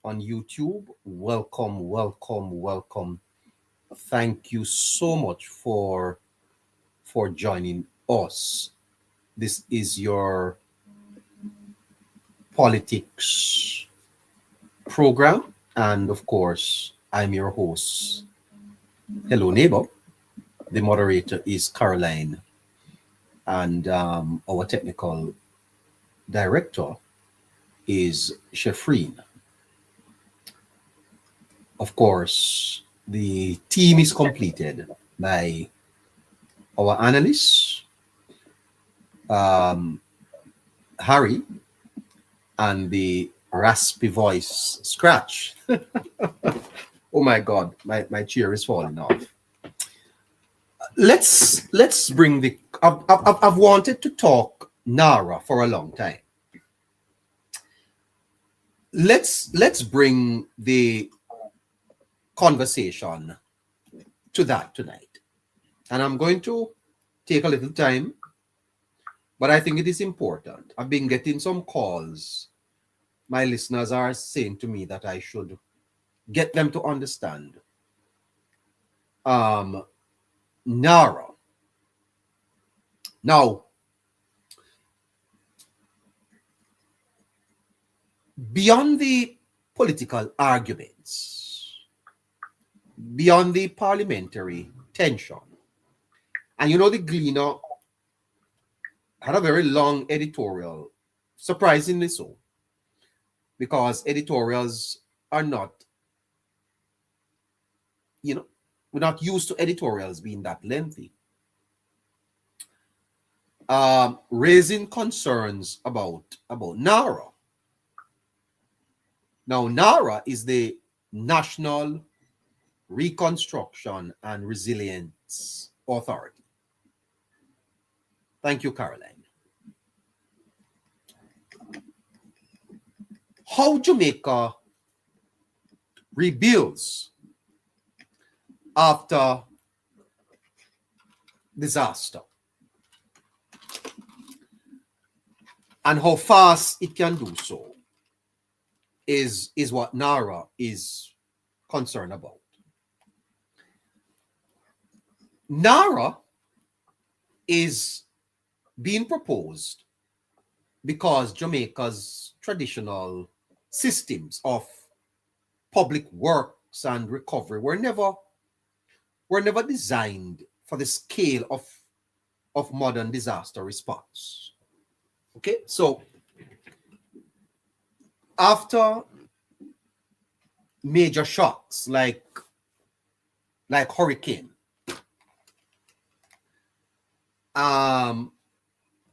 on YouTube, welcome, welcome, welcome. Thank you so much for joining us. This is your politics program, and of course, I'm your host. Hello, neighbor. The moderator is Caroline, and our technical director is Shefreen. Of course, the team is completed by our analyst, Harry, and the raspy voice Scratch. Oh my God, my chair is falling off. Let's bring the. I've wanted to talk NARA for a long time. Let's bring the conversation to that tonight, and I'm going to take a little time, but I think it is important. I've been getting some calls. My listeners are saying to me that I should get them to understand NARA. Now, beyond the political arguments, beyond the parliamentary tension, and the Gleaner had a very long editorial, surprisingly so, because editorials are not, we're not used to editorials being that lengthy. Raising concerns about NARA. Now, NARA is the National Reconstruction and Resilience Authority. Thank you, Caroline. How Jamaica rebuilds after disaster and how fast it can do so is what NARA is concerned about. NARA is being proposed because Jamaica's traditional systems of public works and recovery were never designed for the scale of modern disaster response. Okay, so after major shocks like hurricane,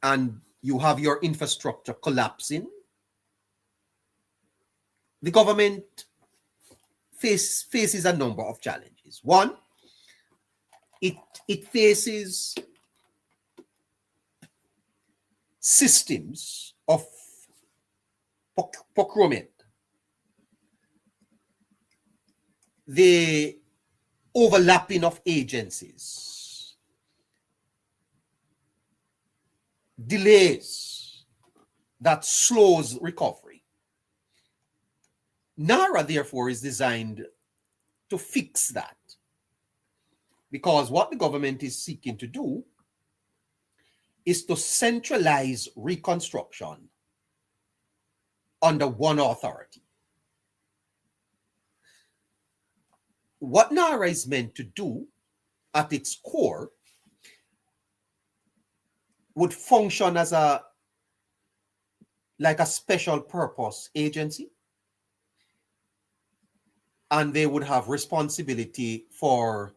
and you have your infrastructure collapsing, the government faces a number of challenges. One, it faces systems of procurement, the overlapping of agencies, delays that slows recovery. NARA, therefore, is designed to fix that, because what the government is seeking to do is to centralize reconstruction under one authority. What NARA is meant to do at its core would function as a special purpose agency, and they would have responsibility for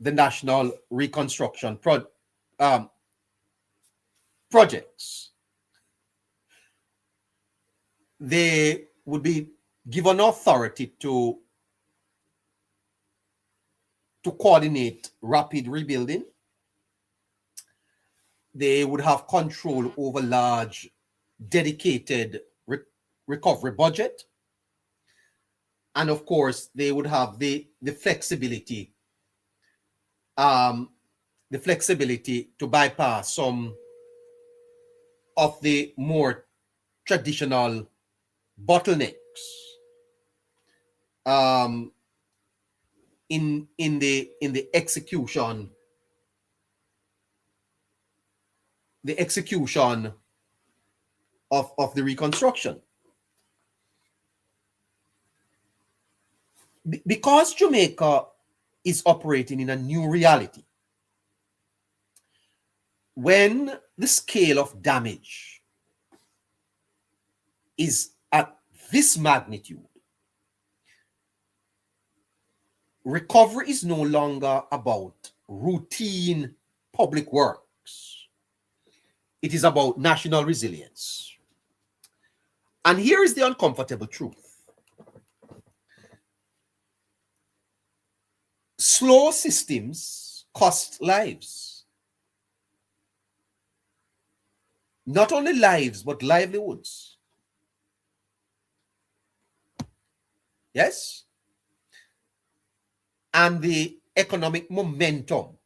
the national reconstruction projects. They would be given authority to coordinate rapid rebuilding. They would have control over large dedicated recovery budget. And of course, they would have the flexibility to bypass some of the more traditional bottlenecks in the execution of the reconstruction. Because Jamaica is operating in a new reality, when the scale of damage is at this magnitude, recovery is no longer about routine public works. It is about national resilience. And here is the uncomfortable truth. Slow systems cost lives. Not only lives, but livelihoods. Yes? And the economic momentum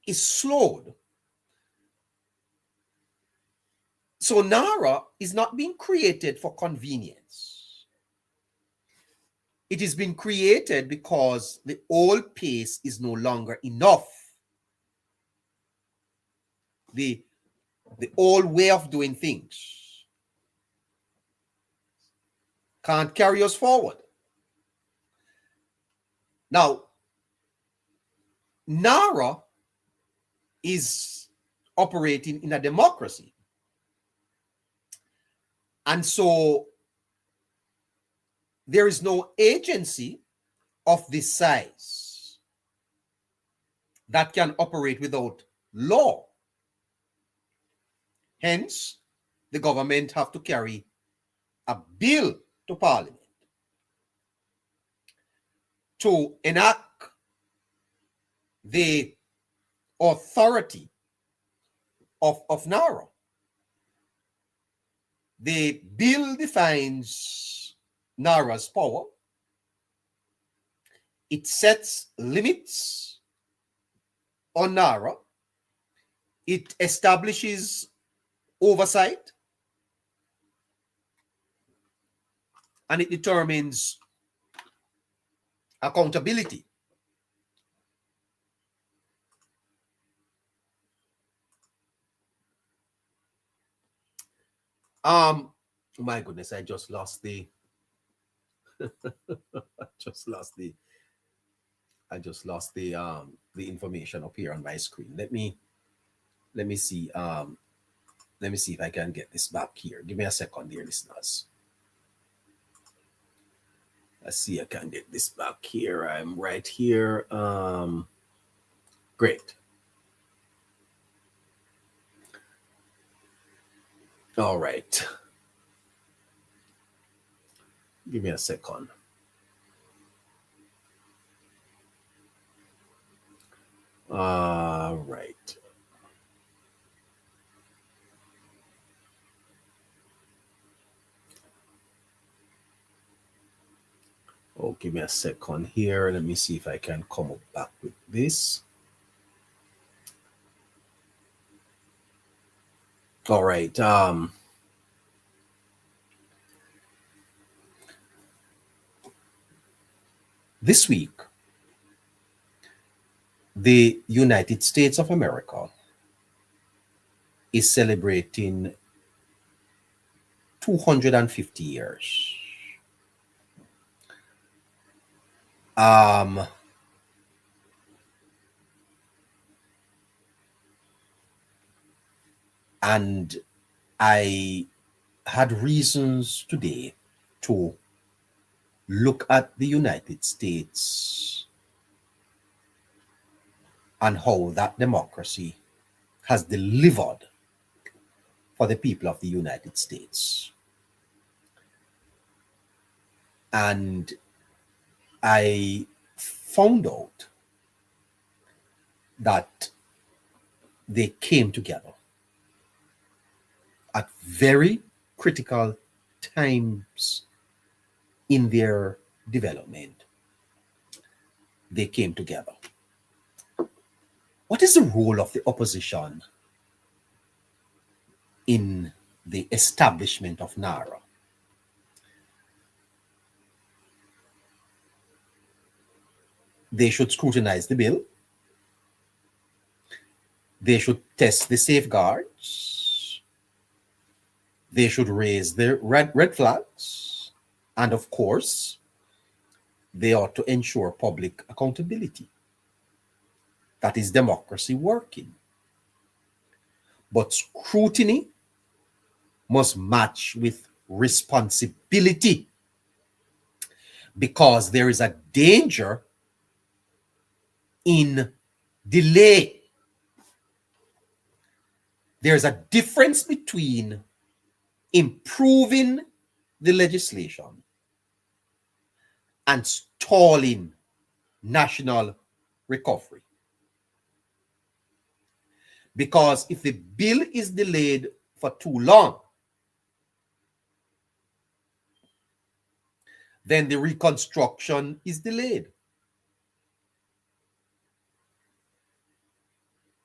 is slowed. So NARA is not being created for convenience. It is being created because the old pace is no longer enough. The old way of doing things can't carry us forward. Now, NARA is operating in a democracy. And so there is no agency of this size that can operate without law. Hence, the government have to carry a bill to Parliament to enact the authority of NARA. The bill defines NARA's power. It sets limits on NARA. It establishes oversight. And it determines accountability. My goodness, I just lost the the information up here on my screen. Let me see if I can get this back here. Give me a second, dear listeners. Let's see if I can get this back here. I'm right here. Great. All right. Give me a second. All right. Oh, give me a second here. Let me see if I can come up back with this. All right. This week, the United States of America is celebrating 250 years. And I had reasons today to look at the United States and how that democracy has delivered for the people of the United States. And I found out that they came together at very critical times in their development. They came together. What is the role of the opposition in the establishment of NARA? They should scrutinize the bill. They should test the safeguards. They should raise the red flags. And of course, they ought to ensure public accountability. That is democracy working. But scrutiny must match with responsibility, because there is a danger in delay. There's a difference between improving the legislation and stalling national recovery. Because if the bill is delayed for too long, then the reconstruction is delayed.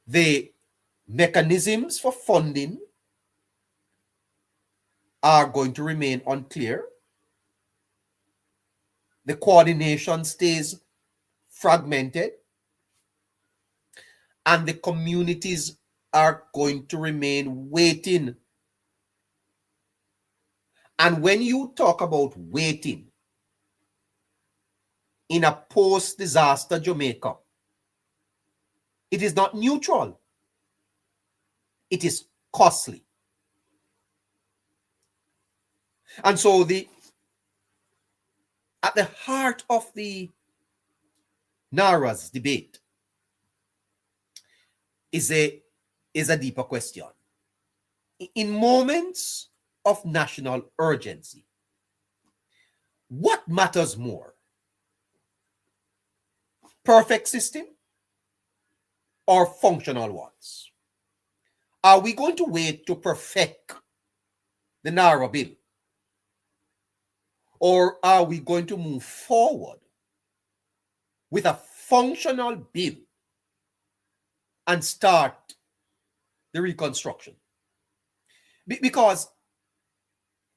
The mechanisms for funding are going to remain unclear. The coordination stays fragmented, and the communities are going to remain waiting. And when you talk about waiting in a post-disaster Jamaica, it is not neutral. It is costly. And so at the heart of the NARA's debate is a deeper question. In moments of national urgency, what matters more? Perfect system or functional ones? Are we going to wait to perfect the NARA bill? Or are we going to move forward with a functional bill and start the reconstruction? Because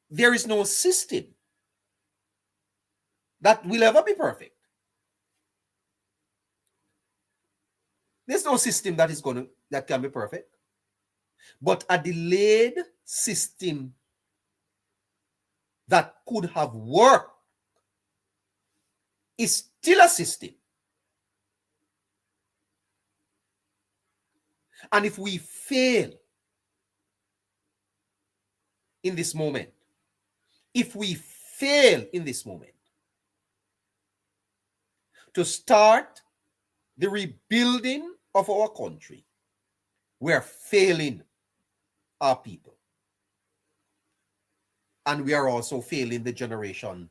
there is no system that will ever be perfect. There's no system that can be perfect. But a delayed system that could have worked is still a system. And if we fail in this moment, to start the rebuilding of our country, we are failing our people. And we are also failing the generation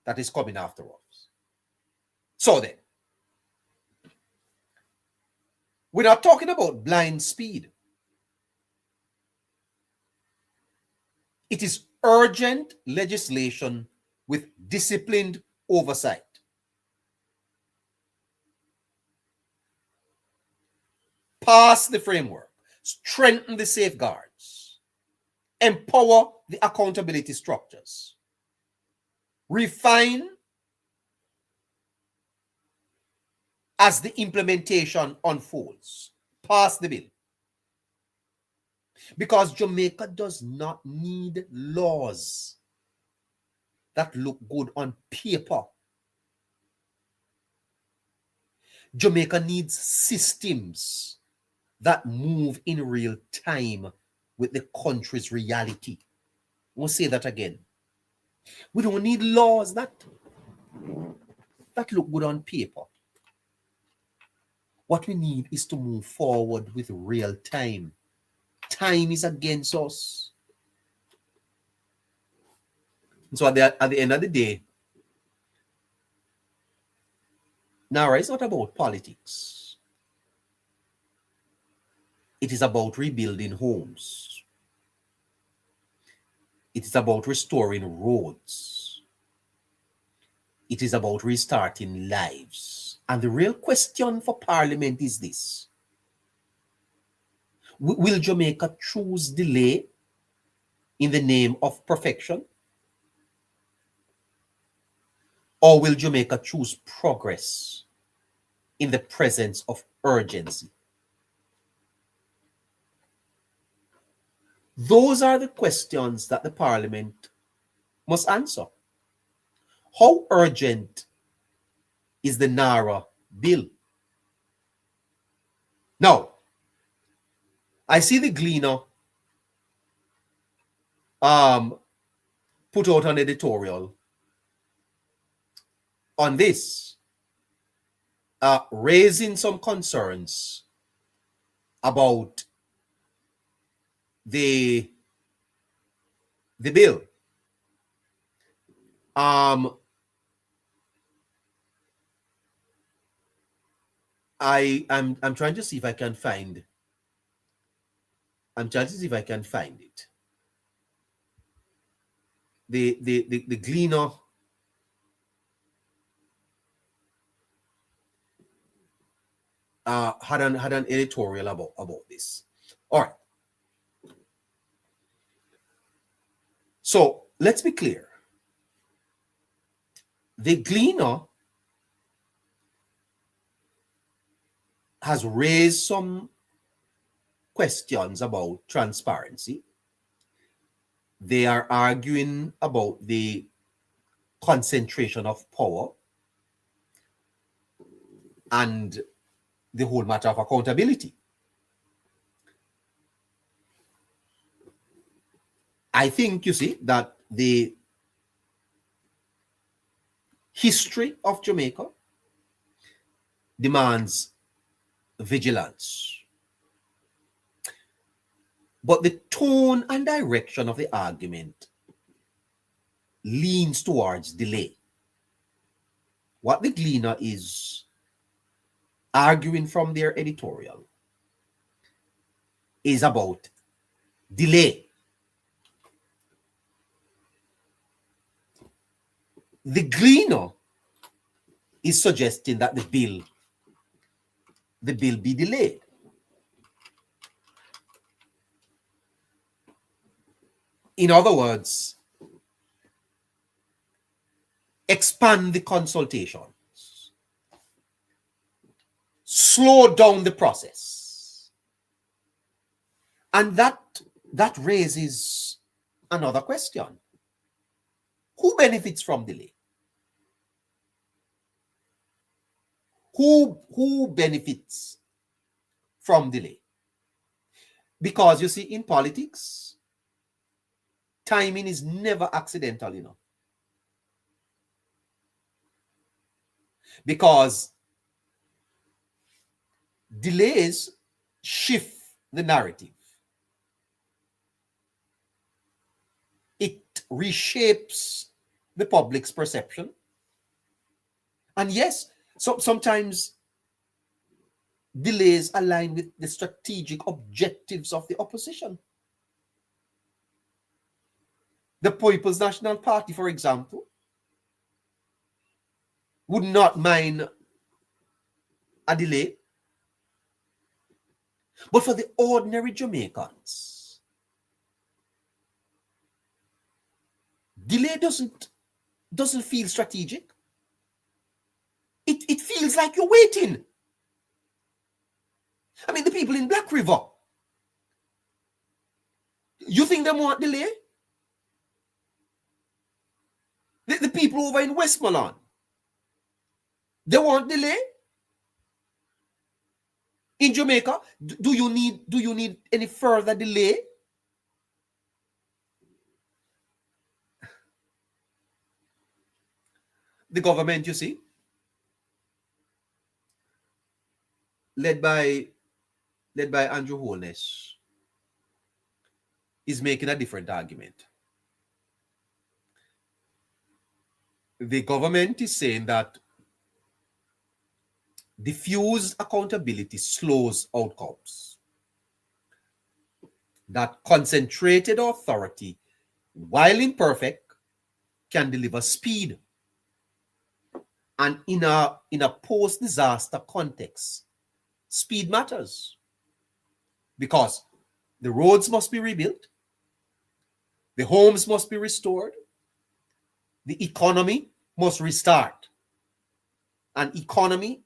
that is coming after us. So then, we're not talking about blind speed. It is urgent legislation with disciplined oversight. Pass the framework, strengthen the safeguards, empower the accountability structures, refine as the implementation unfolds. Pass the bill. Because Jamaica does not need laws that look good on paper. Jamaica needs systems that move in real time with the country's reality. We'll say that again. We don't need laws that look good on paper. What we need is to move forward with real time. Time is against us. And so at the end of the day, NARA is not about politics. It is about rebuilding homes. It is about restoring roads. It is about restarting lives. And the real question for Parliament is this: will Jamaica choose delay in the name of perfection? Or will Jamaica choose progress in the presence of urgency? Those are the questions that the Parliament must answer. How urgent is the NARA bill? Now, I see the Gleaner put out an editorial on this, raising some concerns about the bill. I'm trying to see if I can find. I'm trying to see if I can find it. The Gleaner had an editorial about this. All right. So let's be clear. The Gleaner has raised some questions about transparency. They are arguing about the concentration of power and the whole matter of accountability. I think, you see, that the history of Jamaica demands vigilance. But the tone and direction of the argument leans towards delay. What the Gleaner is arguing from their editorial is about delay. The Gleaner is suggesting that the bill be delayed. In other words, expand the consultations, slow down the process. And that raises another question. Who benefits from delay? Who benefits from delay? Because you see, in politics, timing is never accidental, you know. Because delays shift the narrative. It reshapes the public's perception. And yes, so sometimes delays align with the strategic objectives of the opposition. The People's National Party, for example, would not mind a delay. But for the ordinary Jamaicans, delay doesn't feel strategic. It feels like you're waiting. I mean, the people in Black River, you think they want delay? The people over in Westmoreland, they want delay? In Jamaica, do you need any further delay? The government, you see, led by Andrew Holness, is making a different argument. The government is saying that diffuse accountability slows outcomes. That concentrated authority, while imperfect, can deliver speed. And in a post-disaster context, speed matters. Because the roads must be rebuilt, the homes must be restored, the economy must restart. An economy,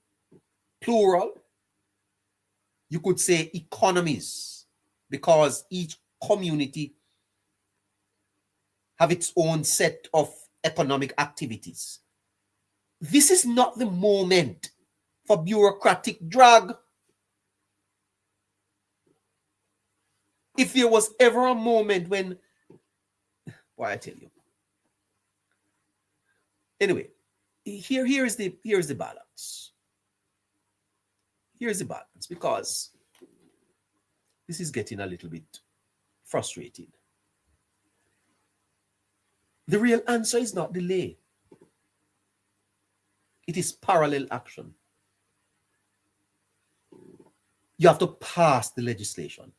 plural, you could say economies, because each community have its own set of economic activities. This is not the moment for bureaucratic drag. If there was ever a moment when, boy, I tell you. Anyway, here is the balance. Here's the balance, because this is getting a little bit frustrating. The real answer is not delay. It is parallel action. You have to pass the legislation.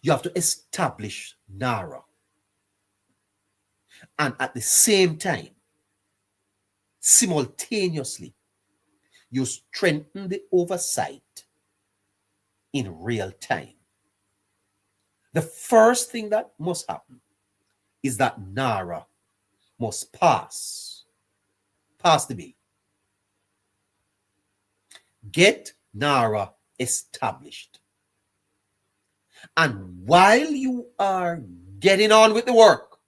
You have to establish NARA. And at the same time, simultaneously, you strengthen the oversight in real time. The first thing that must happen is that NARA must pass the bill. Get NARA established. And while you are getting on with the work,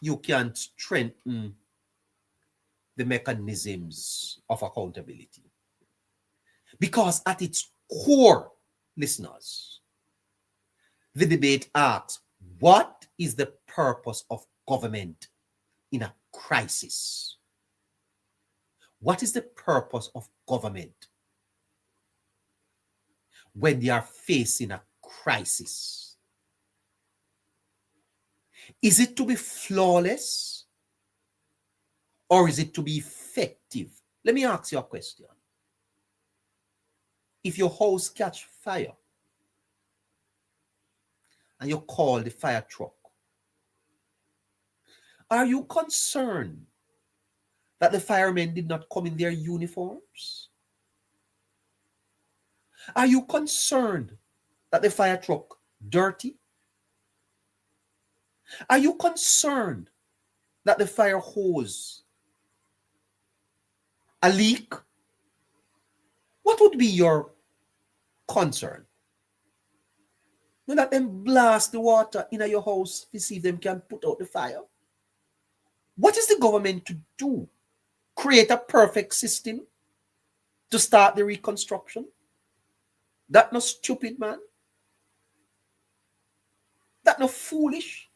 you can strengthen the mechanisms of accountability. Because at its core, listeners, the debate asks, what is the purpose of government in a crisis? What is the purpose of government when they are facing a crisis? Is it to be flawless, or is it to be effective? Let me ask you a question. If your house catch fire and you call the fire truck, are you concerned that the firemen did not come in their uniforms? Are you concerned that the fire truck dirty? Are you concerned that the fire hose a leak? What would be your concern? Not that them blast the water in your house to see if them can put out the fire. What is the government to do? Create a perfect system to start the reconstruction? That no stupid, man. That no foolish.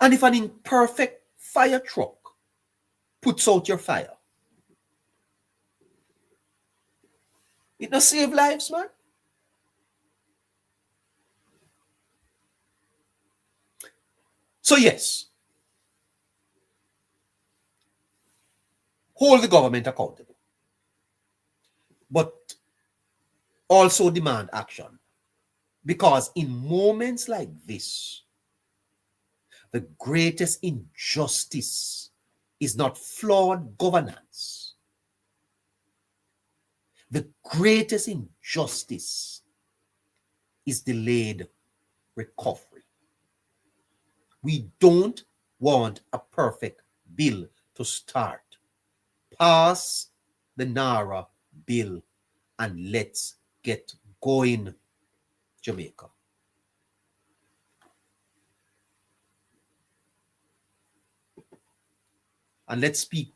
And if an imperfect fire truck puts out your fire, it no save lives, man. So yes, hold the government accountable, but also demand action. Because in moments like this, the greatest injustice is not flawed governance. The greatest injustice is delayed recovery. We don't want a perfect bill to start. Pass the NARA bill and let's get going, Jamaica. And let's speak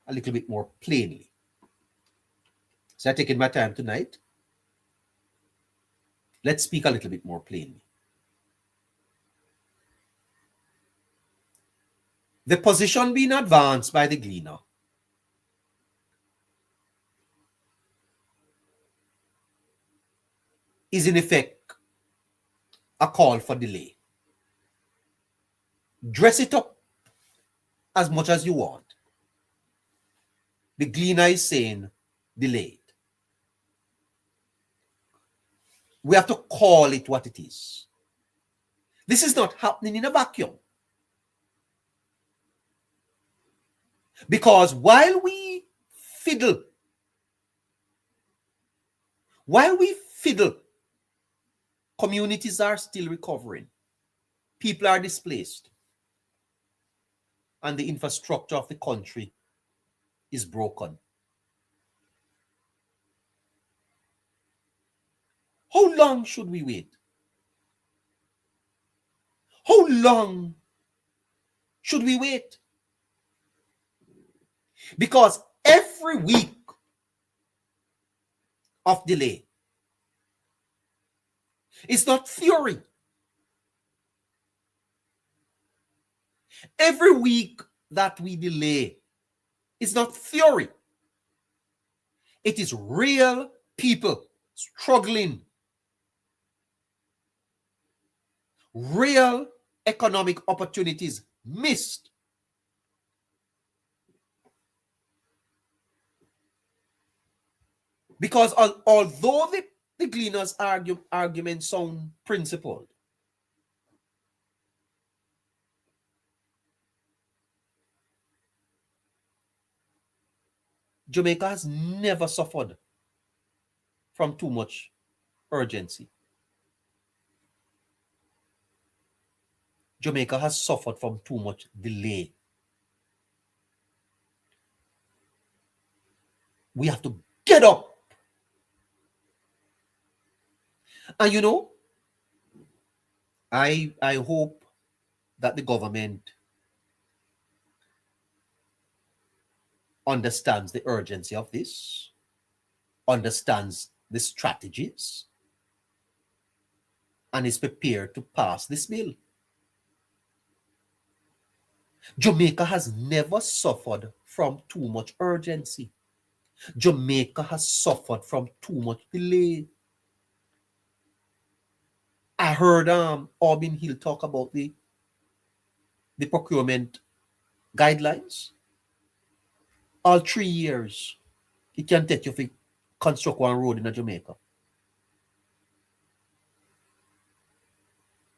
a little bit more plainly. So I'm taking my time tonight. Let's speak a little bit more plainly. The position being advanced by the Gleaner is in effect a call for delay. Dress it up as much as you want. The Gleaner is saying delayed. We have to call it what it is. This is not happening in a vacuum. Because while we fiddle Communities are still recovering. People are displaced. And the infrastructure of the country is broken. How long should we wait? How long should we wait? Because every week of delay is not theory. Every week that we delay is not theory. It is real people struggling. Real economic opportunities missed. Because although the Gleaner's argument sound principled, Jamaica has never suffered from too much urgency. Jamaica has suffered from too much delay. We have to get up. And you know, I hope that the government understands the urgency of this, understands the strategies, and is prepared to pass this bill. Jamaica has never suffered from too much urgency. Jamaica has suffered from too much delay. I heard Orbin Hill talk about the procurement guidelines. All 3 years, it can take you to construct one road in Jamaica.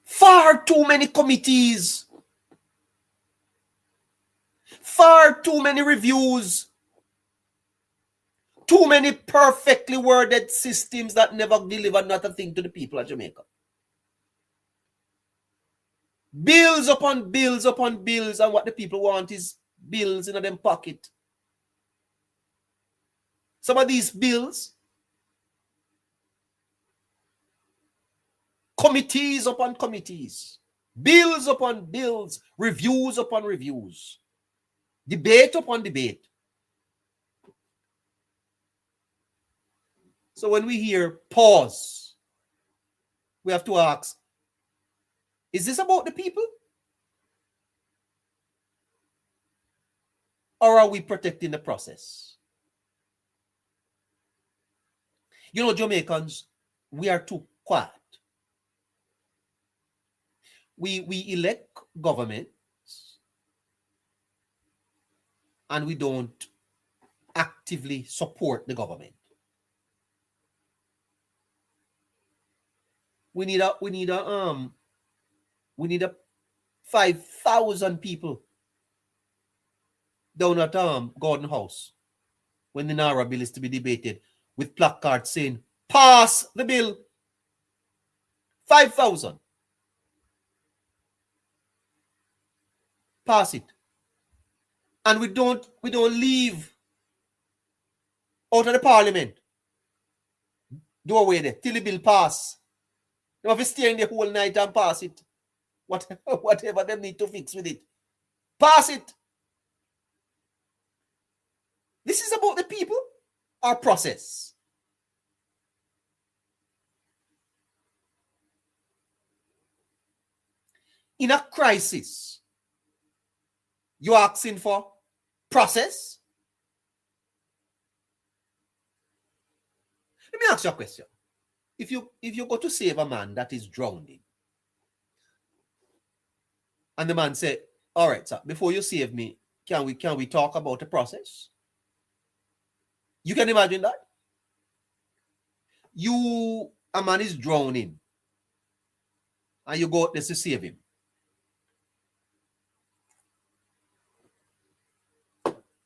Far too many committees. Far too many reviews. Too many perfectly worded systems that never deliver not a thing to the people of Jamaica. Bills upon bills upon bills, and what the people want is bills in them pocket. Some of these bills, committees upon committees, bills upon bills, reviews upon reviews, debate upon debate. So when we hear pause, we have to ask, is this about the people? Or are we protecting the process? You know, Jamaicans, we are too quiet. We elect governments and we don't actively support the government. We need a 5,000 people down at Gordon House when the Nara bill is to be debated with placards saying, pass the bill. 5,000. Pass it. And we don't leave out of the parliament doorway there till the bill pass. They have to stay in the whole night and pass it. Whatever they need to fix with it. Pass it. This is about the people, our process. In a crisis, you're asking for process? Let me ask you a question. If you go to save a man that is drowning, and the man say, all right, sir, before you save me, can we talk about the process? You can imagine that? A man is drowning, and you go out there to save him.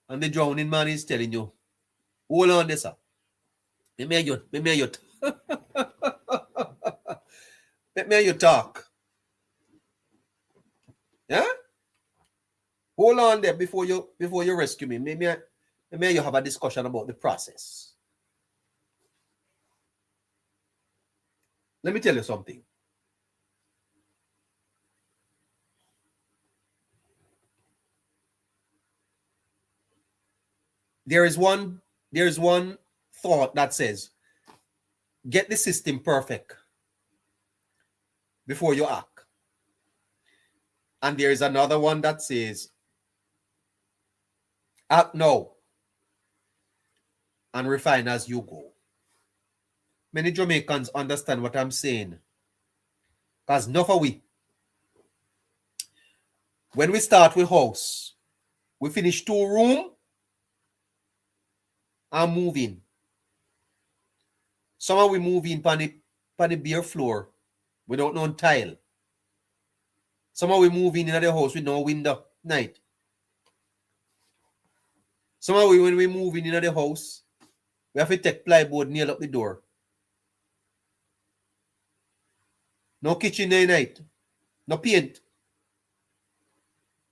And the drowning man is telling you, hold on there, sir. Me may youth. Let me hear you talk. Yeah? Hold on there before you rescue me. Maybe you have a discussion about the process. Let me tell you something. There is one thought that says, get the system perfect before you act. And there is another one that says, act now and refine as you go. Many Jamaicans understand what I'm saying. Because enough of we. When we start with house, we finish 2 room and move in. Some of we move in on the bare floor without no tile. Some of we move in the house with no window night. Some of we, when we move in the house, we have to take plyboard nail up the door. No kitchen day night. No paint.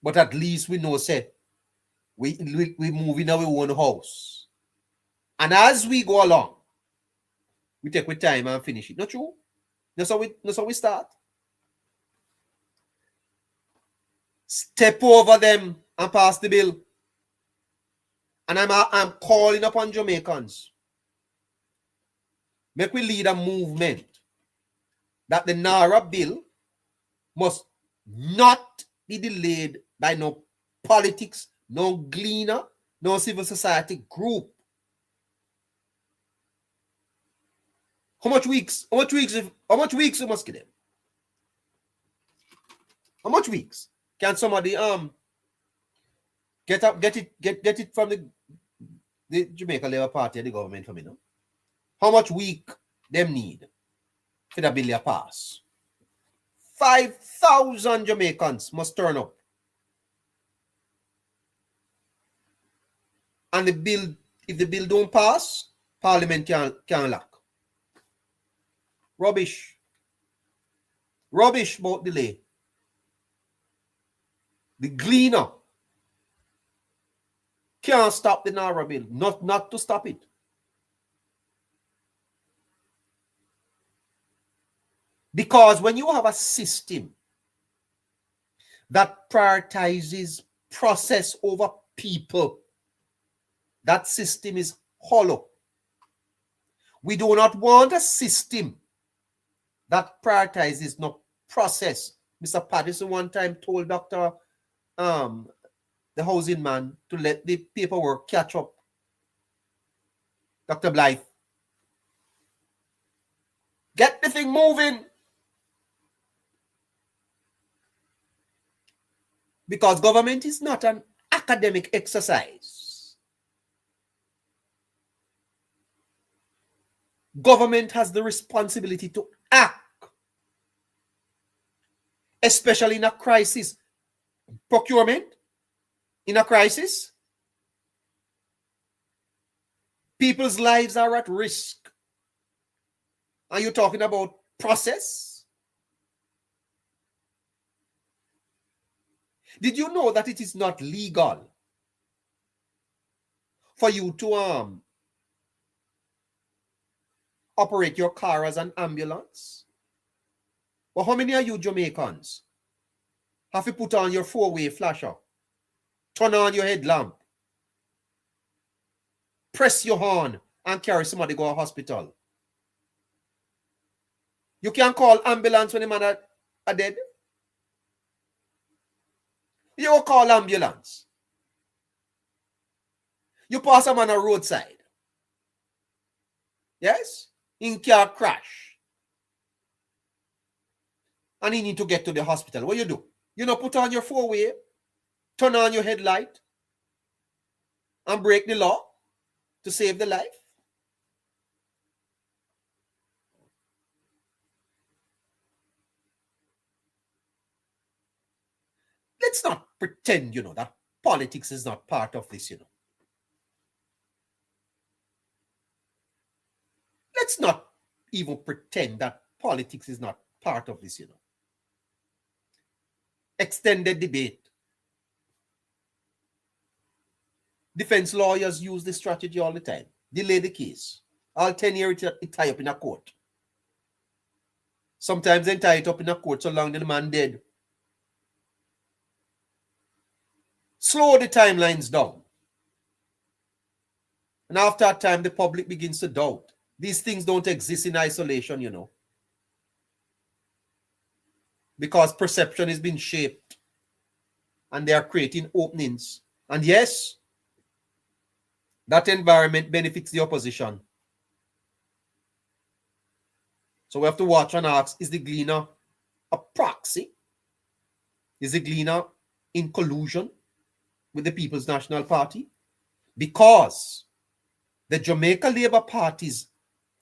But at least we know, say, we move in our own house. And as we go along, we take with time and finish it. Not true? That's how we start. Step over them and pass the bill. And I'm calling upon Jamaicans. Make we lead a movement that the NARA bill must not be delayed by no politics, no Gleaner, no civil society group. How much weeks we must give them? How much weeks? Can somebody get it from the Jamaica Labour Party and the government for me now? How much week them need for the bill to pass? 5,000 Jamaicans must turn up. And the bill, if the bill don't pass, Parliament can lock. Rubbish. Rubbish about delay. The Gleaner can't stop the NARA bill. Not to stop it. Because when you have a system that prioritizes process over people, that system is hollow. We do not want a system that prioritizes no process. Mr. Patterson one time told Dr. The housing man to let the paperwork catch up. Dr. Blythe. Get the thing moving. Because government is not an academic exercise. Government has the responsibility to act, especially in a crisis. Procurement, in a crisis, people's lives are at risk. Are you talking about process? Did you know that it is not legal for you to operate your car as an ambulance? But how many of you Jamaicans have to put on your 4-way flasher, turn on your headlamp, press your horn, and carry somebody to go to hospital? You can't call ambulance when the man are dead. You will call ambulance. You pass a man on a roadside. Yes? In car crash. And he need to get to the hospital. What you do? You know, put on your 4-way, turn on your headlight, and break the law to save the life. Let's not pretend, that politics is not part of this, Let's not even pretend that politics is not part of this, Extended debate. Defense lawyers use this strategy all the time. Delay the case. All 10 years it tie up in a court. Sometimes they tie it up in a court so long the man dead. Slow the timelines down. And after a time, the public begins to doubt. These things don't exist in isolation, because perception is being shaped and they are creating openings. And yes, that environment benefits the opposition. So we have to watch and ask, is the Gleaner a proxy? Is the Gleaner in collusion with the People's National Party? Because the Jamaica Labour Party's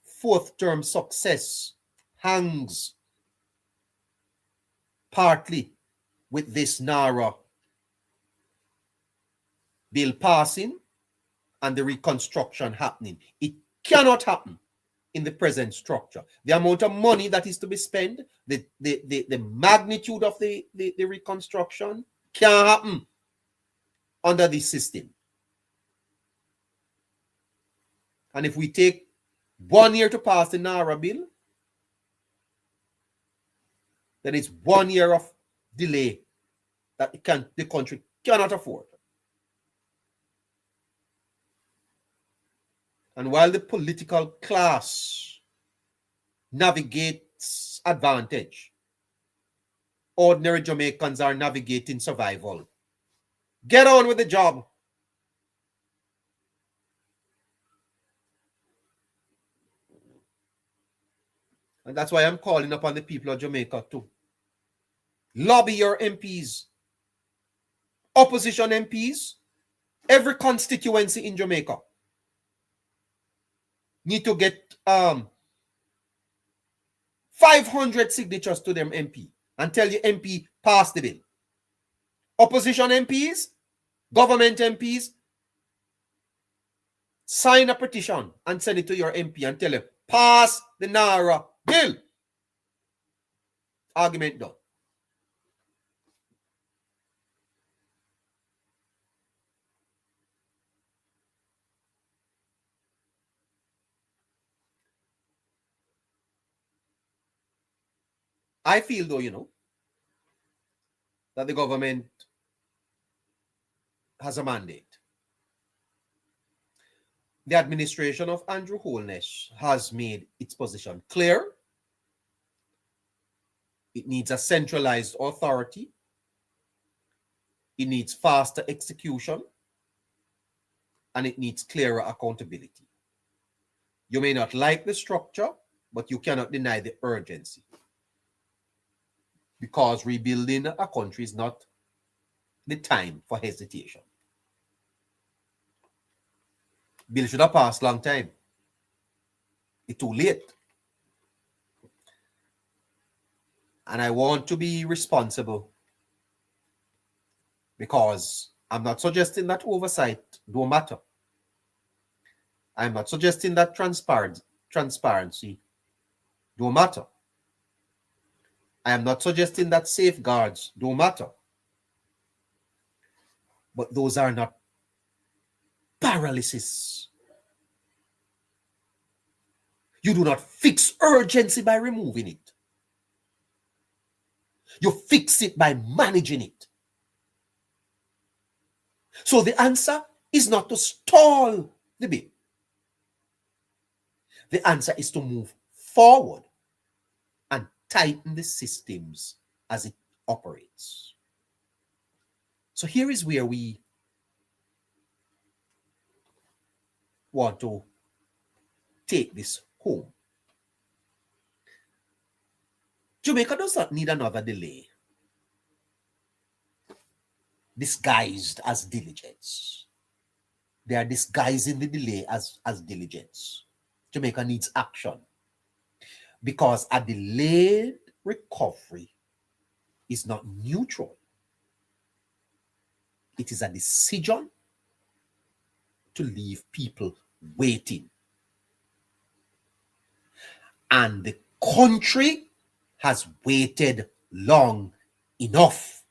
fourth-term success hangs partly with this NARA bill passing and the reconstruction happening. It cannot happen in the present structure. The amount of money that is to be spent, the magnitude of the reconstruction can't happen under this system. And if we take 1 year to pass the NARA bill, then it's 1 year of delay that the country cannot afford. And while the political class navigates advantage, ordinary Jamaicans are navigating survival. Get on with the job. And that's why I'm calling upon the people of Jamaica too. Lobby your MPs, opposition MPs, every constituency in Jamaica need to get 500 signatures to them MP and tell your MP pass the bill. Opposition MPs, government MPs, sign a petition and send it to your MP and tell him pass the NARA bill. Argument done. I feel though, that the government has a mandate. The administration of Andrew Holness has made its position clear. It needs a centralized authority. It needs faster execution. And it needs clearer accountability. You may not like the structure, but you cannot deny the urgency. Because rebuilding a country is not the time for hesitation. Bill should have passed long time. It's too late. And I want to be responsible because I'm not suggesting that oversight don't matter. I'm not suggesting that transparency don't matter. I am not suggesting that safeguards don't matter. But those are not paralysis. You do not fix urgency by removing it. You fix it by managing it. So the answer is not to stall the bill. The answer is to move forward and tighten the systems as it operates. So here is where we want to take this home. Jamaica does not need another delay disguised as diligence. They are disguising the delay as diligence. Jamaica needs action because a delayed recovery is not neutral. It is a decision to leave people waiting. And the country has waited long enough.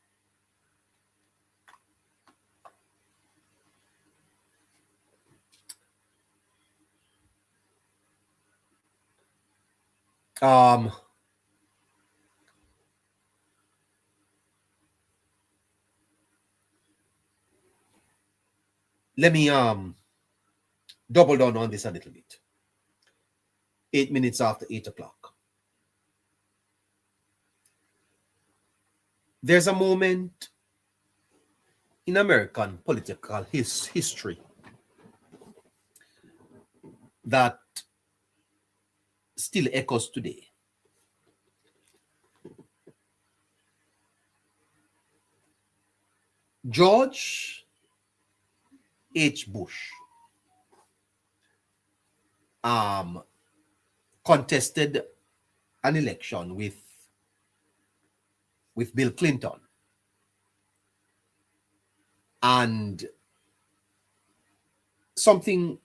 Let me double down on this a little bit. 8 minutes after 8 o'clock. There's a moment in American political history that still echoes today. George H. Bush contested an election with Bill Clinton, and something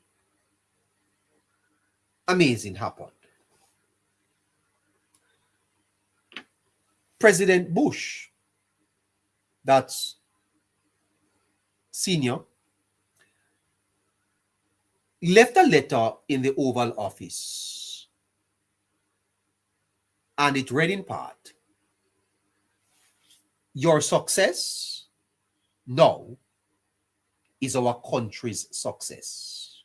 amazing happened. President Bush, that's senior, left a letter in the Oval Office, and it read in part, "Your success now is our country's success.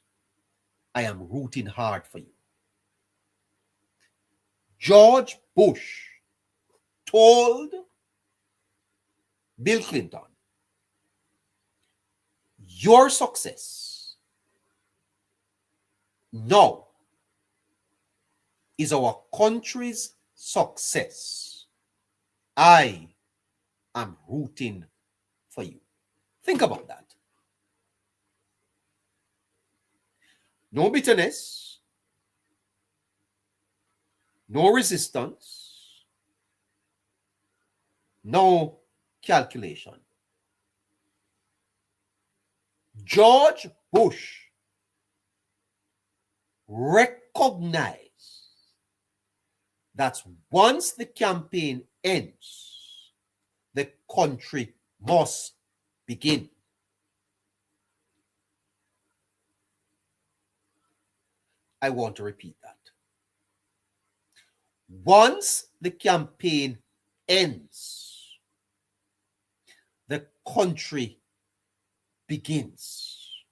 I am rooting hard for you." George Bush told Bill Clinton, "Your success now is our country's success. I am rooting for you." Think about that. No bitterness, no resistance, no calculation. George Bush recognized that once the campaign ends, the country must begin. I want to repeat that. Once the campaign ends, the country begins.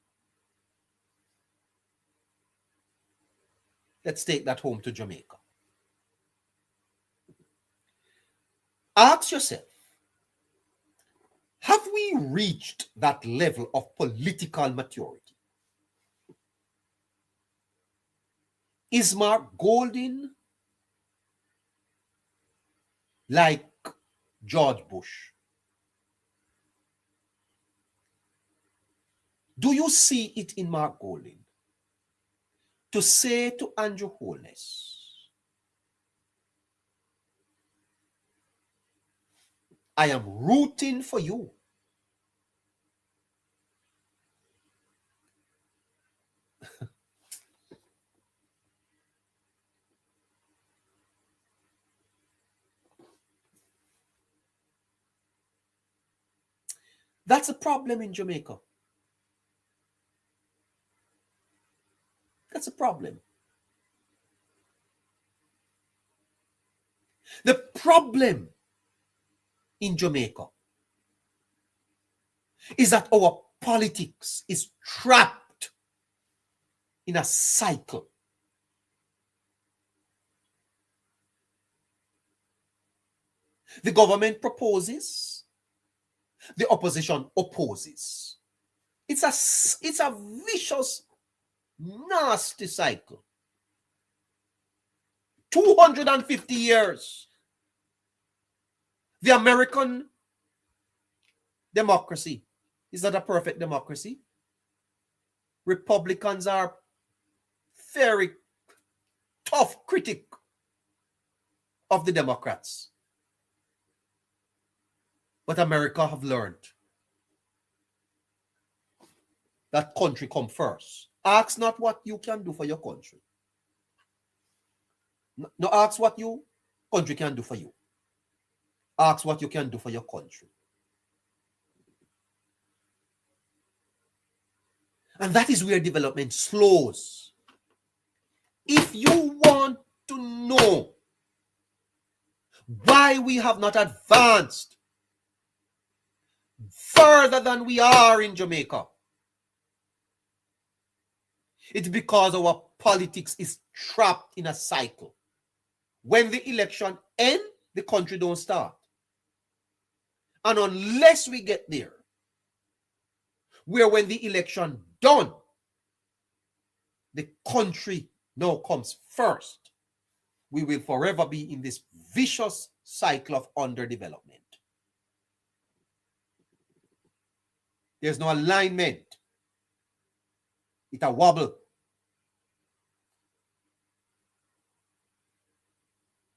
Let's take that home to Jamaica. Ask yourself, have we reached that level of political maturity? Is Mark Golding like George Bush? Do you see it in Mark Golding to say to Andrew Holness, "I am rooting for you"? That's a problem in Jamaica. That's a problem. The problem in Jamaica is that our politics is trapped in a cycle. The government proposes, the opposition opposes. It's a vicious, nasty cycle. 250 years. The American democracy, is that a perfect democracy? Republicans are very tough critic of the Democrats. But America have learned that country come first. Ask not what you can do for your country. No, ask what you country can do for you. Ask what you can do for your country. And that is where development slows. If you want to know why we have not advanced further than we are in Jamaica, it's because our politics is trapped in a cycle. When the election ends, the country don't start. And unless we get there, where when the election done, the country now comes first, we will forever be in this vicious cycle of underdevelopment. There's no alignment. It's a wobble.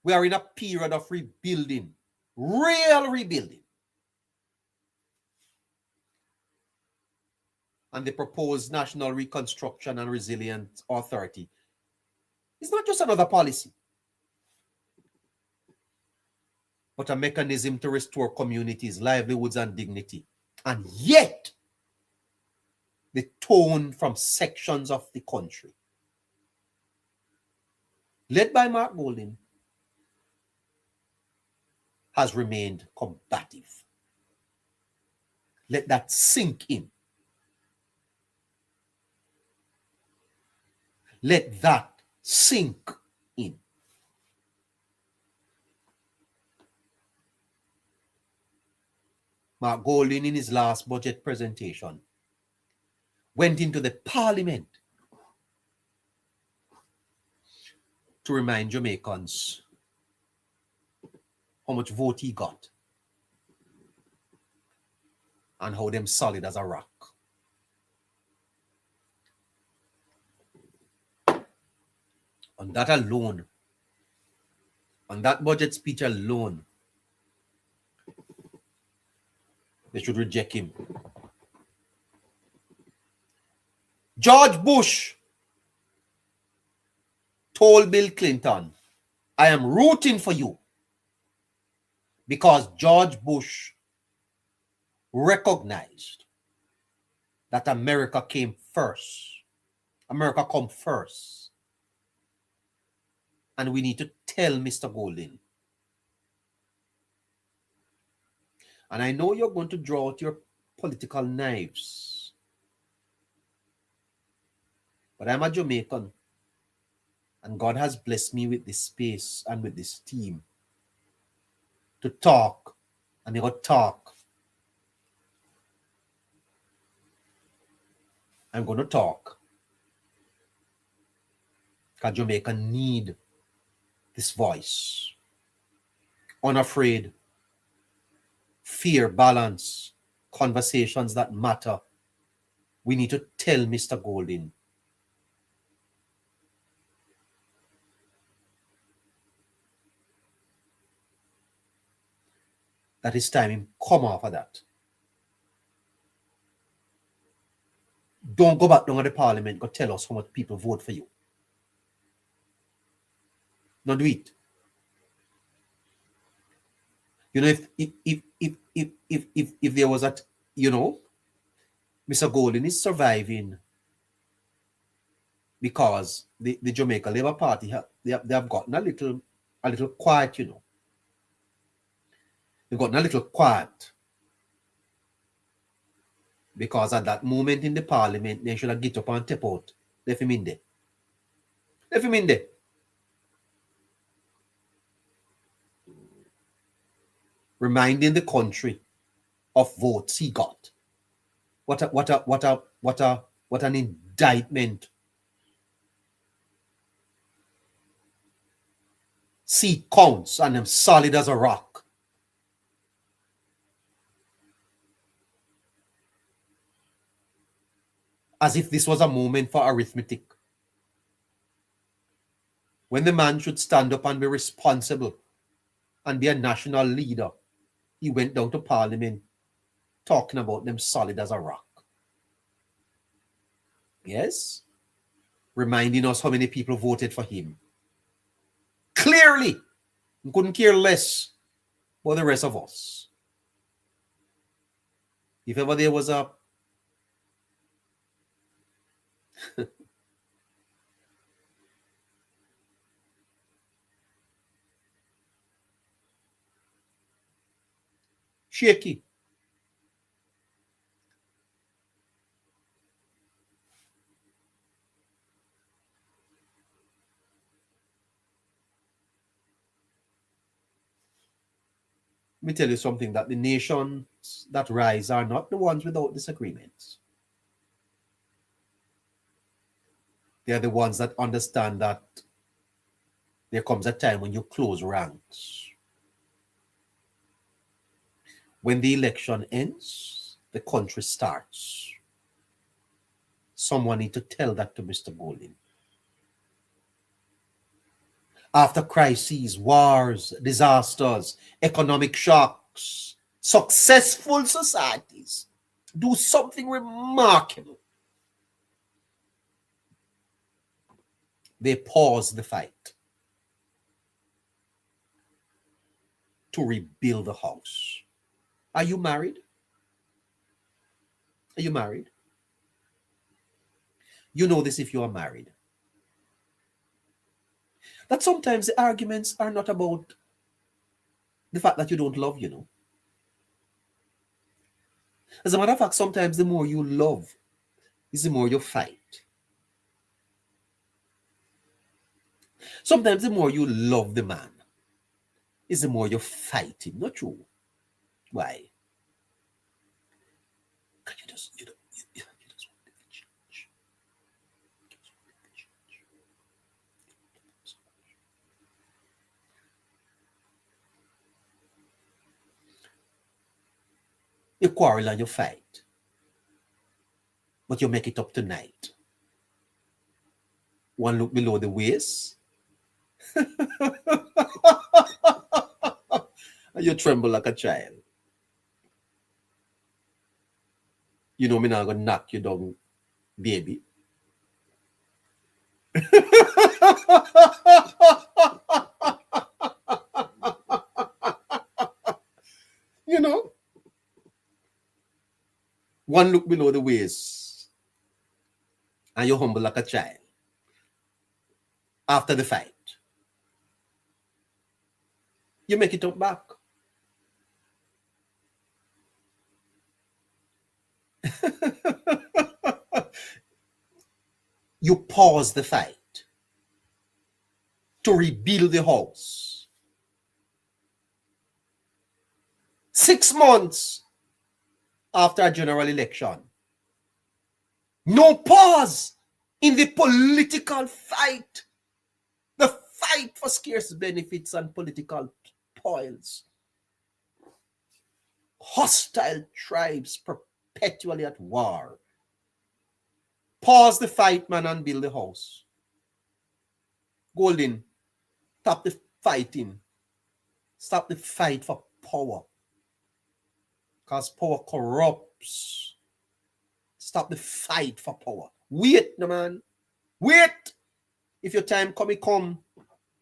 We are in a period of rebuilding, real rebuilding. And the proposed National Reconstruction and Resilience Authority is not just another policy, but a mechanism to restore communities' livelihoods and dignity. And yet, the tone from sections of the country, led by Mark Golding, has remained combative. Let that sink in. Let that sink in. Mark Golding, in his last budget presentation, went into the parliament to remind Jamaicans how much vote he got and how them solid as a rock. On that alone, on that budget speech alone, they should reject him. George Bush told Bill Clinton, I am rooting for you, because George Bush recognized that America came first. America come first. And we need to tell Mr. Golding. And I know you're going to draw out your political knives, but I'm a Jamaican, and God has blessed me with this space and with this team to talk, and they will talk. I'm going to talk, because Jamaica need this voice. Unafraid, fear, balance, conversations that matter. We need to tell Mr. Golding that it's time him come off of that. Don't go back down to the parliament, go tell us how much people vote for you. Not do it. You know, if there was that, you know, Mr. Golding is surviving because the Jamaica Labour Party they have gotten a little quiet, you know. They've gotten a little quiet because at that moment in the parliament they should have get up and tap out. Left him in there. Left him in there. Reminding the country of votes he got. What an indictment. Seat counts and them solid as a rock. As if this was a moment for arithmetic. When the man should stand up and be responsible and be a national leader, he went down to parliament talking about them solid as a rock. Yes? Reminding us how many people voted for him. Clearly, You couldn't care less about the rest of us. If ever there was a shaky. Let me tell you something, that the nations that rise are not the ones without disagreements. They are the ones that understand that there comes a time when you close ranks. When the election ends, the country starts. Someone need to tell that to Mr. Golden. After crises, wars, disasters, economic shocks, successful societies do something remarkable. They pause the fight to rebuild the house. Are you married? Are you married? You know this if you are married. That sometimes the arguments are not about the fact that you don't love, you know. As a matter of fact, sometimes the more you love is the more you fight. Sometimes the more you love the man is the more you fight him. Not true. Why? Can you just want to change. You quarrel and you fight, but you make it up tonight. One look below the waist, and you tremble like a child. You know me not gonna knock you down, baby. You know, one look below the waist, and you humble like a child. After the fight, you make it up back. You pause the fight to rebuild the house. 6 months after a general election. No pause in the political fight. The fight for scarce benefits and political spoils. Hostile tribes perpetually at war. Pause the fight, man, and build the house. Golden, stop the fighting. Stop the fight for power. Because power corrupts. Stop the fight for power. Wait, no man. Wait. If your time come.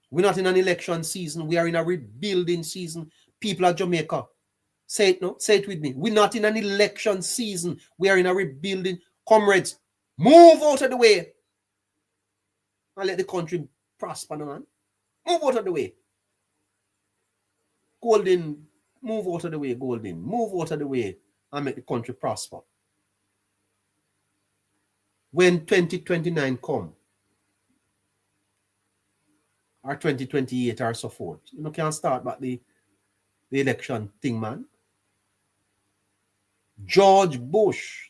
We're not in an election season. We are in a rebuilding season. People of Jamaica. Say it, no? Say it with me. We're not in an election season. We are in a rebuilding. Comrades, move out of the way. And let the country prosper, no man. Move out of the way. Golden, move out of the way, Golden. Move out of the way and make the country prosper. When 2029 come, or 2028 or so forth, you know, can't start back the election thing, man. George Bush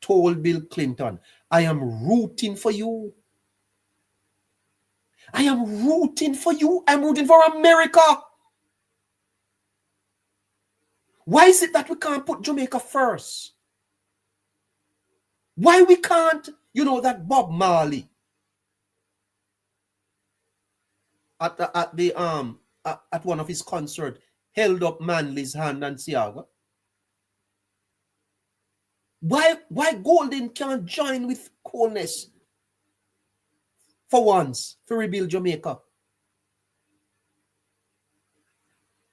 told Bill Clinton, I am rooting for you. I am rooting for you. I'm rooting for America. Why is it that we can't put Jamaica first? Why we can't, you know, that Bob Marley at one of his concerts held up Manley's hand and Siaga? Why Golden can't join with coolness for once to rebuild Jamaica?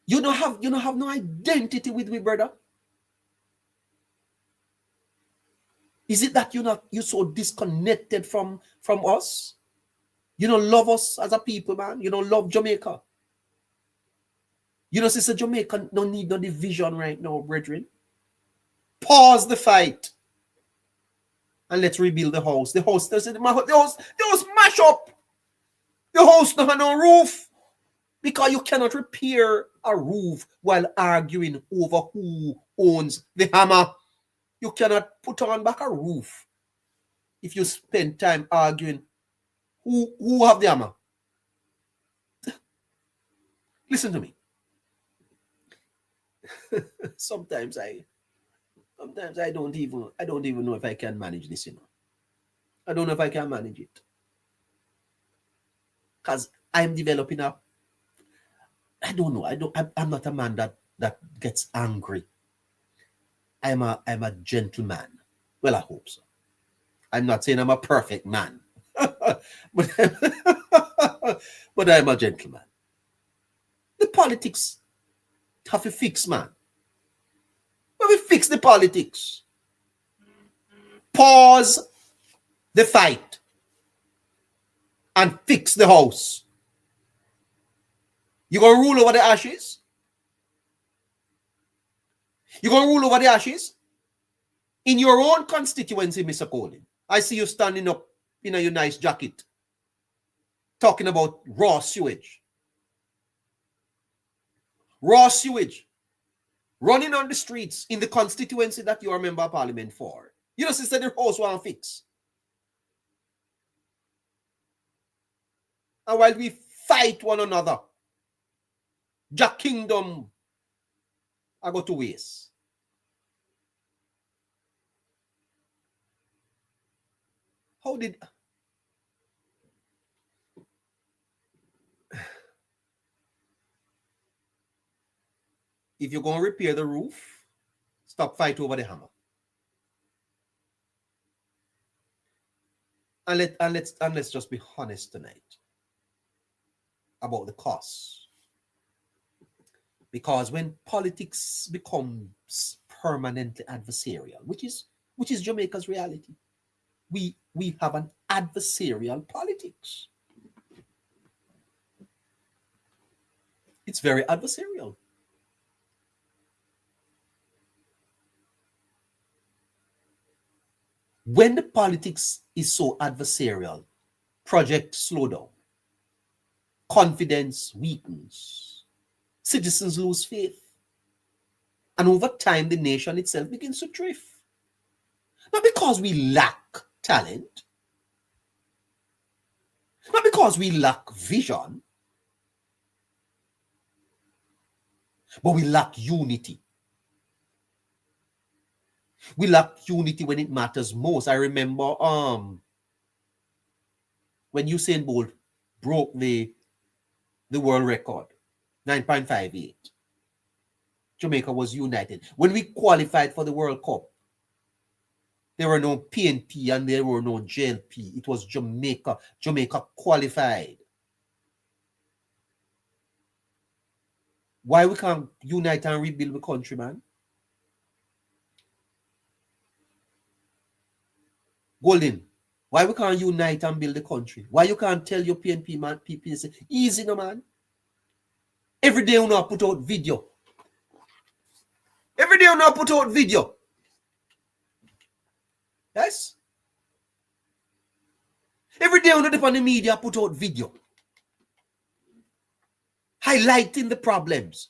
You don't have no identity with me, brother. Is it that you're so disconnected from us? You don't love us as a people, man. You don't love Jamaica. You know, Sister Jamaica don't need no division right now, brethren. Pause the fight. And let's rebuild the house. The house mash up. The house don't have no roof. Because you cannot repair a roof while arguing over who owns the hammer. You cannot put on back a roof if you spend time arguing who have the hammer. Listen to me. Sometimes I don't even know if I can manage this, you know. I don't know if I can manage it. Because I'm developing up. I don't know. I'm not a man that gets angry. I'm a gentleman. Well, I hope so. I'm not saying I'm a perfect man. but I'm a gentleman. The politics have to fix, man. But we fix the politics. Pause the fight and fix the house. You gonna rule over the ashes? You gonna rule over the ashes? In your own constituency, Mr. Colin. I see you standing up in your nice jacket, talking about raw sewage. Raw sewage. Running on the streets in the constituency that you are a member of parliament for. You know, sister, the house want to fix. And while we fight one another, Jack Kingdom, I go to waste. How did... If you're going to repair the roof, stop fight over the hammer. And let's just be honest tonight about the costs. Because when politics becomes permanently adversarial, which is Jamaica's reality, we have an adversarial politics. It's very adversarial. When the politics is so adversarial, projects slow down, confidence weakens, citizens lose faith, and over time the nation itself begins to drift. Not because we lack talent, not because we lack vision, but we lack unity. We lack unity when it matters most. I remember when Usain Bolt broke the world record, 9.58. Jamaica was united. When we qualified for the World Cup, there were no PNP and there were no JLP. It was Jamaica. Jamaica qualified. Why we can't unite and rebuild the country, man? Golden, why we can't unite and build the country? Why you can't tell your PNP man, people say, easy no man. Every day you know put out video. Every day you know put out video. Yes? Every day you know on the media put out video. Highlighting the problems.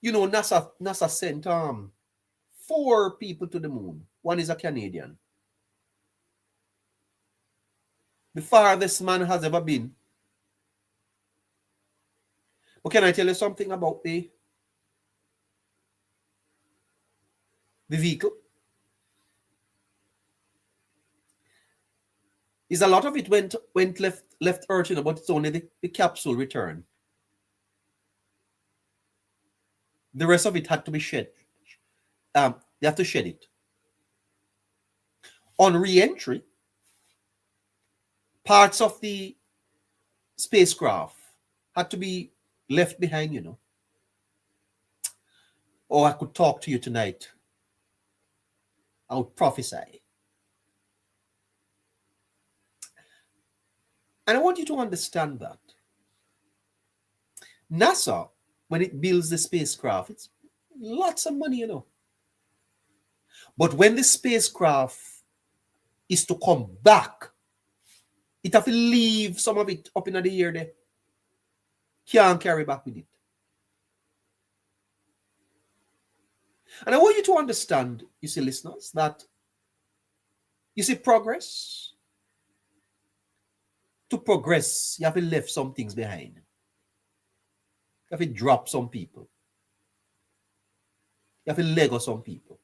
You know, NASA sent 4 people to the moon. One is a Canadian. The farthest man has ever been. But can I tell you something about the vehicle? Is a lot of it went left Earth, you know, but it's only the capsule return. The rest of it had to be shed. They have to shed it. On re-entry, parts of the spacecraft had to be left behind, you know, or I could talk to you tonight, I would prophesy. And I want you to understand that NASA, when it builds the spacecraft, it's lots of money, you know. But when the spacecraft is to come back, it have to leave some of it up in the air there. Can't carry back with it. And I want you to understand, you see, listeners, that you see progress. To progress, you have to leave some things behind. You have to drop some people. You have to let go some people.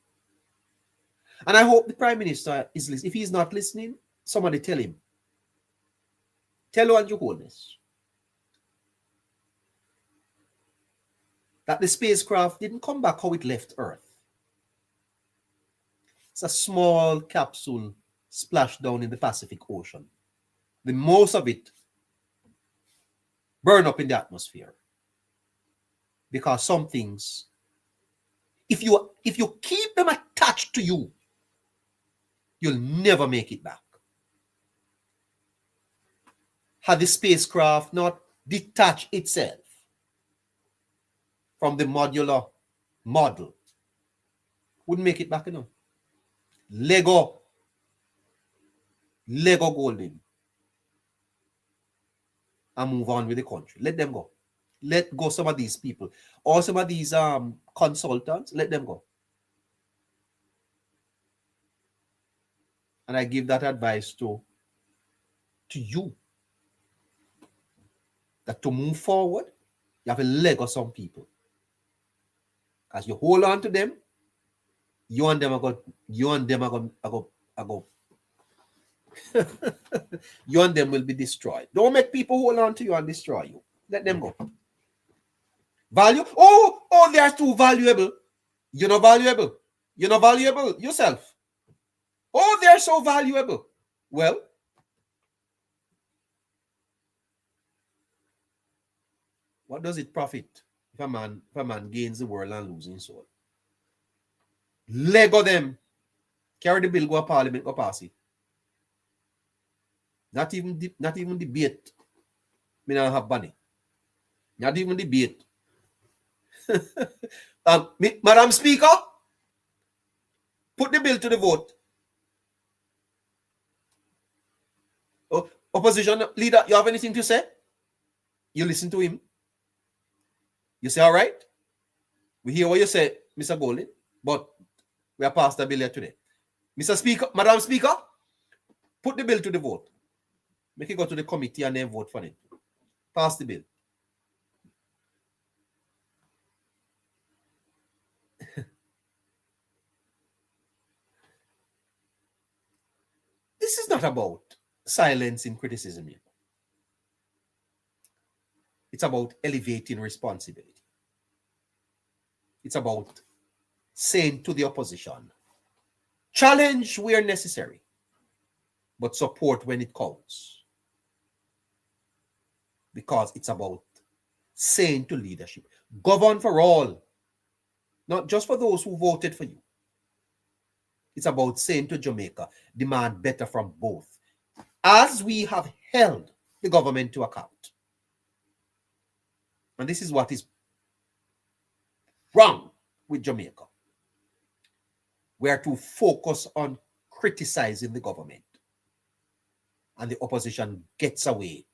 And I hope the Prime Minister is listening. If he's not listening, somebody tell him. Tell Your Holiness that the spacecraft didn't come back how it left Earth. It's a small capsule splashed down in the Pacific Ocean. The most of it burn up in the atmosphere. Because some things, if you keep them attached to you, you'll never make it back. Had the spacecraft not detached itself from the modular model, wouldn't make it back, you know. Lego Golden, and move on with the country. Let them go. Let go some of these people, or some of these consultants. Let them go. And I give that advice to you, that to move forward, you have to let go some people. As you hold on to them, you and them are going. You and them will be destroyed. Don't make people hold on to you and destroy you. Let them go. Value? Oh, they are too valuable. You're not valuable. You're not valuable yourself. Oh, they're so valuable. Well, what does it profit if a man gains the world and losing soul? Let go them. Carry the bill, go to Parliament, go pass it. Not even debate. Me not have money. Not even debate. Madam Speaker, put the bill to the vote. Oh, opposition leader, you have anything to say? You listen to him. You say, all right. We hear what you say, Mr. Golden, but we are past the bill here today. Mr. Speaker, Madam Speaker, put the bill to the vote. Make it go to the committee and then vote for it. Pass the bill. This is not about silencing criticism. It's about elevating responsibility. It's about saying to the opposition, challenge where necessary, but support when it counts. Because it's about saying to leadership, govern for all, not just for those who voted for you. It's about saying to Jamaica, demand better from both, as we have held the government to account. And this is what is wrong with Jamaica. We are too focused on criticizing the government, and the opposition gets away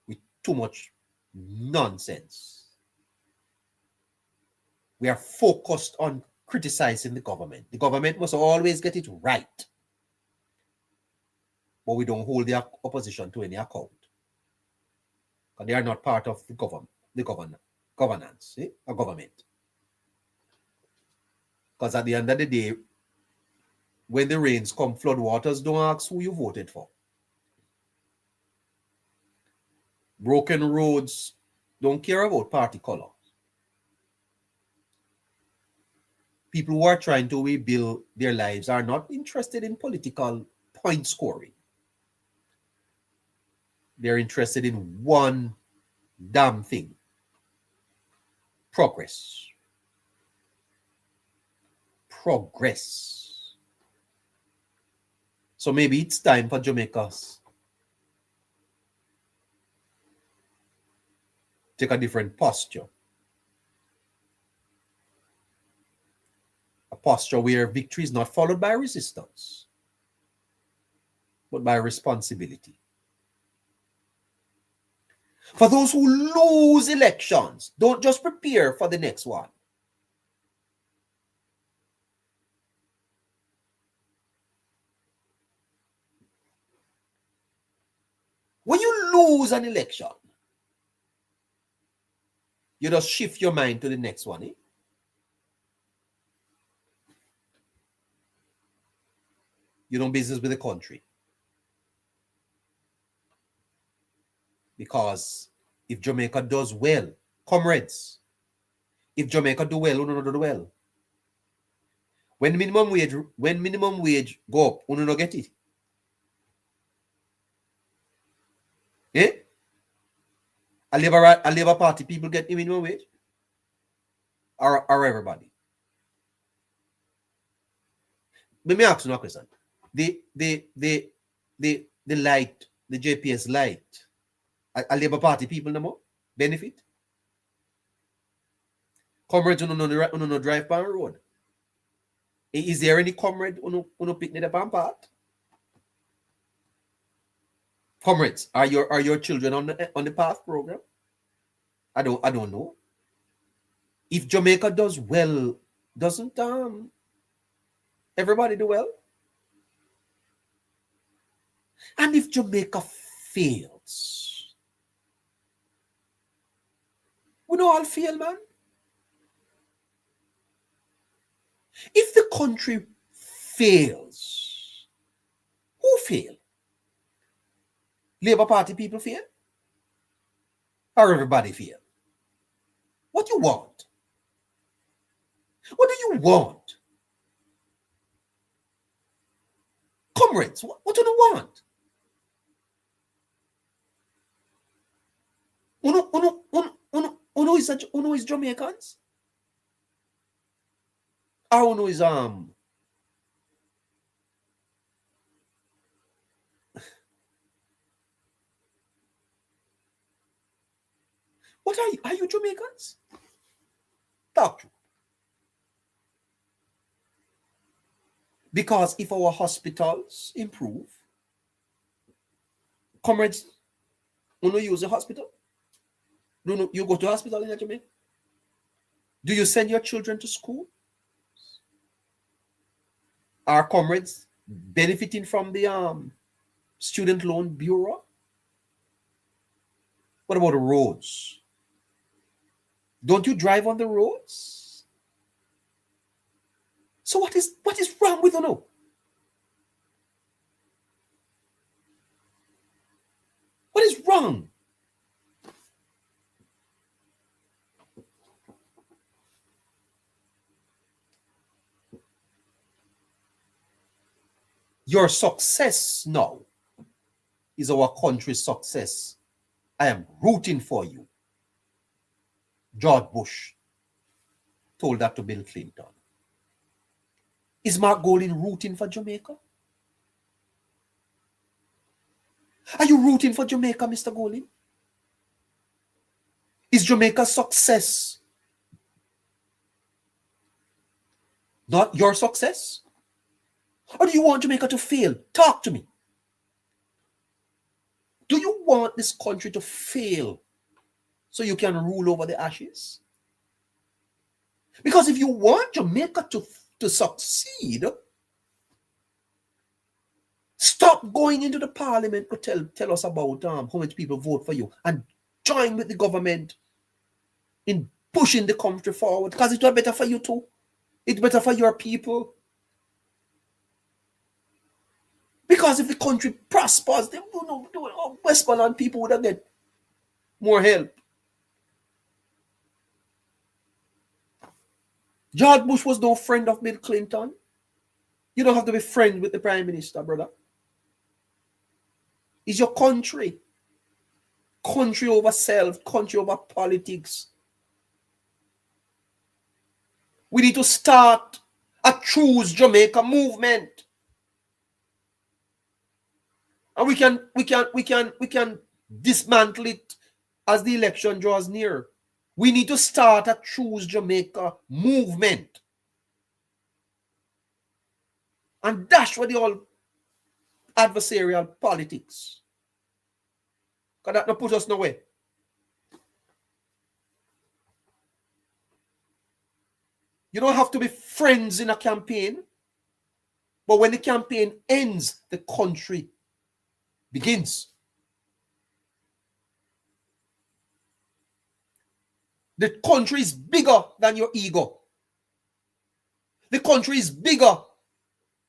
with too much nonsense. We are focused on criticizing the government. The government must always get it right. But we don't hold the opposition to any account. Because they are not part of the governance, or government. Because at the end of the day, when the rains come, flood waters, don't ask who you voted for. Broken roads don't care about party color. People who are trying to rebuild their lives are not interested in political point scoring. They're interested in one damn thing: progress. Progress. So maybe it's time for Jamaicans take a different posture. A posture where victory is not followed by resistance, but by responsibility. For those who lose elections, don't just prepare for the next one. When you lose an election, you just shift your mind to the next one. You don't business with the country. Because if Jamaica does well, comrades, if Jamaica do well, uno do well. When minimum wage go up, uno no get it. Eh? A Labour Party people get the minimum wage? Or everybody? Let me ask you a question. The light, the JPS light, a Labour Party people no more benefit? Comrades who no drive by road. Is there any comrade who pick the pan part? Comrades, are your children on the path program? I don't know. If Jamaica does well, doesn't everybody do well? And if Jamaica fails, we don't all fail, man. If the country fails, who fail? Labour Party people fail? Or everybody fail? What you want? What do you want? Comrades, what do you want? Uno is Jamaicans? Or uno is what are you? Are you Jamaicans? Talk to. Because if our hospitals improve, comrades, uno use a hospital? No, you go to hospital in Jamaica? Do you send your children to school? Are comrades benefiting from the student loan bureau? What about the roads? Don't you drive on the roads? So what is wrong with uno? What is wrong? Your success now is our country's success. I am rooting for you. George Bush told that to Bill Clinton. Is Mark Golding rooting for Jamaica? Are you rooting for Jamaica, Mr. Golding? Is Jamaica's success not your success? Or do you want Jamaica to fail? Talk to me. Do you want this country to fail so you can rule over the ashes? Because if you want Jamaica to succeed, stop going into the parliament to tell us about how much people vote for you and join with the government in pushing the country forward, because it's better for you too. It's better for your people. Because if the country prospers, then Westmoreland people would get more help. George Bush was no friend of Bill Clinton. You don't have to be friends with the Prime Minister, brother. It's your country. country over self, country over politics. We need to start a Choose Jamaica movement. And we can dismantle it as the election draws near. We need to start a Choose Jamaica movement. And dash with the all adversarial politics. Because that not put us nowhere. You don't have to be friends in a campaign. But when the campaign ends, the country begins. The country is bigger than your ego. The country is bigger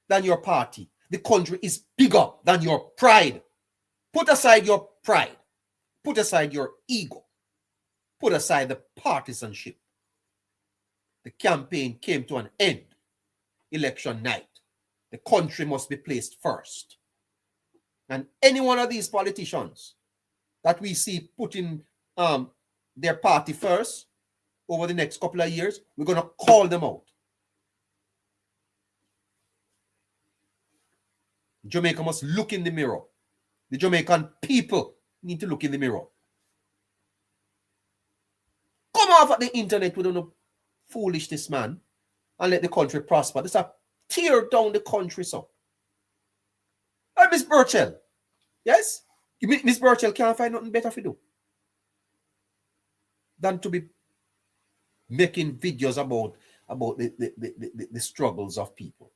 than your party. The country is bigger than your pride. Put aside your pride. Put aside your ego. Put aside the partisanship. The campaign came to an end. Election night. The country must be placed first. And any one of these politicians that we see putting their party first over the next couple of years, we're going to call them out. Jamaica must look in the mirror. The Jamaican people need to look in the mirror. Come off at the internet with no foolishness, man, and let the country prosper. This is a tear down the country, so. And Miss Burchell, yes? Miss Burchell can't find nothing better to do than to be making videos about the struggles of people.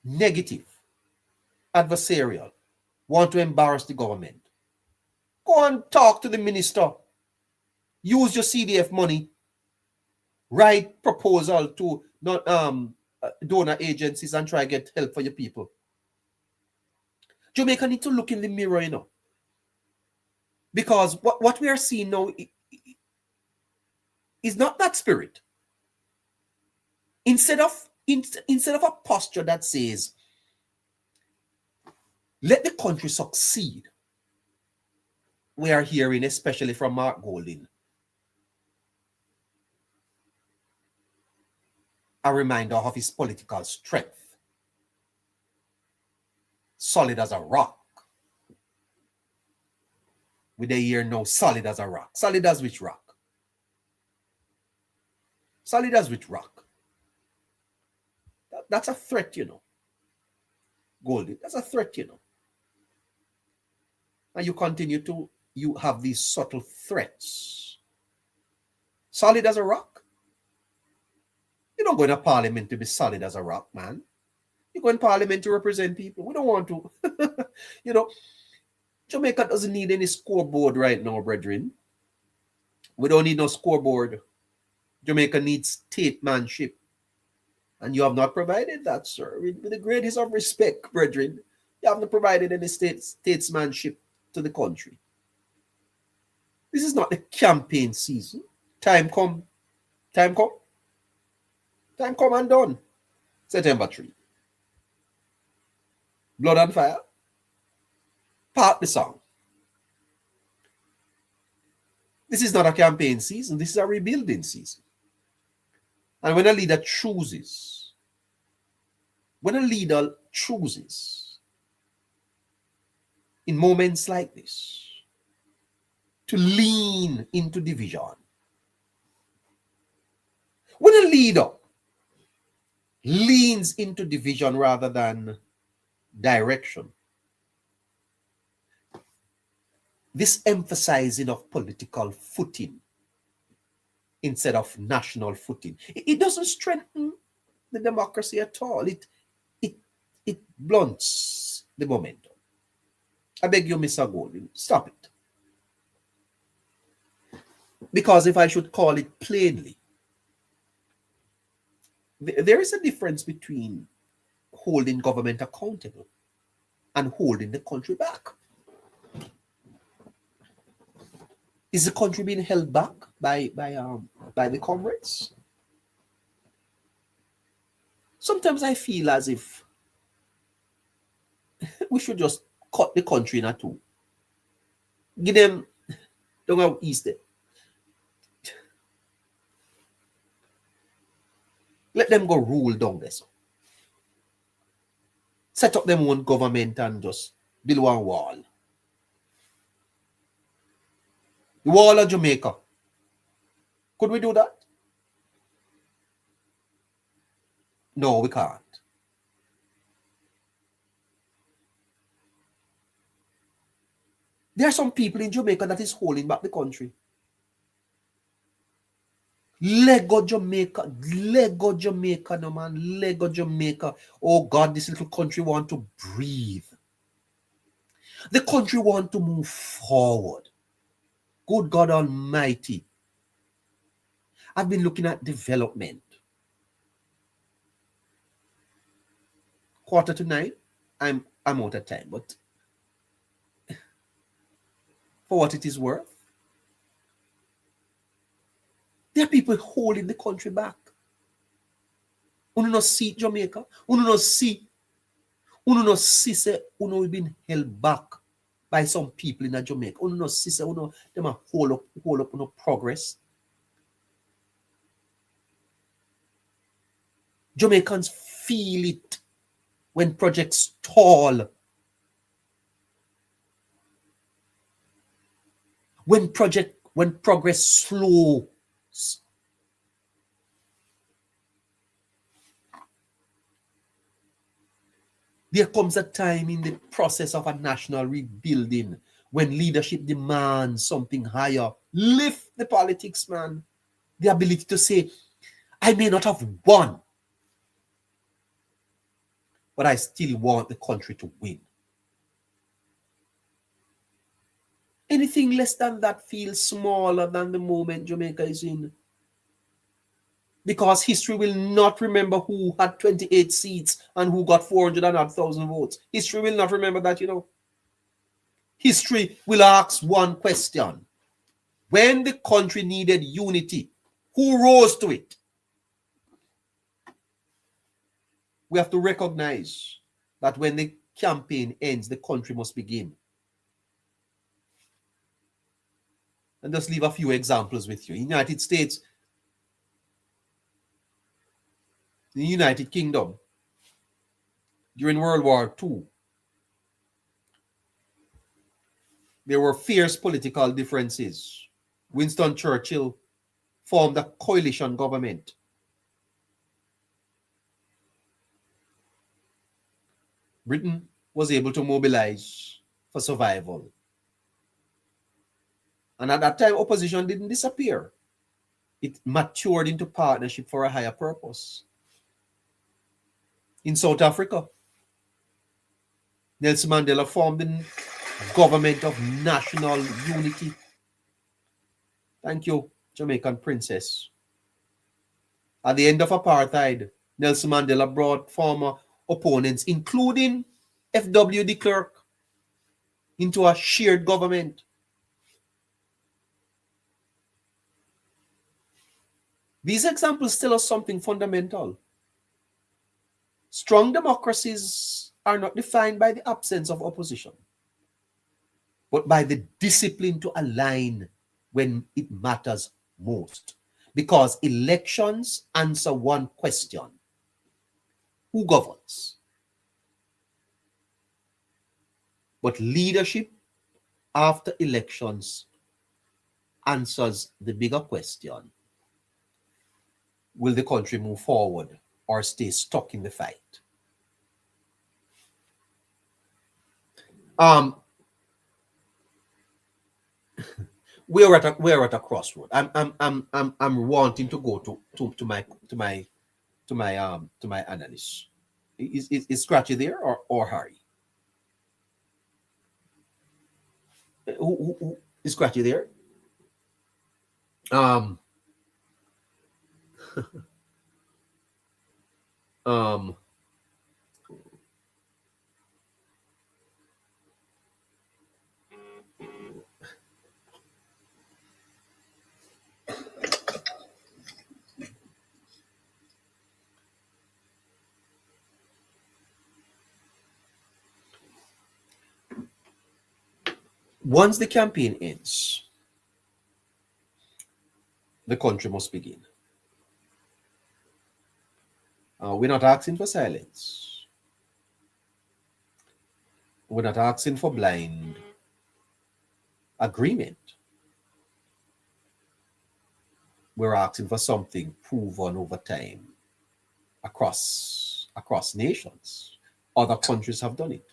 Negative, adversarial, want to embarrass the government. Go and talk to the minister. Use your CDF money. Write proposal to donor agencies and try to get help for your people. Jamaica need to look in the mirror, you know. Because what we are seeing now is not that spirit. Instead of a posture that says, let the country succeed, we are hearing, especially from Mark Golding, a reminder of his political strength. Solid as a rock. We they hear now, solid as a rock. Solid as which rock? Solid as which rock? That's a threat, you know. Goldie, that's a threat, you know. And you have these subtle threats. Solid as a rock? You don't go in a parliament to be solid as a rock, man. You go in parliament to represent people. We don't want to. You know, Jamaica doesn't need any scoreboard right now, brethren. We don't need no scoreboard. Jamaica needs statesmanship. And you have not provided that, sir. With the greatest of respect, brethren, you have not provided any statesmanship to the country. This is not the campaign season. Time come. Time come. Time come and done. September 3. Blood and fire. Part the song. This is not a campaign season. This is a rebuilding season. And when a leader chooses in moments like this to lean into division, when a leader leans into division rather than direction, this emphasizing of political footing instead of national footing, it doesn't strengthen the democracy at all. It blunts the momentum. I beg you, Mr. Golding, stop it. Because if I should call it plainly, there is a difference between holding government accountable and holding the country back. Is the country being held back by the comrades? Sometimes I feel as if we should just cut the country in two. Give them, don't go east there. Let them go rule down there. So. Set up them own government and just build one wall. The wall of Jamaica. Could we do that? No, we can't. There are some people in Jamaica that is holding back the country. Lego Jamaica, no man, Lego Jamaica. Oh God, this little country want to breathe. The country want to move forward. Good God Almighty. I've been looking at development. 8:45. I'm out of time, but for what it is worth, there are people holding the country back. Uno no see Jamaica. Uno no see say uno we've been held back by some people in Jamaica. Uno no see say uno them a hold up uno progress. Jamaicans feel it when projects stall. When progress slows. There comes a time in the process of a national rebuilding when leadership demands something higher. Lift the politics, man. The ability to say, I may not have won, but I still want the country to win. Anything less than that feels smaller than the moment Jamaica is in. Because history will not remember who had 28 seats and who got 400,000 votes. History will not remember that, you know. History will ask one question. When the country needed unity, who rose to it? We have to recognize that when the campaign ends, the country must begin. And just leave a few examples with you. United States, the United Kingdom, during World War II, there were fierce political differences. Winston Churchill formed a coalition government. Britain was able to mobilize for survival. And at that time, opposition didn't disappear. It matured into partnership for a higher purpose. In South Africa, Nelson Mandela formed the government of national unity. Thank you, Jamaican princess. At the end of apartheid, Nelson Mandela brought former opponents, including F.W. de Klerk, into a shared government. These examples tell us something fundamental. Strong democracies are not defined by the absence of opposition, but by the discipline to align when it matters most. Because elections answer one question: who governs? But leadership after elections answers the bigger question: will the country move forward or stay stuck in the fight? We're at a crossroad. I'm wanting to go to my analyst. Is Scratchy there or Harry? Who is Scratchy there? Once the campaign ends, the country must begin. We're not asking for silence. We're not asking for blind agreement. We're asking for something proven over time across nations. Other countries have done it.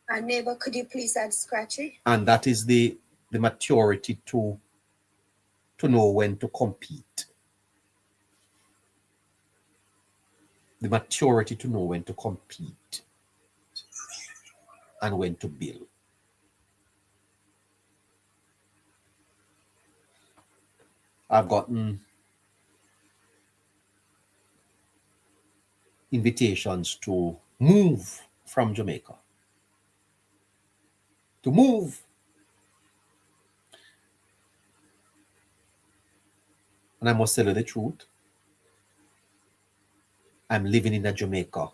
And neighbor, could you please add Scratchy? And that is the maturity to know when to compete. The maturity to know when to compete and when to build. I've gotten invitations to move from Jamaica. To move. And I must tell you the truth. I'm living in Jamaica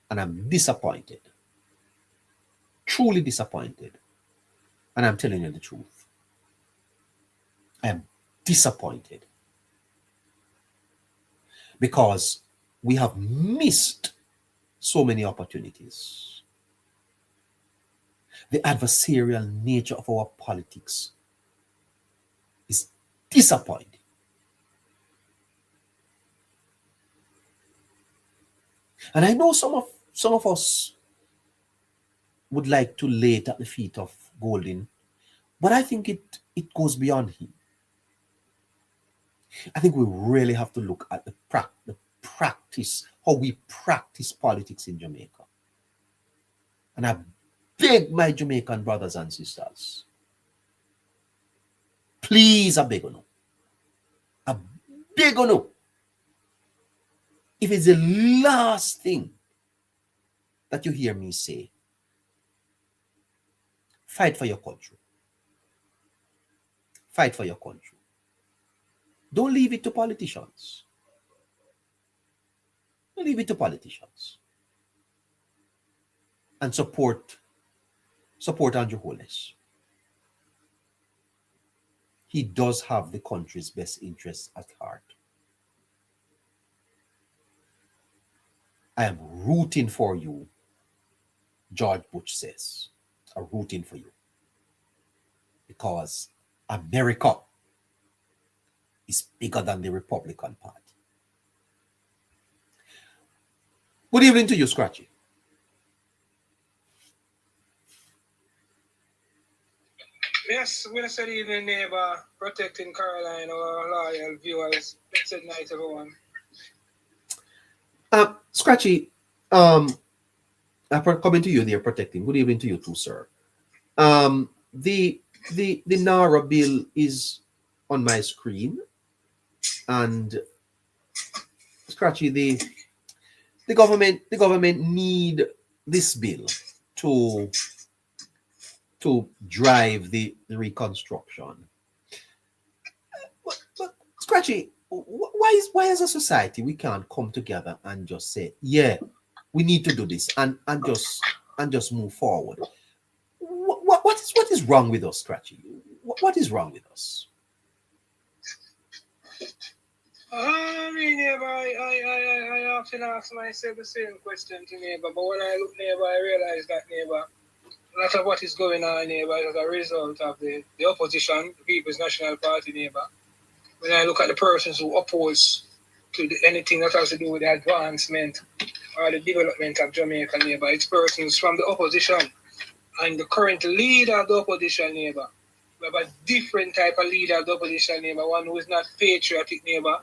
and I'm disappointed. Truly disappointed. And I'm telling you the truth. I am disappointed. Because we have missed so many opportunities. The adversarial nature of our politics is disappointing. And I know some of us would like to lay it at the feet of Golden, but I think it goes beyond him. I think we really have to look at the practice, how we practice politics in Jamaica. And I beg my Jamaican brothers and sisters, please, I beg you, I beg you, if it's the last thing that you hear me say, fight for your country. Fight for your country. Don't leave it to politicians. Don't leave it to politicians. And support Andrew Holness. He does have the country's best interests at heart. I am rooting for you, George Bush says. I'm rooting for you. Because America is bigger than the Republican Party. Good evening to you, Scratchy. Yes, we said evening, neighbor, protecting Caroline, our loyal viewers. Good night, everyone. Scratchy, I'm coming to you there, protecting. Good evening to you too, sir. The NARA bill is on my screen, and Scratchy, the government need this bill to drive the reconstruction. But Scratchy, why as a society we can't come together and just say, yeah, we need to do this and just move forward? What is wrong with us, Scratchy? What is wrong with us? I mean, neighbor, I often ask myself the same question to neighbor, but when I look, neighbor, I realize that, neighbor, a lot of what is going on, neighbor, is as a result of the opposition, the People's National Party, neighbor. When I look at the persons who oppose to anything that has to do with the advancement or the development of Jamaica, neighbor, it's persons from the opposition. And the current leader of the opposition, neighbor, we have a different type of leader of the opposition, neighbor, one who is not patriotic, neighbor,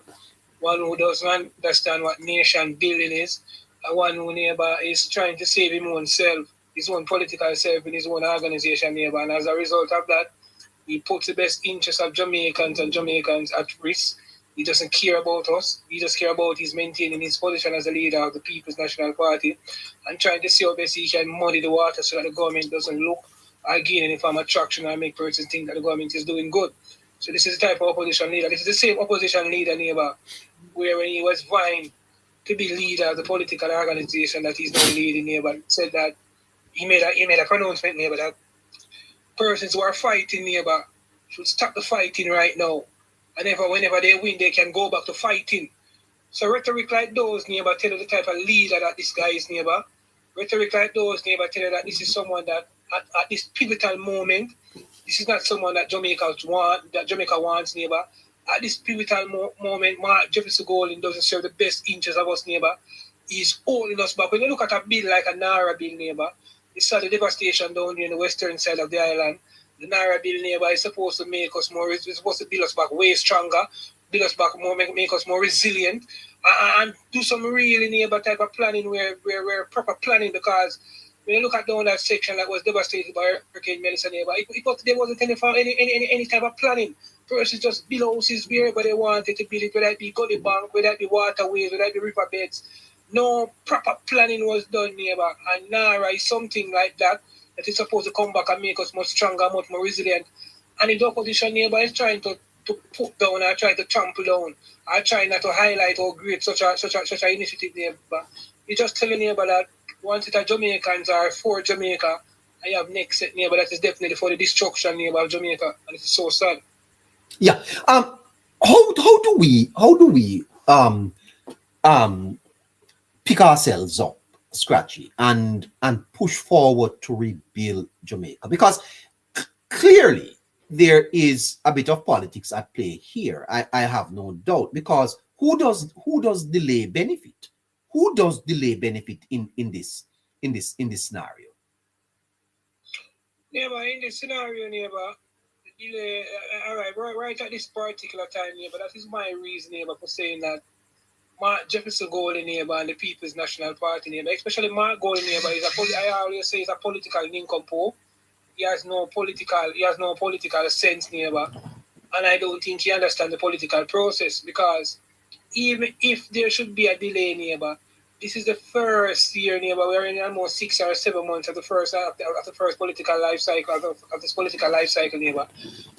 one who doesn't understand what nation building is, and one who, neighbor, is trying to save his own self, his own political self in his own organization, neighbor. And as a result of that, he puts the best interests of Jamaicans and Jamaicans at risk. He doesn't care about us. He just cares about his maintaining his position as a leader of the People's National Party and trying to see how best he can muddy the water so that the government doesn't look or gain any form of traction or make persons think that the government is doing good. So this is the type of opposition leader. This is the same opposition leader, neighbor, where when he was vying to be leader of the political organization that he's now leading, neighbor, said that he made a pronouncement, neighbor, that persons who are fighting, neighbor, should stop the fighting right now. And whenever they win, they can go back to fighting. So rhetoric like those, neighbor, tell you the type of leader that this guy is, neighbor. Rhetoric like those, neighbor, tell you that this is someone that at this pivotal moment, this is not someone that Jamaica wants, neighbor. At this pivotal moment, Mark Jefferson Golden doesn't serve the best interest of us, neighbor. He's holding us back. When you look at a bill like a Naira bill, neighbor, you saw the devastation down here in the western side of the island. The Naira bill, neighbor, is supposed to make us more, it's supposed to build us back way stronger, build us back more, make us more resilient, and do some really, neighbor, type of planning where proper planning, because when you look at down that section that was devastated by Hurricane Melissa, neighbor, there wasn't any type of planning. First, it's just build houses wherever they wanted to build it, whether it be gully bank, whether it be waterways, whether it be riverbeds. No proper planning was done, neighbor. And Nara is something like that is supposed to come back and make us much stronger, much more resilient. And if the opposition, neighbor, is trying to put down or try to trample down, or try not to highlight how great such an initiative, neighbor, you just tell your neighbor that once it are Jamaicans are for Jamaica, and you have next set, neighbor, that is definitely for the destruction, neighbor, of Jamaica. And it's so sad. Yeah. How do we pick ourselves up, Scratchy, and push forward to rebuild Jamaica? Because clearly there is a bit of politics at play here. I have no doubt, because who does delay benefit? Who does delay benefit in this scenario? Neighbor, in this scenario, neighbor, delay, all right at this particular time, neighbor, that is my reason, neighbor, for saying that Mark Jefferson Golden, neighbor, and the People's National Party, neighbor, especially Mark Golden, neighbor, I always say he's a political nincompoop. He has no political sense, neighbor, and I don't think he understands the political process, because even if there should be a delay, neighbor, this is the first year, neighbor. We're in almost 6 or 7 months of the first political life cycle of this political life cycle, neighbor.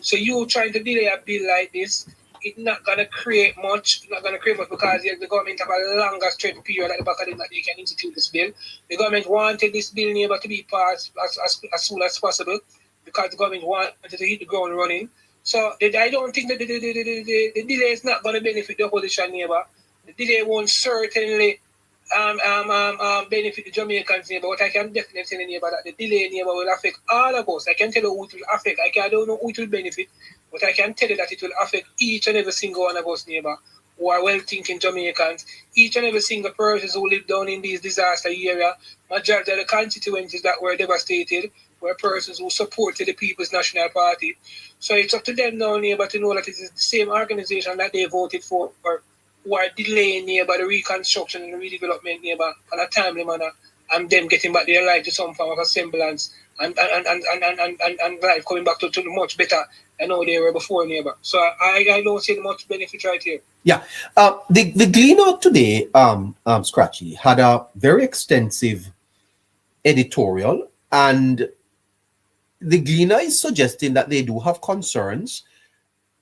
So you trying to delay a bill like this, it's not gonna create much. It's not gonna create much, because the government have a longer stretch period at the back of them that they can institute this bill. The government wanted this bill, neighbor, to be passed as soon as possible, because the government wanted to hit the ground running. So I don't think that the delay is not going to benefit the opposition, neighbor. The delay won't certainly benefit the Jamaicans, neighbor. But I can definitely tell you, neighbor, that the delay, neighbor, will affect all of us. I can tell you who it will affect. I don't know who it will benefit, but I can tell you that it will affect each and every single one of us, neighbor, who are well-thinking Jamaicans. Each and every single person who live down in these disaster area. Majority of the constituencies that were devastated were persons who supported the People's National Party. So it's up to them now, neighbor, to know that it is the same organization that they voted for, or who are delaying, neighbor, the reconstruction and the redevelopment, neighbor, in a timely manner, and them getting back their life to some form of a semblance, and life coming back to much better than how they were before, neighbor. So I don't see much benefit right here. Yeah. The Gleaner today, Scratchy, had a very extensive editorial, and the Gleaner is suggesting that they do have concerns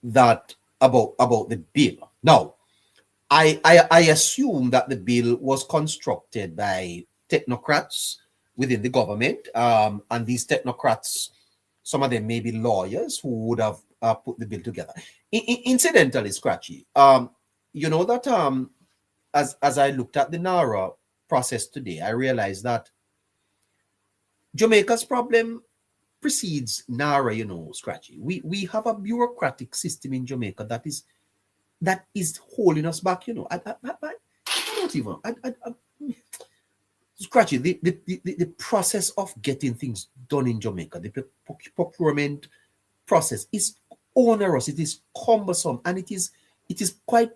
that about the bill. Now, I assume that the bill was constructed by technocrats within the government, and these technocrats, some of them may be lawyers who would have put the bill together. Incidentally, Scratchy, you know that as I looked at the NARA process today, I realized that Jamaica's problem precedes NARA, you know, Scratchy. We have a bureaucratic system in Jamaica that is holding us back, you know. I don't even. Scratchy, the process of getting things done in Jamaica, the procurement process is onerous, it is cumbersome, and it is quite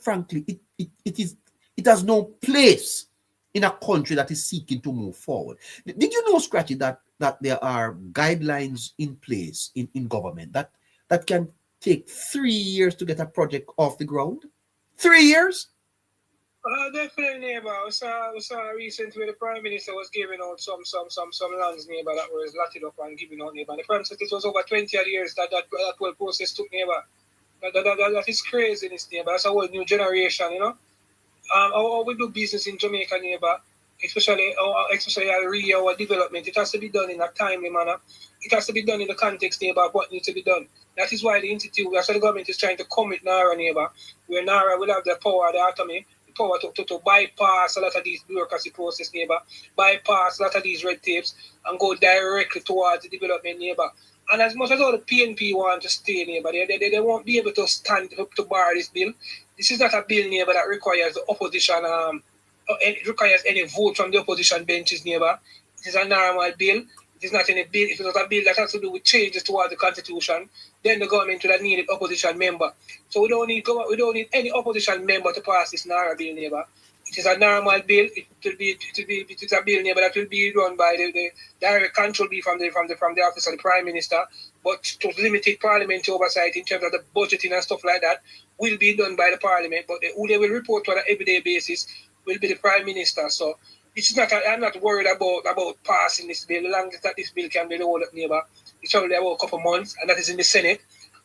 frankly, it has no place in a country that is seeking to move forward. Did you know, Scratchy, that there are guidelines in place in government that can take 3 years to get a project off the ground? 3 years? Definitely, neighbor. We saw recently where the Prime Minister was giving out some lands, neighbor, that was lotted up and giving out, neighbor. The Prime Minister, it was over 20 odd years that whole process took, neighbor. That is craziness, neighbor. That's a whole new generation, you know. How we do business in Jamaica, neighbor, especially our development. It has to be done in a timely manner. It has to be done in the context, neighbor, of what needs to be done. That is why the institute, that's why the government is trying to commit NARA, neighbor, where NARA will have the power, the autonomy, the power to bypass a lot of these bureaucracy process, neighbor, bypass a lot of these red tapes, and go directly towards the development, neighbor. And as much as all the PNP want to stay, neighbor, they won't be able to stand up to bar this bill. This is not a bill, neighbor, that requires the opposition, it requires any vote from the opposition benches, neighbor. It is a normal bill. It is not any bill. If it's not a bill that has to do with changes towards the constitution, then the government would have needed opposition member. So we don't need any opposition member to pass this NARA bill, neighbor. It is a normal bill. It is a bill, neighbor, that will be run by the direct control be from the office of the Prime Minister, but to limited parliamentary oversight in terms of the budgeting and stuff like that will be done by the Parliament. But who they will report on an everyday basis will be the Prime Minister. So it's not. I'm not worried about passing this bill. As long as that this bill can be rolled up, neighbor, it's only about a couple of months, and that is in the Senate.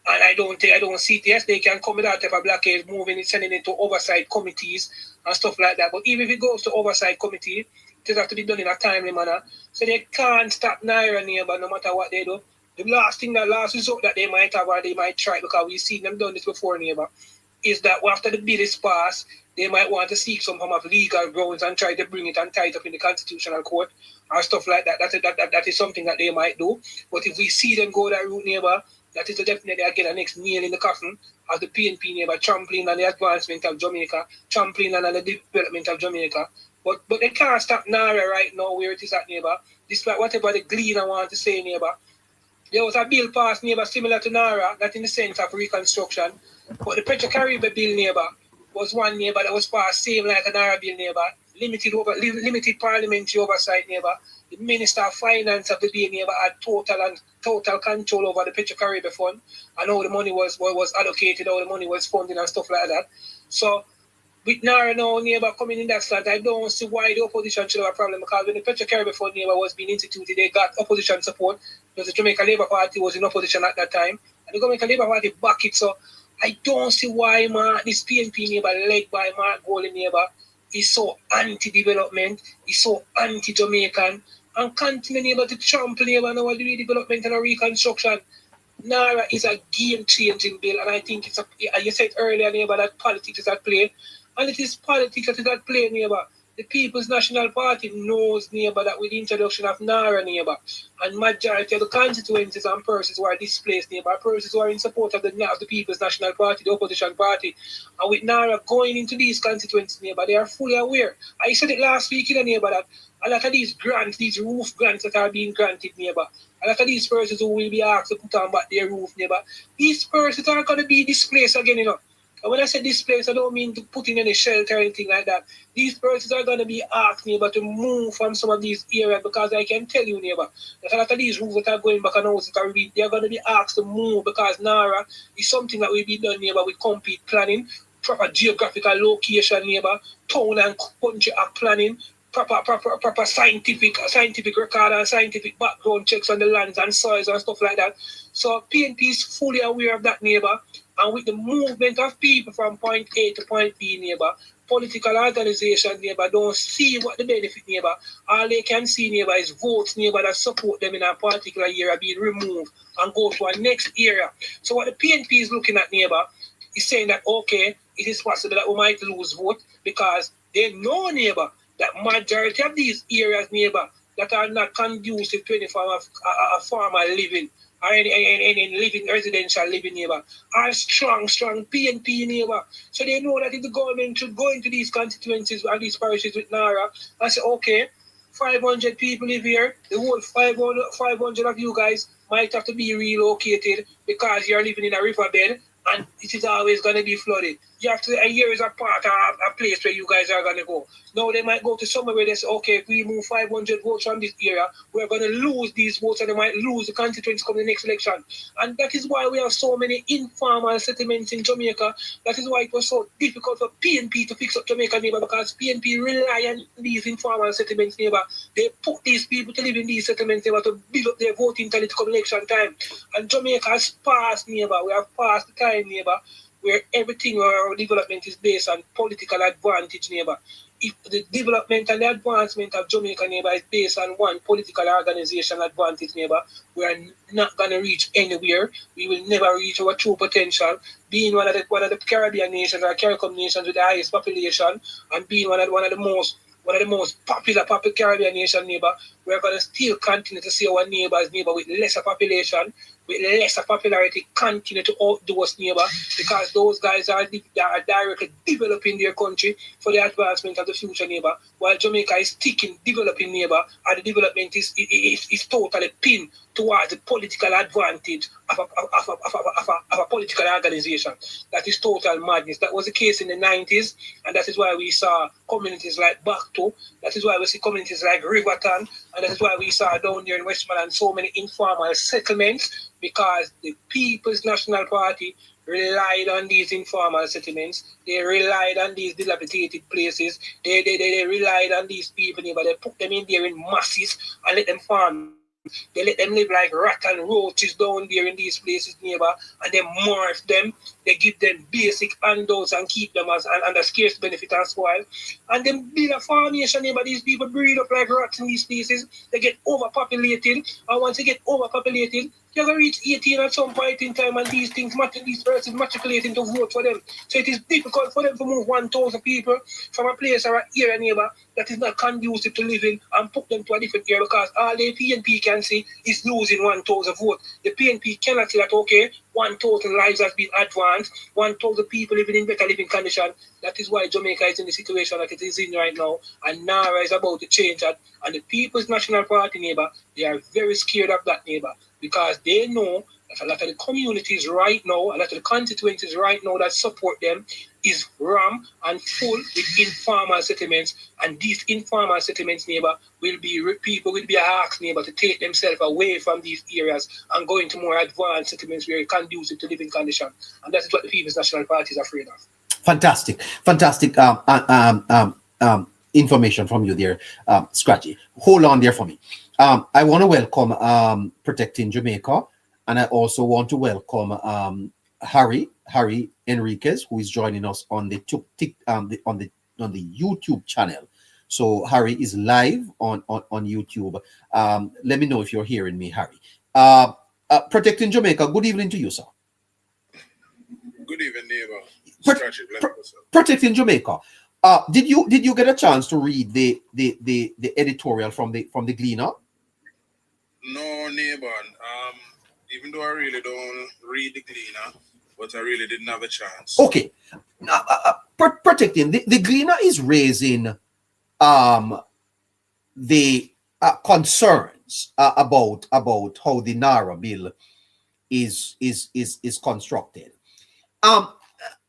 And I don't see it. Yes, they can come with that type of blockade, moving it, sending it to oversight committees and stuff like that. But even if it goes to oversight committee, it has to be done in a timely manner. So they can't stop Naira, neighbor, no matter what they do. The last result that they might have or they might try, because we've seen them done this before, neighbor, is that after the bill is passed, they might want to seek some form of legal grounds and try to bring it and tie it up in the constitutional court or stuff like that. That is something that they might do. But if we see them go that route, neighbor, that is definitely again the next nail in the coffin of the PNP, neighbor, trampling on the advancement of Jamaica, trampling on the development of Jamaica. But they can't stop NARA right now where it is at, neighbor. Despite whatever the Gleaner want to say, neighbor. There was a bill passed, neighbor, similar to NARA, not in the sense of reconstruction. But the Petro-Caribbean bill, neighbor, was one, neighbor, that was passed same like a NARA bill, neighbor. Limited parliamentary oversight, neighbor. The Minister of Finance of the day, neighbor, had total control over the Petro-Caribbean fund and how the money was allocated, how the money was funded and stuff like that. So with NARA now, neighbor, coming in that slant, I don't see why the opposition should have a problem, because when the Petro-Caribbean fund, neighbor, was being instituted, they got opposition support, because the Jamaica Labour Party was in opposition at that time, and the Jamaica Labour Party backed it. So I don't see why this PNP, neighbor, led by Mark Golden, neighbor, is so anti-development, is so anti-Jamaican, and continue, neighbor, to trample, neighbor, on our redevelopment and our reconstruction. NARA is a game-changing bill, and I think it's you said earlier, neighbor, that politics is at play, and it is politics that is at play, neighbor. The People's National Party knows, neighbor, that with the introduction of NARA, neighbor, and majority of the constituencies and persons who are displaced, neighbor, persons who are in support of the People's National Party, the opposition party, and with NARA going into these constituencies, neighbor, they are fully aware. I said it last week, neighbor, that a lot of these grants, these roof grants that are being granted, neighbor, a lot of these persons who will be asked to put on back their roof, neighbor, these persons are going to be displaced again, And when I say displaced, I don't mean to put in any shelter or anything like that. These persons are going to be asked, neighbor, to move from some of these areas, because I can tell you, neighbor, that a lot of these roofs that are going back and houses that are they're going to be asked to move, because NARA is something that will be done, neighbor, with complete planning, proper geographical location, neighbor, town and country act planning, proper scientific record and scientific background checks on the lands and soils and stuff like that. So PNP is fully aware of that, neighbor. And with the movement of people from point A to point B, neighbor, political organizations, neighbor, don't see what the benefit, neighbor. All they can see, neighbor, is votes, neighbor, that support them in a particular area being removed and go to a next area. So what the PNP is looking at, neighbor, is saying that, okay, it is possible that we might lose vote, because they know, neighbor, that majority of these areas, neighbor, that are not conducive to any form of formal living, or any living, residential living, neighbor, are strong PNP, neighbor. So they know that if the government should go into these constituencies and these parishes with NARA and say, okay, 500 people live here, the whole 500 of you guys might have to be relocated because you're living in a riverbed and it is always going to be flooded. You have to, a year is apart, a place where you guys are going to go. Now they might go to somewhere where they say, okay, if we move 500 votes from this area, we're going to lose these votes and they might lose the constituents come the next election. And that is why we have so many informal settlements in Jamaica. That is why it was so difficult for PNP to fix up Jamaica, neighbor, because PNP rely on these informal settlements, neighbor. They put these people to live in these settlements, neighbor, to build up their voting talent to come election time. And Jamaica has passed, neighbor. We have passed the time, neighbor, where everything, where our development is based on political advantage, neighbor. if the development and the advancement of Jamaica, neighbor, is based on one political organization advantage, neighbor, we are not going to reach anywhere. We will never reach our true potential. Being one of the Caribbean nations or CARICOM nations with the highest population, and being one of the most popular Caribbean nation, neighbor, we're going to still continue to see our neighbors with lesser population, with lesser popularity, continue to outdo us, neighbor, because those guys are directly developing their country for the advancement of the future, neighbor, while Jamaica is sticking, developing, neighbor, and the development is totally pinned towards the political advantage of a political organization. That is total madness. That was the case in the 90s, and that is why we saw communities like Bakto, that is why we see communities like Riverton, and that is why we saw down here in Westmoreland so many informal settlements, because the People's National Party relied on these informal settlements. They relied on these dilapidated places. They relied on these people, but they put them in there in masses and let them farm. They let them live like rat and roaches down there in these places, neighbor, and they morph them. They give them basic handouts and keep them as under scarce benefit as well. And then build a formation, neighbor. These people breed up like rats in these places. They get overpopulated, and once they get overpopulated, you're going to reach 18 at some point in time, and these persons matriculating to vote for them. So it is difficult for them to move 1,000 people from a place or an area, neighbor, that is not conducive to living and put them to a different area, because all the PNP can see is losing 1,000 votes. The PNP cannot say that, okay, 1,000 lives has been advanced, 1,000 people living in better living condition. That is why Jamaica is in the situation that it is in right now, and NARA is about to change that. And the People's National Party, neighbor, they are very scared of that, neighbor, because they know that a lot of the communities right now, a lot of the constituencies right now that support them is ram and full with informal settlements, and these informal settlements, neighbor, people will be asked, neighbor, to take themselves away from these areas and go into more advanced settlements where it conducive to living condition, and that is what the People's National Party is afraid of. Fantastic information from you there, Scratchy. Hold on there for me. I want to welcome Protecting Jamaica, and I also want to welcome Harry Enriquez, who is joining us on the YouTube channel. So Harry is live on YouTube. Let me know if you're hearing me, Harry. Protecting Jamaica, good evening to you, sir. Good evening, neighbor. Protecting Jamaica. Did you get a chance to read the editorial from the Gleaner? No, neighbor. Even though I really don't read the Gleaner, but I really didn't have a chance. Okay. Protecting the Gleaner is raising the concerns about how the NARA bill is constructed.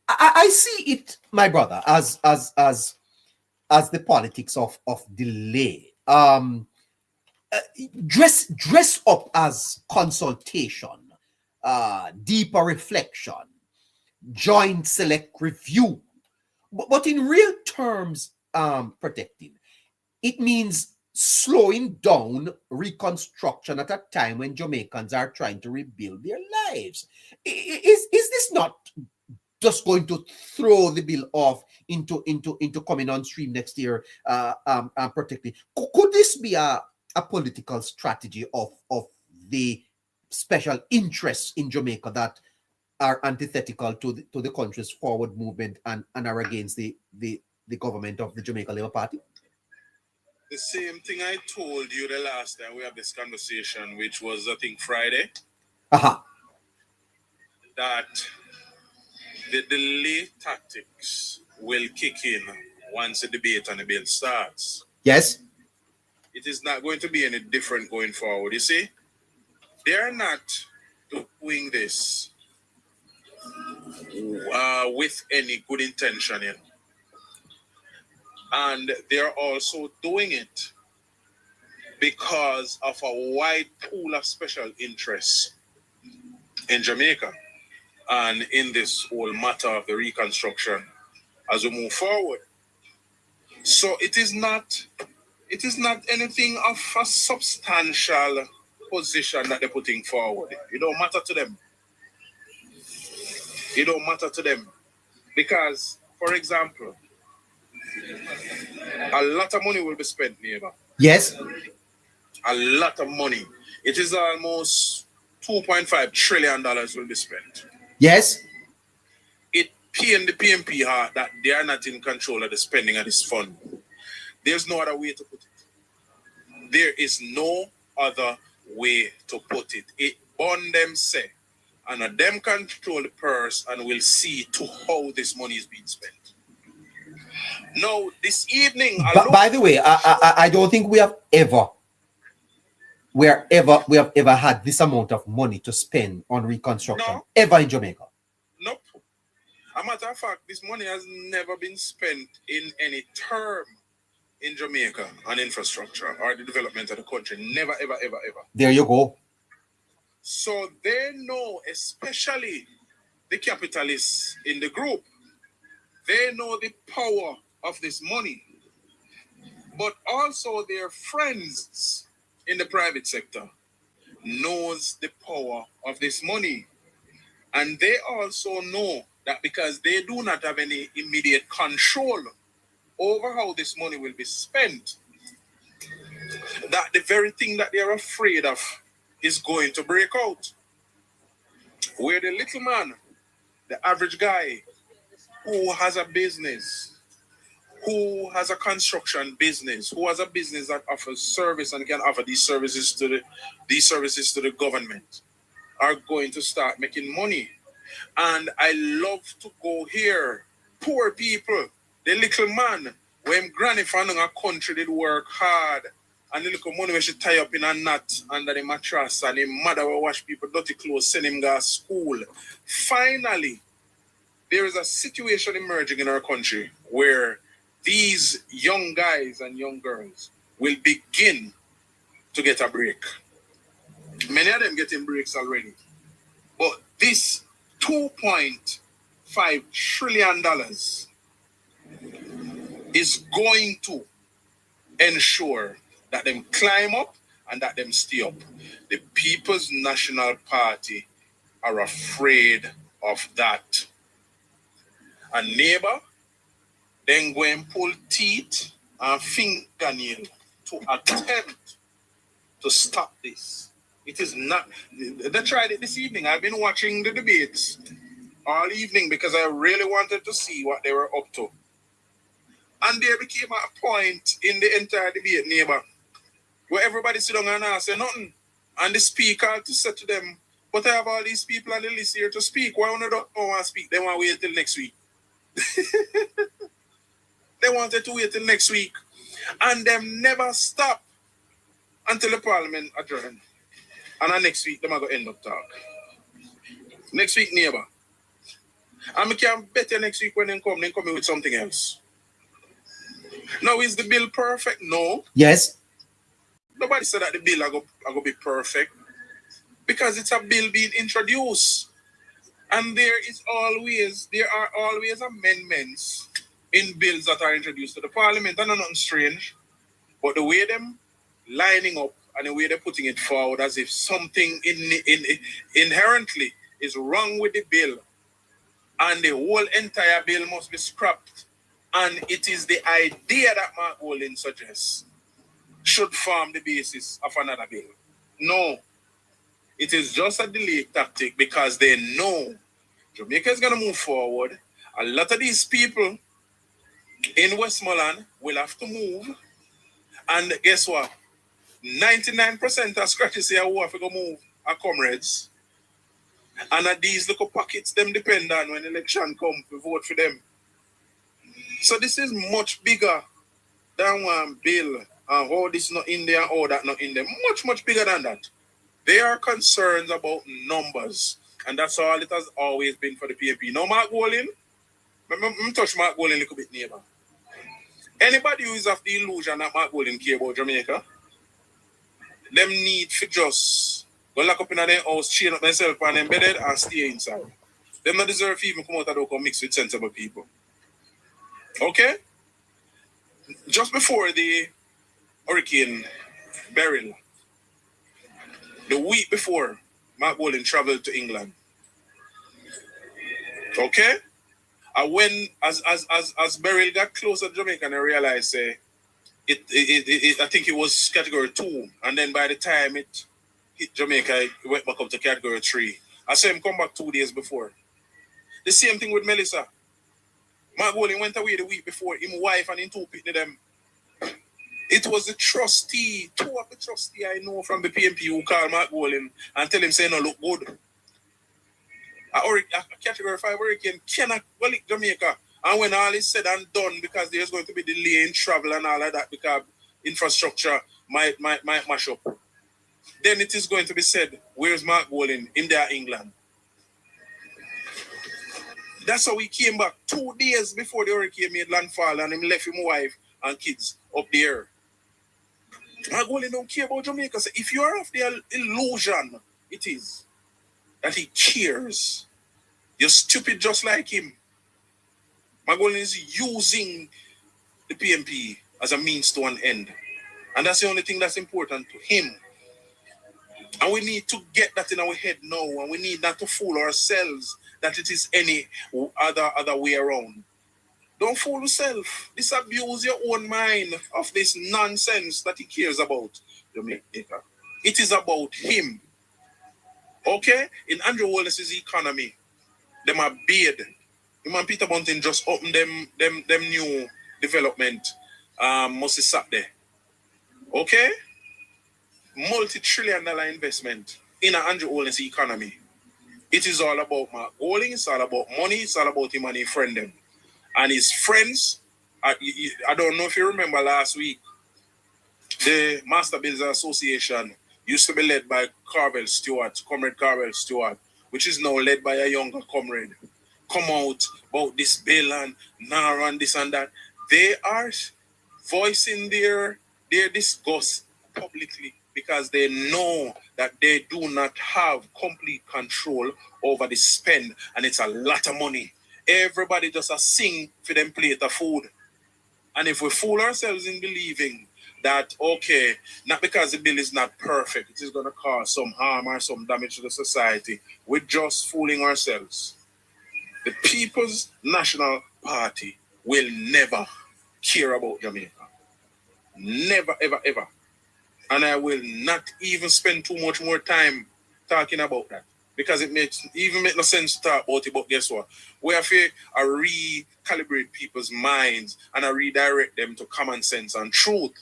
I see it, my brother, as the politics of delay. Dress up as consultation, deeper reflection, joint select review. But in real terms, Protecting, it means slowing down reconstruction at a time when Jamaicans are trying to rebuild their lives. Is this not just going to throw the bill off into coming on stream next year, Protecting? Could this be a political strategy of the special interests in Jamaica that are antithetical to the country's forward movement and are against the government of the Jamaica Labour Party? The same thing I told you the last time we had this conversation, which was, I think, Friday. Uh-huh. That the delay tactics will kick in once the debate on the bill starts. Yes. It is not going to be any different going forward. You see, they are not doing this with any good intention in. And they're also doing it because of a wide pool of special interests in Jamaica and in this whole matter of the reconstruction as we move forward. So it is not anything of a substantial position that they're putting forward. It don't matter to them. It don't matter to them. Because, for example, a lot of money will be spent, neighbor. Yes. A lot of money. It is almost $2.5 trillion will be spent. Yes. It pain the PMP heart that they are not in control of the spending of this fund. There's no other way to put it. There is no other way to put it. It on them say, and them control the purse and will see to how this money is being spent. Now, this evening, By the way, I don't think we have ever had this amount of money to spend on reconstruction ever in Jamaica. Nope. As a matter of fact, this money has never been spent in any term in Jamaica on infrastructure or the development of the country. Never, ever, ever, ever. There you go. So they know, especially the capitalists in the group, they know the power of this money. But also their friends in the private sector knows the power of this money. And they also know that because they do not have any immediate control over how this money will be spent, that the very thing that they're afraid of is going to break out. Where the little man, the average guy who has a business, who has a construction business, who has a business that offers service and can offer these services to the government, are going to start making money. And I love to go here. Poor people, the little man, when granny found in a country did work hard, and the little money we should tie up in a knot under the mattress, and his mother will wash people dirty clothes, send him to school. Finally, there is a situation emerging in our country where these young guys and young girls will begin to get a break. Many of them getting breaks already. But this $2.5 trillion is going to ensure that them climb up and that them stay up. The People's National Party are afraid of that. A neighbor then go and pull teeth and fingernail to attempt to stop this. It is not. They tried it this evening. I've been watching the debates all evening because I really wanted to see what they were up to. And there became a point in the entire debate, neighbor, where everybody sit down and say nothing. And the speaker to say to them, but I have all these people on the list here to speak. Why don't want to speak? They want to wait till next week. They wanted to wait till next week. And them never stop until the parliament adjourned. And then next week, them are going to end up talk. Next week, neighbor. And I can bet you next week when they come with something else. Now, is the bill perfect? No. Yes. Nobody said that the bill are going to be perfect. Because it's a bill being introduced. And there are always amendments in bills that are introduced to the parliament. And nothing strange. But the way them lining up and the way they're putting it forward as if something inherently is wrong with the bill and the whole entire bill must be scrapped. And it is the idea that Mark Golding suggests should form the basis of another bill. No. It is just a delay tactic because they know Jamaica is going to move forward. A lot of these people in Westmoreland will have to move. And guess what? 99% of scratches here who have to go move are comrades. And at these little pockets, them depend on when election come to vote for them. So this is much bigger than one bill. And all this not in there, all that not in there. Much, much bigger than that. They are concerns about numbers. And that's all it has always been for the PMP. Now, Mark Golding, let me touch Mark Golding a little bit, neighbor. Anybody who is of the illusion that Mark Golding care about Jamaica, them need to just go lock up in their house, chain up themselves and embedded and stay inside. Them not deserve to even come out and come mix with sensible people. Okay? Just before the Hurricane Beryl, the week before, Mark Golding traveled to England. Okay? And when, as Beryl got closer to Jamaica, and I realized, I think it was category 2, and then by the time it hit Jamaica, it went back up to category 3. I saw him come back 2 days before. The same thing with Melissa. Mark Golding went away the week before, him wife and him 2 pitney them. It was the trustee, 2 of the trustee I know from the PMP who called Mark Golding and tell him say no look good. A category 5 hurricane cannot go lick Jamaica. And when all is said and done, because there's going to be delay in travel and all of that, because infrastructure might mash up, then it is going to be said, where's Mark Golding? In there, England. That's how he came back 2 days before the hurricane made landfall, and him left his wife and kids up there. Mark Golding don't care about Jamaica. So if you are of the illusion, it is that he cares. You're stupid just like him. Mark Golding is using the PMP as a means to an end. And that's the only thing that's important to him. And we need to get that in our head now. And we need not to fool ourselves that it is any other way around. Don't fool yourself. Disabuse your own mind of this nonsense that he cares about Jamaica. It is about him. Okay? In Andrew Wallace's economy, them are bid. Him and Peter Bunting just opened them new development. Must sat there. Okay? Multi-trillion-dollar investment in an Andrew Wallace economy. It is all about Mark Golding. It's all about money. It's all about him and his friend them. And his friends, I don't know if you remember last week, the Master Builders Association used to be led by Comrade Carvel Stewart, which is now led by a younger comrade. Come out about this bill and now and this and that. They are voicing their disgust publicly because they know that they do not have complete control over the spend, and it's a lot of money. Everybody just sing for them plate of food. And if we fool ourselves in believing that, okay, not because the bill is not perfect, it is going to cause some harm or some damage to the society, we're just fooling ourselves. The People's National Party will never care about Jamaica. Never, ever, ever. And I will not even spend too much more time talking about that. Because it makes no sense to talk about it, but guess what? We have to recalibrate people's minds and redirect them to common sense and truth.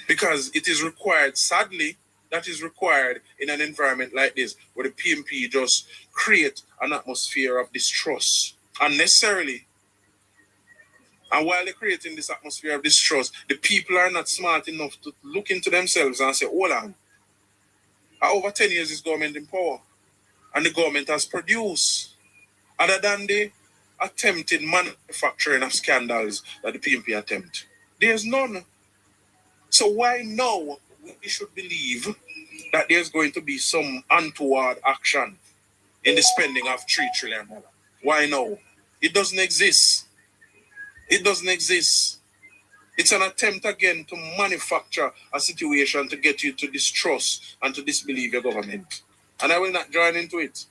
Because it is required, sadly, that is required in an environment like this, where the PMP just create an atmosphere of distrust unnecessarily. And while they're creating this atmosphere of distrust, the people are not smart enough to look into themselves and say, hold on, over 10 years is government in power, and the government has produced, other than the attempted manufacturing of scandals that the PMP attempt, there's none. So why now we should believe that there's going to be some untoward action in the spending of $3 trillion? Why now? It doesn't exist. It doesn't exist. It's an attempt again to manufacture a situation to get you to distrust and to disbelieve your government. And I will not join into it.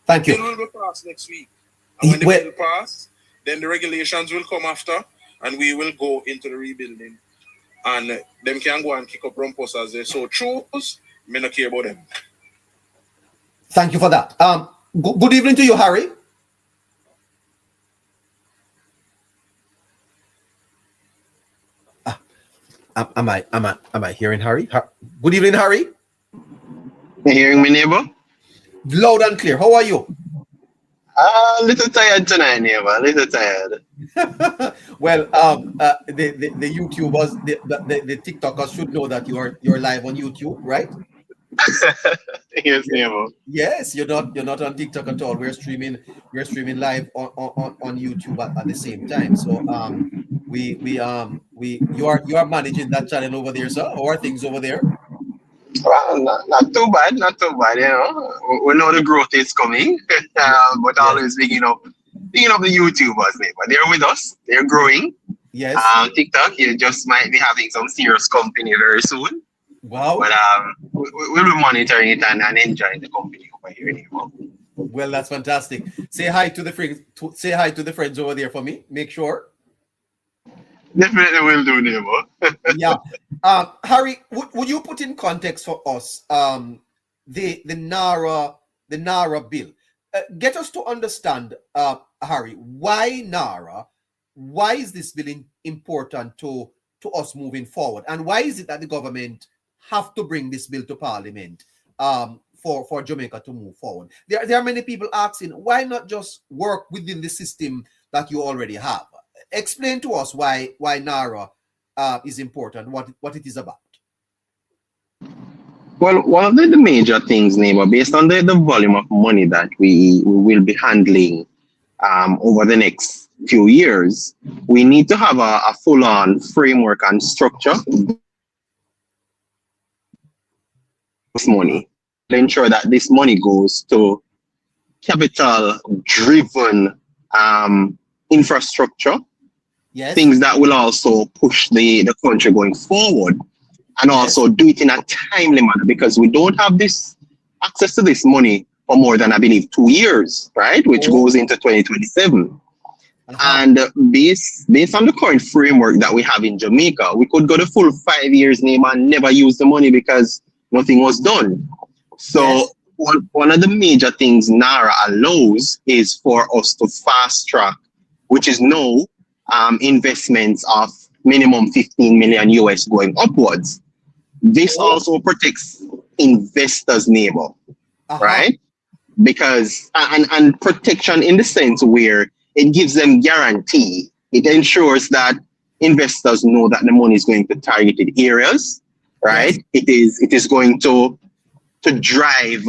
Thank you. The bill will pass next week. And when the bill pass, then the regulations will come after, and we will go into the rebuilding. And them can go and kick up rumpus as they so choose. Me not care about them. Thank you for that. Good evening to you, Harry. Am I hearing Harry? Good evening, Harry. You hearing me, neighbor? Loud and clear. How are you? A little tired tonight, neighbor. A little tired. Well, the YouTubers, the TikTokers should know that you're live on YouTube, right? Yes, neighbor. Yes, you're not on TikTok at all. We're streaming live on YouTube at the same time. So you are managing that channel over there, sir. How are things over there? Well, not too bad, not too bad. You know, we know the growth is coming, but always picking up the YouTubers, neighbor. They're with us. They're growing. Yes. TikTok, you just might be having some serious company very soon. Wow. But we'll be monitoring it and enjoying the company over here, neighbor. Well, that's fantastic. Say hi to the friends. Say hi to the friends over there for me. Make sure. Definitely will do, neighbor. Yeah. Harry, would you put in context for us the NARA bill? Get us to understand, Harry, why NARA? Why is this bill important to us moving forward? And why is it that the government have to bring this bill to Parliament for Jamaica to move forward? There are many people asking, why not just work within the system that you already have? Explain to us why NARA is important, what it is about. Well, one of the major things, neighbor, based on the volume of money that we will be handling over the next few years, we need to have a full-on framework and structure this money to ensure that this money goes to capital-driven infrastructure, Yes. things that will also push the country going forward, and also do it in a timely manner, because we don't have this access to this money for more than, I believe, 2 years, right? Which goes into 2027. And based on the current framework that we have in Jamaica, we could go the full 5 years, name, and never use the money because nothing was done. So one of the major things NARA allows is for us to fast track, which is now investments of minimum 15 million US going upwards. This also protects investors, neighbor, right? Because and protection in the sense where it gives them guarantee. It ensures that investors know that the money is going to targeted areas, right? Yes. It is going to drive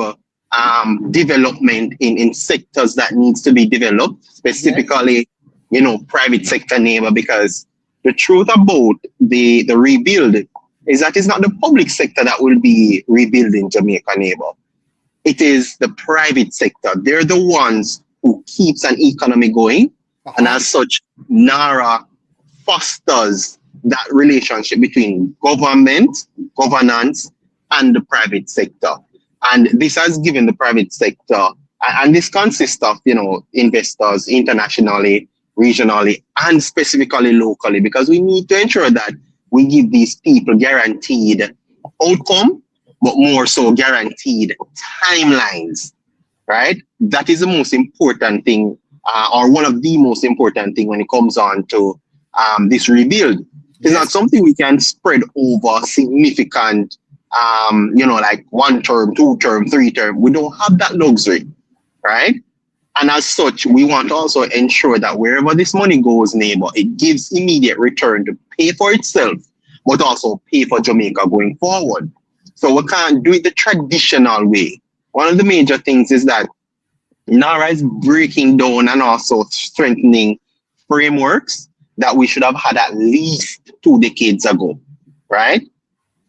development in sectors that needs to be developed, specifically, private sector, neighbor, because the truth about the rebuild is that it's not the public sector that will be rebuilding Jamaica, neighbor. It is the private sector. They're the ones who keeps an economy going. And as such, NARA fosters that relationship between government, governance, and the private sector. And this has given the private sector, and this consists of, investors internationally, regionally, and specifically locally, because we need to ensure that we give these people guaranteed outcome, but more so guaranteed timelines, right? That is the most important thing, or one of the most important thing when it comes on to this rebuild. It's not something we can spread over significant, like 1 term, 2 term, 3 term. We don't have that luxury, right? And as such, we want to also ensure that wherever this money goes, neighbor, it gives immediate return to pay for itself, but also pay for Jamaica going forward. So we can't do it the traditional way. One of the major things is that NARA is breaking down and also strengthening frameworks that we should have had at least 2 decades ago, right?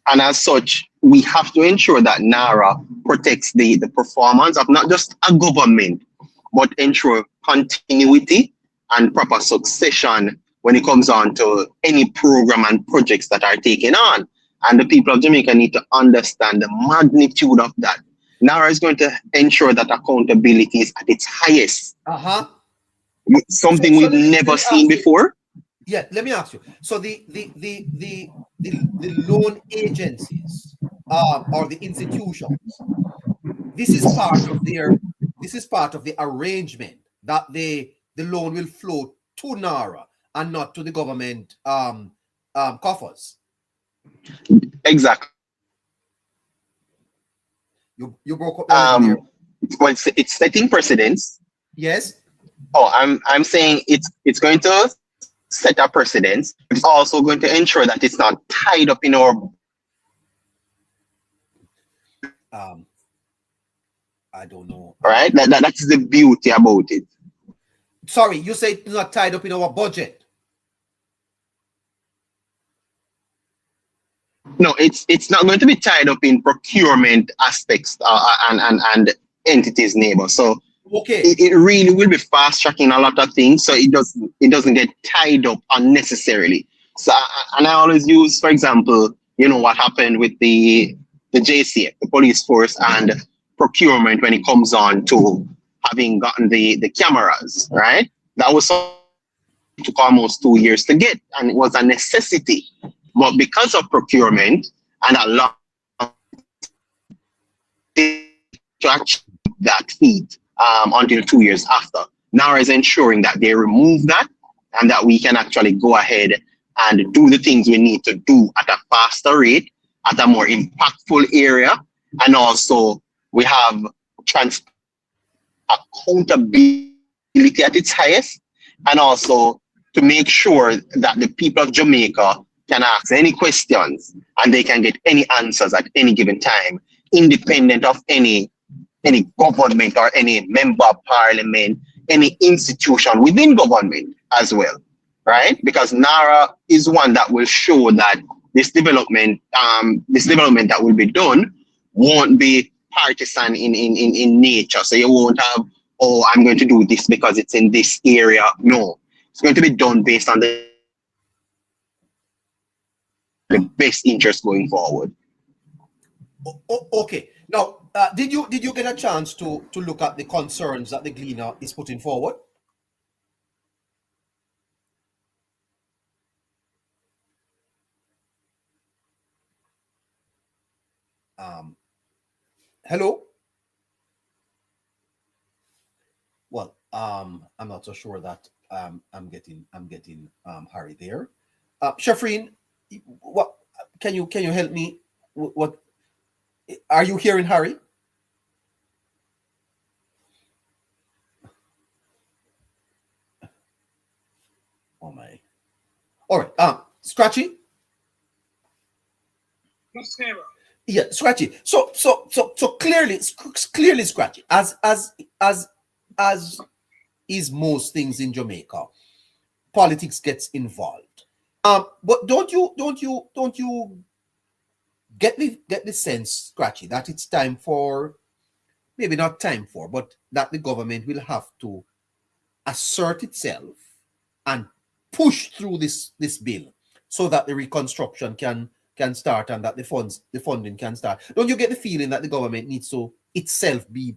And as such, we have to ensure that NARA protects the performance of not just a government, but ensure continuity and proper succession when it comes on to any program and projects that are taken on. And the people of Jamaica need to understand the magnitude of that. NARA is going to ensure that accountability is at its highest. Something we've never seen before. Yeah, let me ask you. So the loan agencies or the institutions, this is part of the arrangement that the loan will flow to NARA and not to the government coffers. Exactly. You broke up there. Well, it's setting precedents. Yes. Oh, I'm saying it's going to set a precedence. It's also going to ensure that it's not tied up in our. I don't know. Right? That's the beauty about it. Sorry, you say it's not tied up in our budget. No, it's not going to be tied up in procurement aspects and entities, neighbor. So it really will be fast tracking a lot of things, so it doesn't get tied up unnecessarily. So and I always use, for example, what happened with the JCF, the police force, and procurement when it comes on to having gotten the cameras, right? That was took almost 2 years to get, and it was a necessity. But because of procurement and a lot to achieve that feat until 2 years after, NARA is ensuring that they remove that and that we can actually go ahead and do the things we need to do at a faster rate, at a more impactful area, and also we have accountability at its highest, and also to make sure that the people of Jamaica can ask any questions and they can get any answers at any given time, independent of any government or any member of parliament, any institution within government as well, right? Because NARA is one that will show that this development that will be done won't be partisan in nature. So you won't have, oh, I'm going to do this because it's in this area. No, it's going to be done based on the best interest going forward. Okay. Now, did you get a chance to look at the concerns that the Gleaner is putting forward? Hello. Well, I'm not so sure that I'm getting Harry there. Shafreen, what can you help me? What are you hearing, Harry? Oh my! All right, Scratchy. Yeah, Scratchy. So clearly, Scratchy. As is most things in Jamaica, politics gets involved. But don't you get the sense, Scratchy, that it's time for, maybe not time for, but that the government will have to assert itself and push through this bill so that the reconstruction can start and that the funding can start. Don't you get the feeling that the government needs to itself be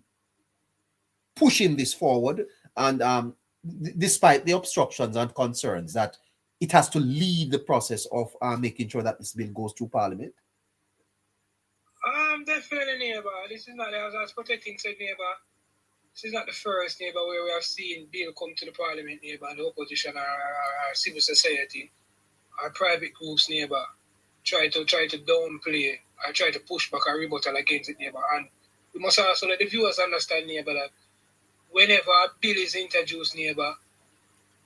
pushing this forward, and despite the obstructions and concerns, that it has to lead the process of making sure that this bill goes through Parliament? Definitely, neighbor. This is not, as I was protecting said, neighbor, this is not the first, neighbor, where we have seen bill come to the Parliament, neighbor, and the opposition or civil society or private groups, neighbor, try to downplay or try to push back or rebuttal against it, neighbor. And we must also let the viewers understand, neighbor, that whenever a bill is introduced, neighbor,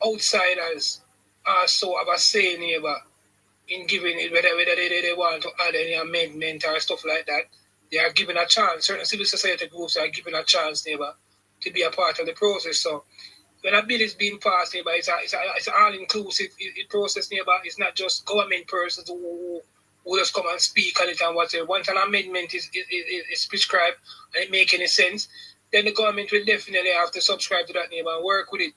outsiders also have a say, neighbor, in giving it, whether they want to add any amendment or stuff like that. They are given a chance. Certain civil society groups are given a chance, neighbor, to be a part of the process. So when a bill is being passed, neighbor, it's an all-inclusive process, neighbor. It's not just government persons who just come and speak on it and whatever. Once an amendment is prescribed and it make any sense, then the government will definitely have to subscribe to that, neighbor, and work with it.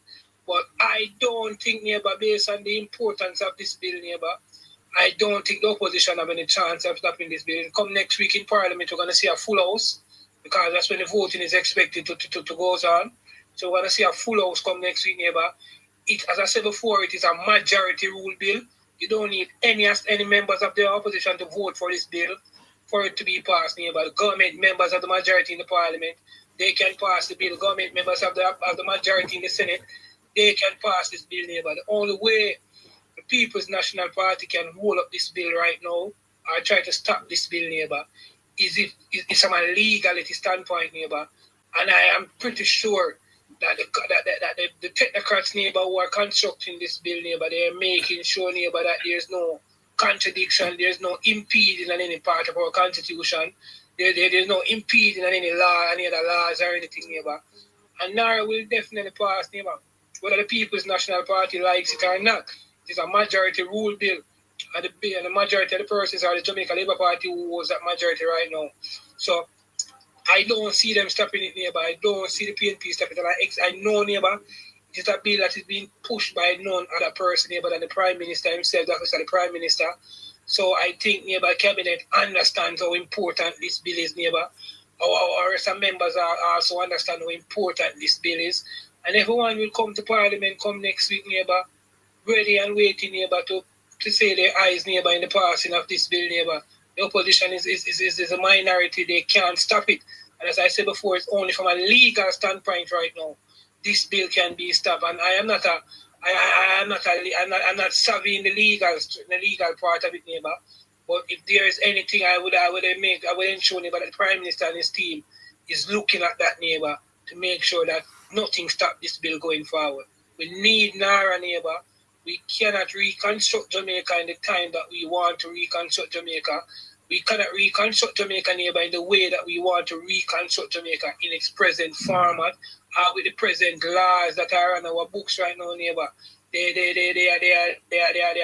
But I don't think, neighbor, based on the importance of this bill, neighbor, I don't think the opposition have any chance of stopping this bill. Come next week in Parliament, we're going to see a full house, because that's when the voting is expected to go on. So we're going to see a full house come next week, neighbor. As I said before, it is a majority rule bill. You don't need any members of the opposition to vote for this bill for it to be passed, neighbor. The government members of the majority in the Parliament, they can pass the bill. Government members of the majority in the Senate, they can pass this bill, neighbor. The only way the People's National Party can hold up this bill right now or try to stop this bill, neighbor, is if it's from a legality standpoint, neighbor. And I am pretty sure that the technocrats, neighbor, who are constructing this bill, neighbor, they are making sure, neighbor, that there's no contradiction, there's no impeding on any part of our constitution, there's no impeding on any law, any other laws or anything, neighbor. And NARA will definitely pass, neighbor, whether the People's National Party likes it or not. It's a majority rule bill, and the majority of the persons are the Jamaica Labour Party who was that majority right now. So I don't see them stopping it, neighbor. I don't see the PNP stopping it. I know, neighbor, it's a bill that is being pushed by none other person, neighbor, than the Prime Minister himself, the office of the Prime Minister. So I think, neighbor, Cabinet understands how important this bill is, neighbor. Or some members also understand how important this bill is. And everyone will come to Parliament come next week, neighbor, ready and waiting, neighbor, to say their eyes, neighbor, in the passing of this bill, neighbor. The opposition is a minority. They can't stop it. And as I said before, it's only from a legal standpoint right now. This bill can be stopped. And I am not I'm not savvy in the legal part of it, neighbor. But if there is anything I would ensure, neighbor, that the Prime Minister and his team is looking at that, neighbor, to make sure that nothing stops this bill going forward. We need NARA, neighbor. We cannot reconstruct Jamaica in the time that we want to reconstruct Jamaica. We cannot reconstruct Jamaica, neighbor, in the way that we want to reconstruct Jamaica in its present format, with the present laws that are on our books right now, neighbor. They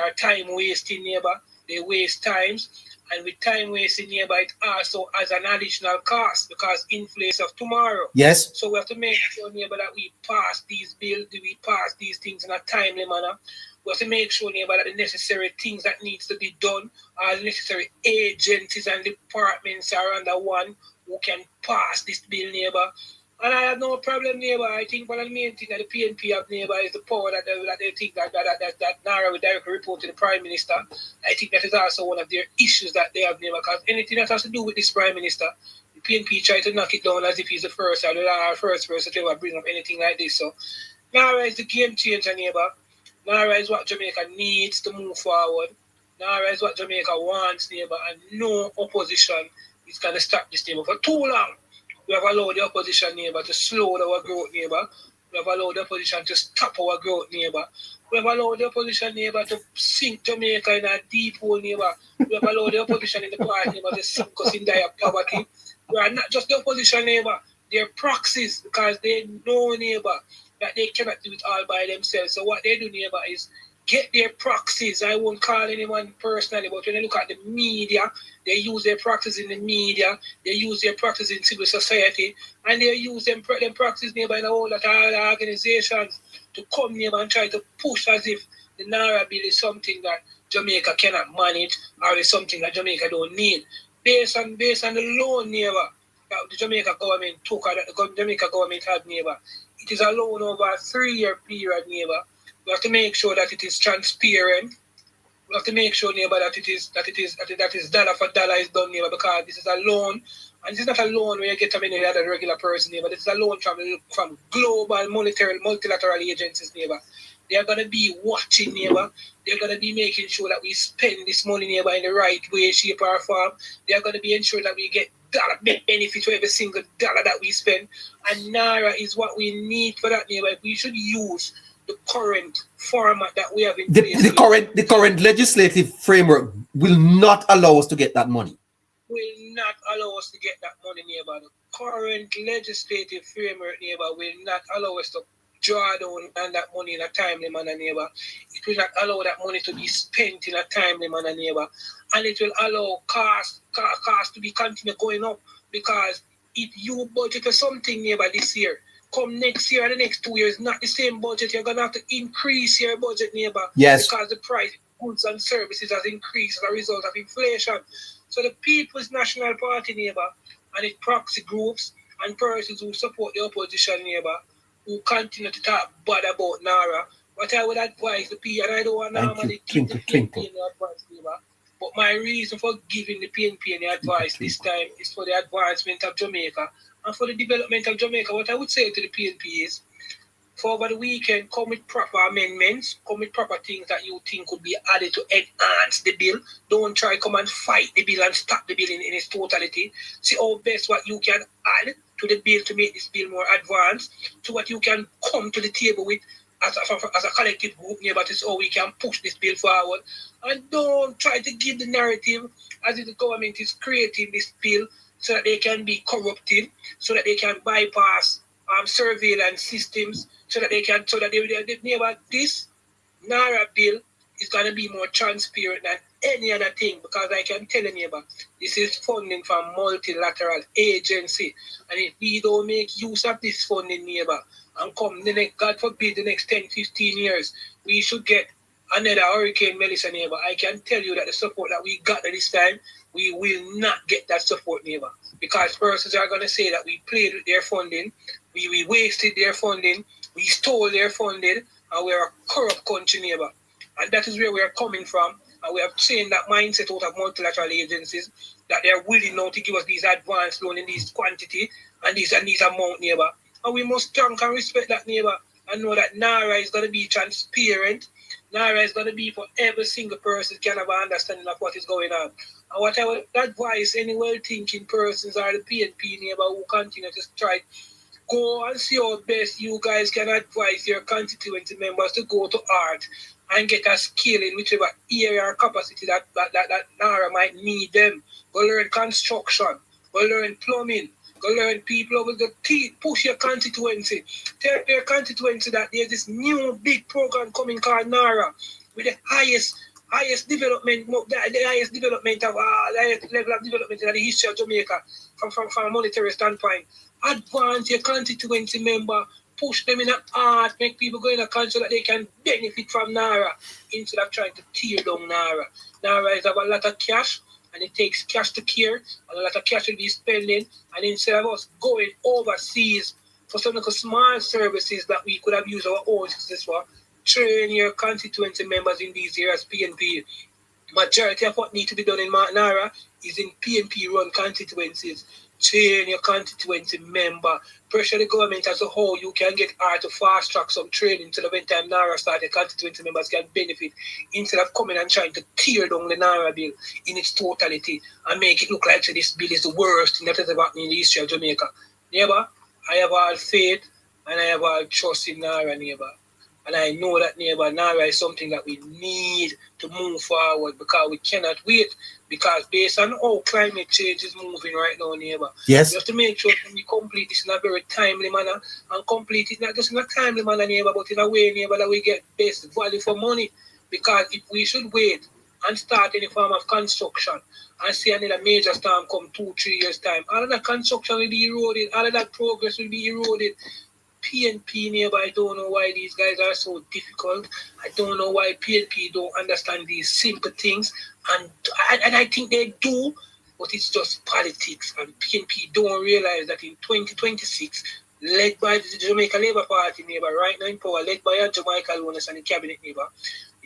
are time wasting, neighbor. They waste times, and with time wasting, neighbor, it also has an additional cost because inflation of tomorrow. Yes. So we have to make sure, neighbor, that we pass these bills, we pass these things in a timely manner. We have to make sure, neighbor, that the necessary things that needs to be done, all the necessary agencies and departments are under one who can pass this bill, neighbor. And I have no problem, neighbor. I think one of the main things that the PNP have, neighbor, is the power that they think that NARA will directly report to the Prime Minister. I think that is also one of their issues that they have, neighbor, because anything that has to do with this Prime Minister, the PNP try to knock it down as if he's the first or the first person to ever bring up anything like this. So NARA is the game changer, neighbor. NARA is what Jamaica needs to move forward. NARA is what Jamaica wants, neighbor, and no opposition is going to stop this, neighbor. For too long, we have allowed the opposition, neighbor, to slow our growth, neighbor. We have allowed the opposition to stop our growth, neighbor. We have allowed the opposition, neighbor, to sink Jamaica in a deep hole, neighbor. We have allowed the opposition in the party, neighbor, to sink us in dire poverty. We are not just the opposition, neighbor. They're proxies because they know, neighbor, that they cannot do it all by themselves. So what they do, neighbor, is get their proxies. I won't call anyone personally, but when you look at the media, they use their proxies in the media, they use their proxies in civil society, and they use them proxies, neighbor, in all that other organizations to come, neighbor, and try to push as if the NARA bill is something that Jamaica cannot manage or is something that Jamaica don't need. Based on the loan, neighbor, that the Jamaica government took or that the Jamaica government had, neighbor, it is a loan over a 3-year period, neighbor. We have to make sure that it is transparent. We have to make sure, neighbor, that it is dollar for dollar is done, neighbor, because this is a loan, and this is not a loan where you get from any other regular person, neighbor. This is a loan from global multilateral agencies, neighbor. They are going to be watching, neighbor. They're going to be making sure that we spend this money, neighbor, in the right way, shape, or form. They are going to be ensuring that we get dollar benefit for every single dollar that we spend. And NARA is what we need for that, neighbor. We should use the current format that we have in place. The current legislative framework will not allow us to get that money. Will not allow us to get that money, neighbor. The current legislative framework, neighbor, will not allow us to draw down on that money in a timely manner, neighbor. It will not allow that money to be spent in a timely manner, neighbor. And it will allow cost to be continue going up, because if you budget for something, neighbor, this year, come next year and the next 2 years, not the same budget, you're going to have to increase your budget, neighbor. Yes. Because the price of goods and services has increased as a result of inflation. So the People's National Party, neighbor, and its proxy groups and persons who support the opposition, neighbor, who continue to talk bad about NARA, what I would advise the PNP, and I don't want to normally give the PNP any advice, neighbor, but my reason for giving the PNP any advice this time is for the advancement of Jamaica and for the development of Jamaica. What I would say to the PNP is, for over the weekend, come with proper amendments, come with proper things that you think could be added to enhance the bill. Don't try come and fight the bill and stop the bill in its totality. See how best what you can add to the bill to make this bill more advanced, to what you can come to the table with as a collective group, neighbor, to see how we can push this bill forward. And don't try to give the narrative as if the government is creating this bill so that they can be corrupted, so that they can bypass surveillance systems, so that neighbor, this NARA bill is going to be more transparent than any other thing, because I can tell you, neighbor, this is funding from multilateral agency, and if we don't make use of this funding, neighbor, and come the next, God forbid, the next 10, 15 years, we should get another Hurricane Melissa, neighbor. I can tell you that the support that we got at this time, we will not get that support, neighbor, because persons are going to say that we played with their funding, we wasted their funding, we stole their funding, and we're a corrupt country, neighbor. And that is where we are coming from. And we have changed that mindset out of multilateral agencies, that they are willing now to give us these advanced loans in these quantity and these amount, neighbor. And we must thank and respect that, neighbor, and know that Naira is going to be transparent. Naira is going to be for every single person can have an understanding of what is going on. And whatever advice any well-thinking persons or the PNP neighbor who continue to strike, go and see how best you guys can advise your constituency members to go to art and get a skill in whichever area or capacity that NARA might need them. Go learn construction, go learn plumbing, go learn people over the teeth, push your constituency. Tell your constituency that there's this new big program coming called NARA with the highest development, the highest development of the highest level of development in the history of Jamaica from a monetary standpoint. Advance your constituency member, push them in the art, make people go in a country that they can benefit from NARA instead of trying to tear down NARA. NARA is about a lot of cash, and it takes cash to care, and a lot of cash will be spending, and instead of us going overseas for some of the small services that we could have used our own systems for, train your constituency members in these areas, PNP. Majority of what needs to be done in NARA is in PNP-run constituencies. Train your constituency member. Pressure the government as a whole. You can get hard to fast track some training to the when time NARA start, the constituency members can benefit instead of coming and trying to tear down the NARA bill in its totality and make it look like this bill is the worst thing that has ever happened in the history of Jamaica. Neighbor, I have all faith and I have all trust in NARA, neighbor. And I know that, neighbor, NARA is something that we need to move forward because we cannot wait. Because based on how climate change is moving right now, neighbor, Yes. we have to make sure that we complete this in a very timely manner and complete it not just in a timely manner, neighbor, but in a way, neighbor, that we get best value for money. Because if we should wait and start any form of construction and see another major storm come 2-3 years' time, all of that construction will be eroded, all of that progress will be eroded. PNP, neighbor, I don't know why these guys are so difficult. I don't know why PNP don't understand these simple things. And I think they do, but it's just politics. And PNP don't realize that in 2026, led by the Jamaica Labour Party, neighbor, right now in power, led by a Jamaica Loaners and the cabinet, neighbor,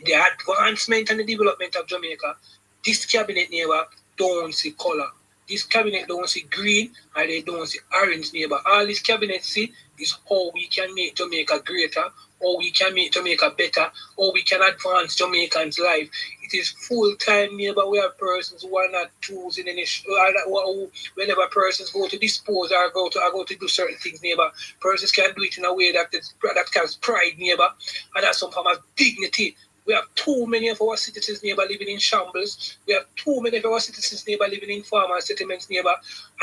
the advancement and the development of Jamaica, this cabinet, neighbor, don't see color. This cabinet don't see green and they don't see orange, neighbor. All this cabinet see is how we can make Jamaica greater, how we can make Jamaica better, how we can advance Jamaicans' life. It is full-time, neighbor. We have persons who are not choosing any, whenever persons go to dispose or go to do certain things, neighbor, persons can do it in a way that carries pride, neighbor, and that's some form of dignity. We have too many of our citizens, neighbor, living in shambles. We have too many of our citizens, neighbor, living in farmer settlements, neighbor,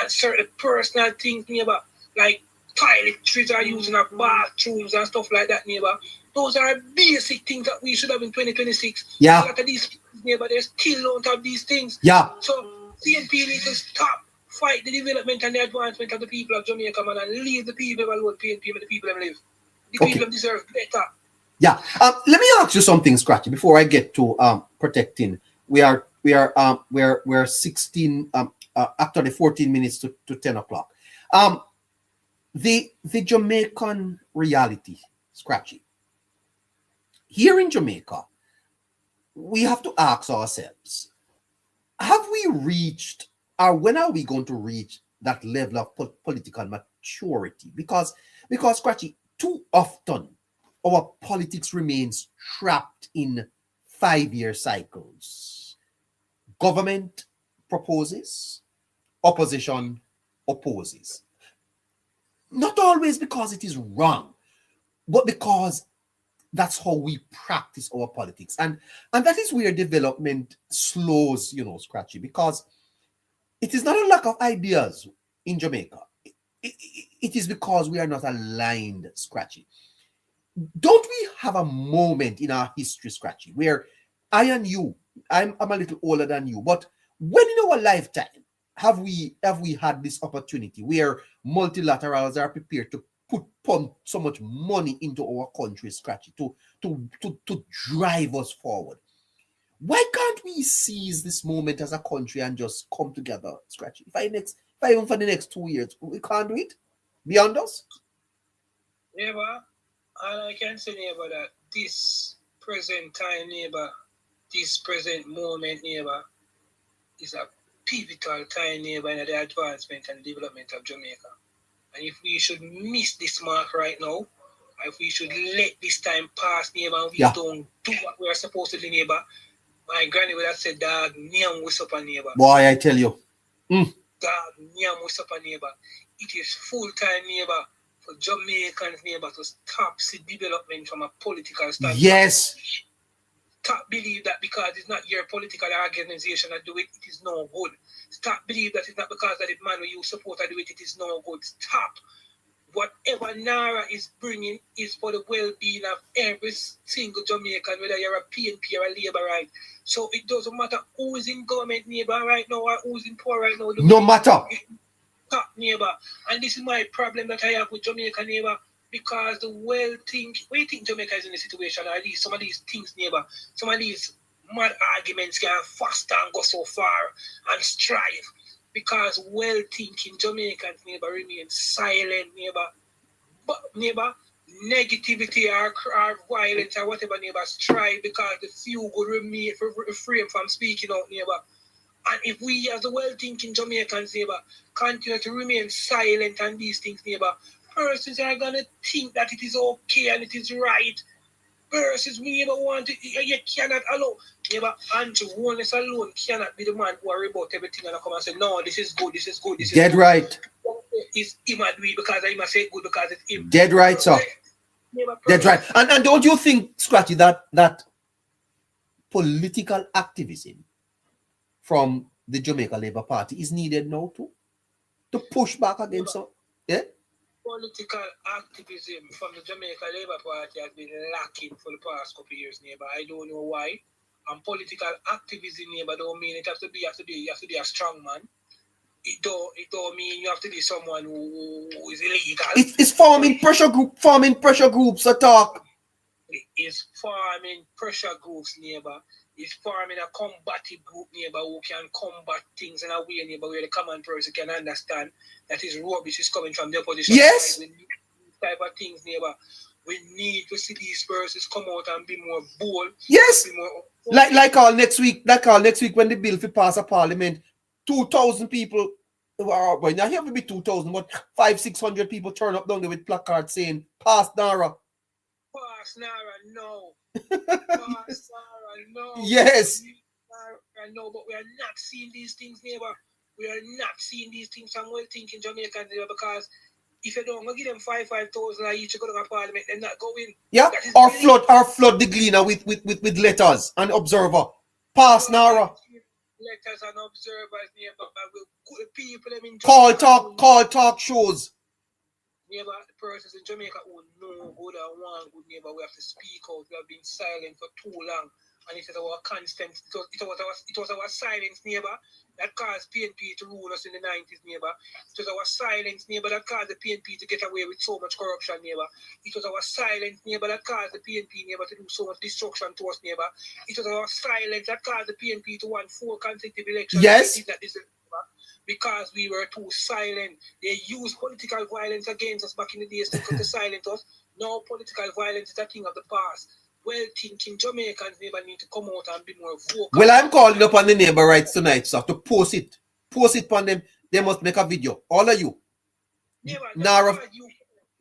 and certain personal things, neighbor, like toiletries are using our bathrooms and stuff like that, neighbor. Those are basic things that we should have in 2026. Yeah. A lot of these neighbor, they still don't have these things. Yeah. So CNP need to stop, fight the development and the advancement of the people of Jamaica, man, and leave the people alone, PNP, and the people them live. The people deserve better. Yeah. Let me ask you something, Scratchy, before I get to protecting. We are 16 after the 14 minutes to 10 o'clock. The Jamaican reality, Scratchy. Here in Jamaica, we have to ask ourselves, have we reached, or when are we going to reach that level of political maturity? Because Scratchy, too often our politics remains trapped in 5-year cycles. Government proposes, opposition opposes. Not always because it is wrong, but because that's how we practice our politics. And that is where development slows, Scratchy, because it is not a lack of ideas in Jamaica. It is because we are not aligned, Scratchy. Don't we have a moment in our history, Scratchy, where I and you, I'm a little older than you, but when in our lifetime have we had this opportunity where multilaterals are prepared to pump so much money into our country, Scratchy, to drive us forward? Why can't we seize this moment as a country and just come together, Scratchy? If even for the next 2 years, we can't do it beyond us? Neighbor, all I can say, neighbor, that this present time, neighbor, this present moment, neighbor, is a pivotal time, neighbor, in the advancement and development of Jamaica. And if we should miss this mark right now, or if we should let this time pass, neighbor, and we don't do what we are supposed to do, neighbor, my granny would have said, dog, nyam what's up, neighbor. Boy, I tell you. Dog, nyam what's up, neighbor. It is full-time, neighbor, for Jamaicans, neighbor, to stop the development from a political standpoint. Yes. Stop believe that because it's not your political organization that do it, it is no good. Stop believe that it's not because of the man who you support that do it, it is no good. Stop. Whatever Nara is bringing is for the well-being of every single Jamaican, whether you're a PNP or a Labourite. So it doesn't matter who is in government, neighbor, right now, or who is in power right now. No matter. Stop, neighbor. And this is my problem that I have with Jamaica, neighbor. Because the we think Jamaica is in a situation, or at least some of these things, neighbor, some of these mad arguments can foster and go so far and strive. Because well-thinking Jamaicans, neighbor, remain silent, neighbor. But, neighbor, negativity or violence or whatever, neighbor, strive because the few would refrain from speaking out, neighbor. And if we, as the well-thinking Jamaicans, neighbor, continue to remain silent on these things, neighbor, persons are going to think that it is okay and it is right. Persons we never want to, you cannot allow. Never, Andrew Warness alone cannot be the man who worry about everything and come and say, no, this is good, this is good, this is Dead good. right. It's him and we because I must say good because it's him. Dead right, sir. Dead right. And don't you think, Scratchy, that political activism from the Jamaica Labour Party is needed now too? To push back against some, yeah? Political activism from the Jamaica Labour Party has been lacking for the past couple of years, neighbor. I don't know why. And political activism, neighbor, don't mean it has to be a strong man. It don't mean you have to be someone who is illegal. It's forming pressure groups to talk. It's forming pressure groups, neighbor. It's forming a combative group, neighbor, who can combat things in a way, neighbor, where the common person can understand that his rubbish is coming from the opposition. Yes. We need these type of things, neighbor. We need to see these persons come out and be more bold. Yes. Be more Like all next week when the bill will pass a parliament, 2,000 people, well, not here will be 2,000, but 500-600 people turn up down there with placards saying, pass Nara. Pass Nara, no. Pass Nara, no. Yes. No, but we are not seeing these things, neighbor. We are not seeing these things from well-thinking Jamaicans, neighbor, because if you don't give them 5,000 each, you go to a parliament, they're not going. Yeah, or flood the Gleaner with letters and observer. Pass Nara. Letters and observers, neighbor. Good people in Call talk shows. Neighbor, the persons in Jamaica who know good and want good, neighbor, we have to speak out. We have been silent for too long. And it is our constant, it was our silence, neighbor, that caused PNP to rule us in the 90s, neighbor. It was our silence, neighbor, that caused the PNP to get away with so much corruption, neighbor. It was our silence, neighbor, that caused the PNP, neighbor, to do so much destruction to us, neighbor. It was our silence that caused the PNP to win 4 consecutive elections. Yes. Because we were too silent. They used political violence against us back in the days to silence us. Now political violence is a thing of the past. Well-thinking Jamaicans neighbor need to come out and be more vocal. Well, I'm calling upon the neighbor rights tonight, sir, to post it. Post it upon them. They must make a video. All of you. Neighbor, Nara. You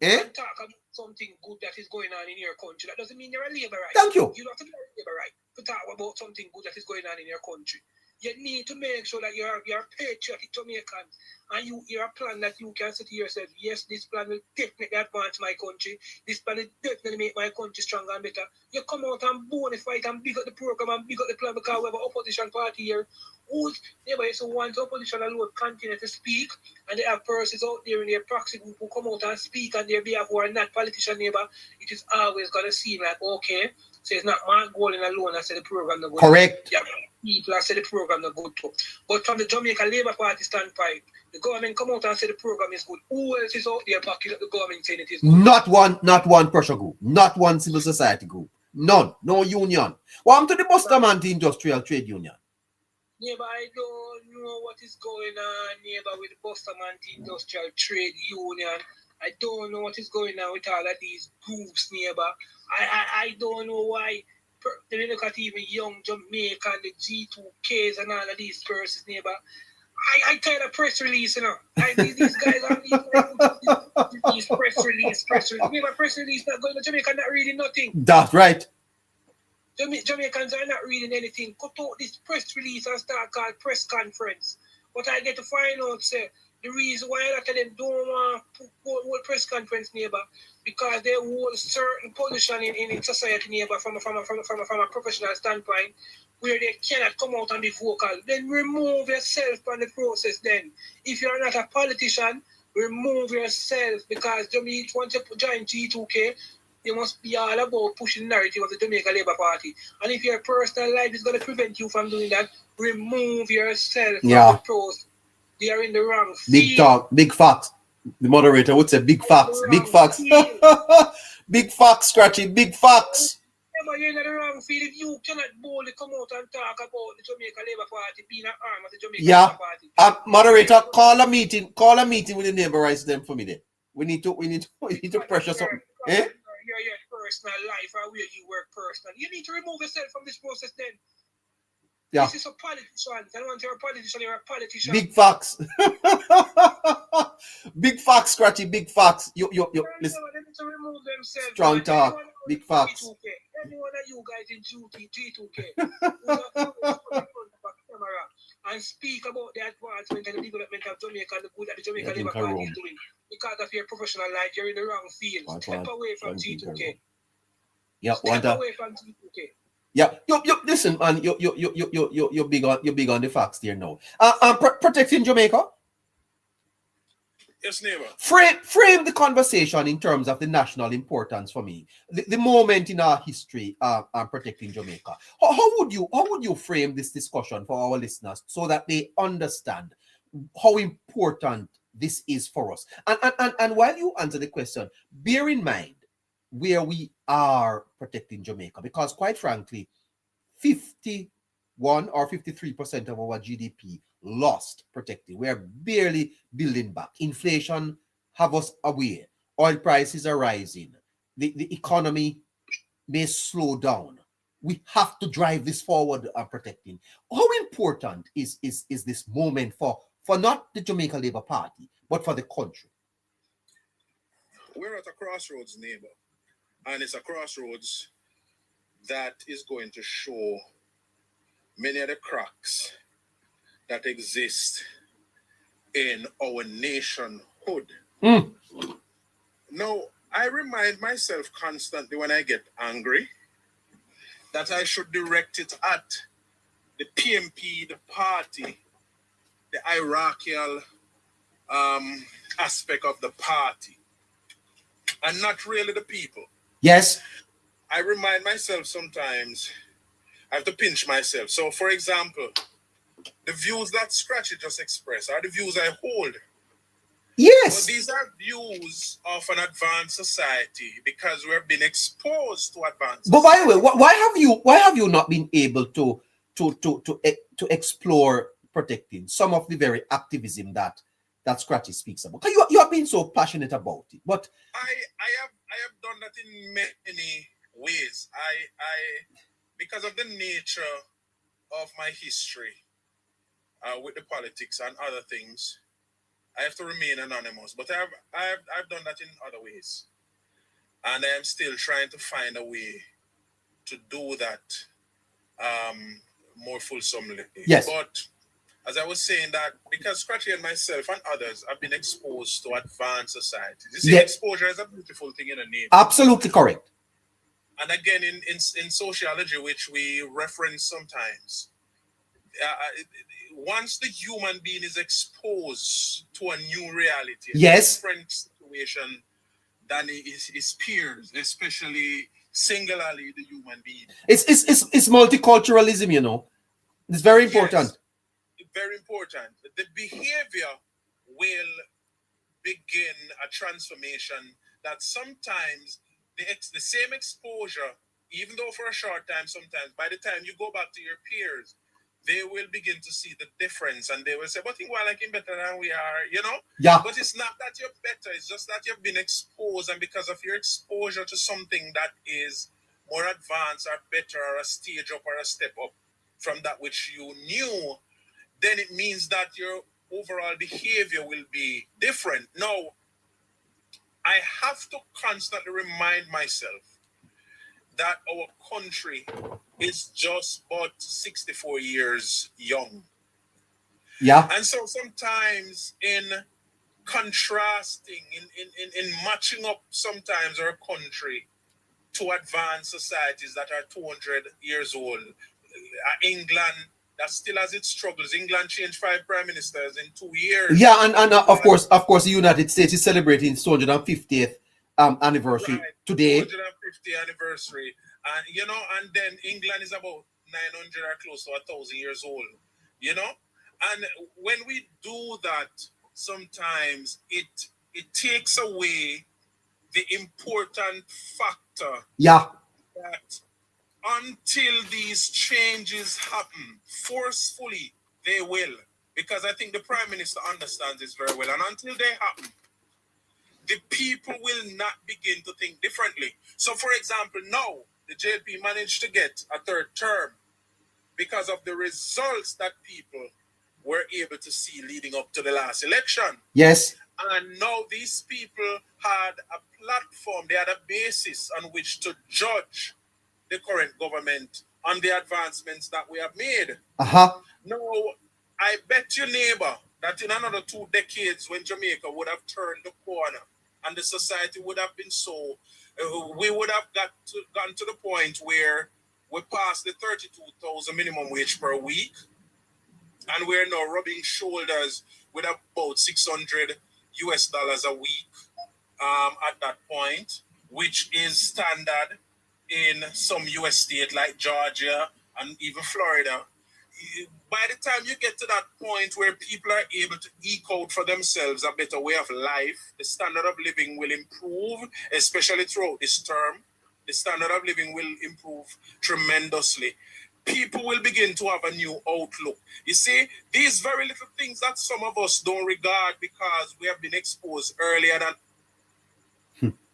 Eh? talk about something good that is going on in your country. That doesn't mean you're a Labourite. Thank you. You don't have to be a Labourite to talk about something good that is going on in your country. You need to make sure that you're patriotic Jamaican and you're a plan that you can say to yourself, yes, this plan will definitely advance my country. This plan will definitely make my country stronger and better. You come out and bonify it and big up the program and big up the plan because we have an opposition party here who's never so once opposition alone continue to speak and they have persons out there in their proxy group who come out and speak on their behalf who are not politician neighbor, it is always gonna seem like okay. So it's not my goal in alone. I said the program not good. Correct. Yeah, people I said the program not good too. But from the Jamaica Labour Party standpoint, the government come out and say the program is good. Who else is out there backing up the government saying it is good? Not one pressure group. Not one civil society group. None. No union. What happened to the Bustamante Industrial Trade Union? Neighbor, I don't know what is going on, neighbor, with the Bustamante Industrial Trade Union. I don't know what is going on with all of these groups, neighbor. I don't know why Then you look at even young Jamaica and the G2Ks and all of these persons, neighbor. I tired of press release, you know. These guys are these press release. Neighbor, press release not going to Jamaica, not reading nothing. That's right. Jamaicans are not reading anything. Cut out this press release and start called press conference. But I get to find out, say, the reason why a lot of them don't want to hold press conference, neighbor, because they hold certain position in society, neighbor, from a professional standpoint, where they cannot come out and be vocal. Then remove yourself from the process then. If you're not a politician, remove yourself, because once you join G2K, you must be all about pushing the narrative of the Jamaica Labour Party. And if your personal life is going to prevent you from doing that, remove yourself from the process. They are in the wrong field. Big talk, big facts. The moderator would say big facts, big facts. Big facts, Scratchy, big facts. Yeah, but you're in the wrong field. If you cannot boldly come out and talk about the Jamaica Labour Party being an arm of the Jamaica Labour Party. Moderator, call a meeting with the neighbor rights them for me there. We need to pressure something. Your personal life or where you work personally. You need to remove yourself from this process then. Yeah. This is a politician. And once you're a politician, you're a politician. Big facts. Big facts, Scratchy, big facts. You listen. They need to remove themselves. Strong talk. Big facts. Anyone of you guys in G2K and speak about the advancement and the development of Jamaica and the good that the Jamaica Labour Party is doing. Because of your professional life, you're in the wrong field. Step away from G2K. Yeah, Step away from G2K. Yeah, listen, man. You're big on the facts there now. Protecting Jamaica. Yes, neighbor. Frame the conversation in terms of the national importance for me. The moment in our history, protecting Jamaica. How would you frame this discussion for our listeners so that they understand how important this is for us? And while you answer the question, bear in mind where we are protecting Jamaica, because quite frankly, 51 or 53% of our GDP lost protecting. We are barely building back. Inflation have us away. Oil prices are rising. The economy may slow down. We have to drive this forward protecting. How important is this moment for not the Jamaica Labour Party, but for the country? We're at a crossroads, neighbor. And it's a crossroads that is going to show many of the cracks that exist in our nationhood. Now, I remind myself constantly when I get angry that I should direct it at the PMP, the party, the hierarchical aspect of the party, and not really the people. Yes. I remind myself sometimes, I have to pinch myself. So, for example, the views that Scratchy just expressed are the views I hold. Yes. So these are views of an advanced society because we've been exposed to advanced But by society. the way, why have you not been able to explore protecting some of the very activism that Scratchy speaks about? Because you have been so passionate about it. But I have done that in many ways. I because of the nature of my history with the politics and other things, I have to remain anonymous. But I've done that in other ways, and I am still trying to find a way to do that more fulsomely. Yes. But as I was saying that, because Scratchy and myself and others have been exposed to advanced society. You see, exposure is a beautiful thing in a name. Absolutely correct. And again, in sociology, which we reference sometimes, once the human being is exposed to a new reality, yes, a different situation than his peers, especially singularly the human being. It's multiculturalism, you know. It's very important. Yes. Very important. The behavior will begin a transformation that sometimes the same exposure, even though for a short time, sometimes by the time you go back to your peers, they will begin to see the difference and they will say, but think, well, I can better than we are, you know? Yeah. But it's not that you're better, it's just that you've been exposed, and because of your exposure to something that is more advanced or better or a stage up or a step up from that which you knew, then it means that your overall behavior will be different. Now, I have to constantly remind myself that our country is just about 64 years young. Yeah. And so sometimes in contrasting, in matching up sometimes our country to advanced societies that are 200 years old, England, that still has its struggles. England changed 5 prime ministers in 2 years. Yeah, and of course, the United States is celebrating its 250th anniversary Right, today. 250th anniversary. And, you know, and then England is about 900 or close to 1,000 years old, you know? And when we do that, sometimes it takes away the important factor Yeah. that until these changes happen forcefully, they will. Because I think the Prime Minister understands this very well. And until they happen, the people will not begin to think differently. So, for example, now the JLP managed to get a 3rd term because of the results that people were able to see leading up to the last election. Yes. And now these people had a platform, they had a basis on which to judge the current government on the advancements that we have made. Uh-huh. Now, I bet your neighbor that in another 2 decades, when Jamaica would have turned the corner and the society would have been so, we would have gotten to the point where we passed the 32,000 minimum wage per week, and we're now rubbing shoulders with about $600 a week at that point, which is standard in some US state like Georgia and even Florida. By the time you get to that point where people are able to eke out for themselves a better way of life, the standard of living will improve, especially throughout this term. The standard of living will improve tremendously. People will begin to have a new outlook. You see, these very little things that some of us don't regard because we have been exposed earlier than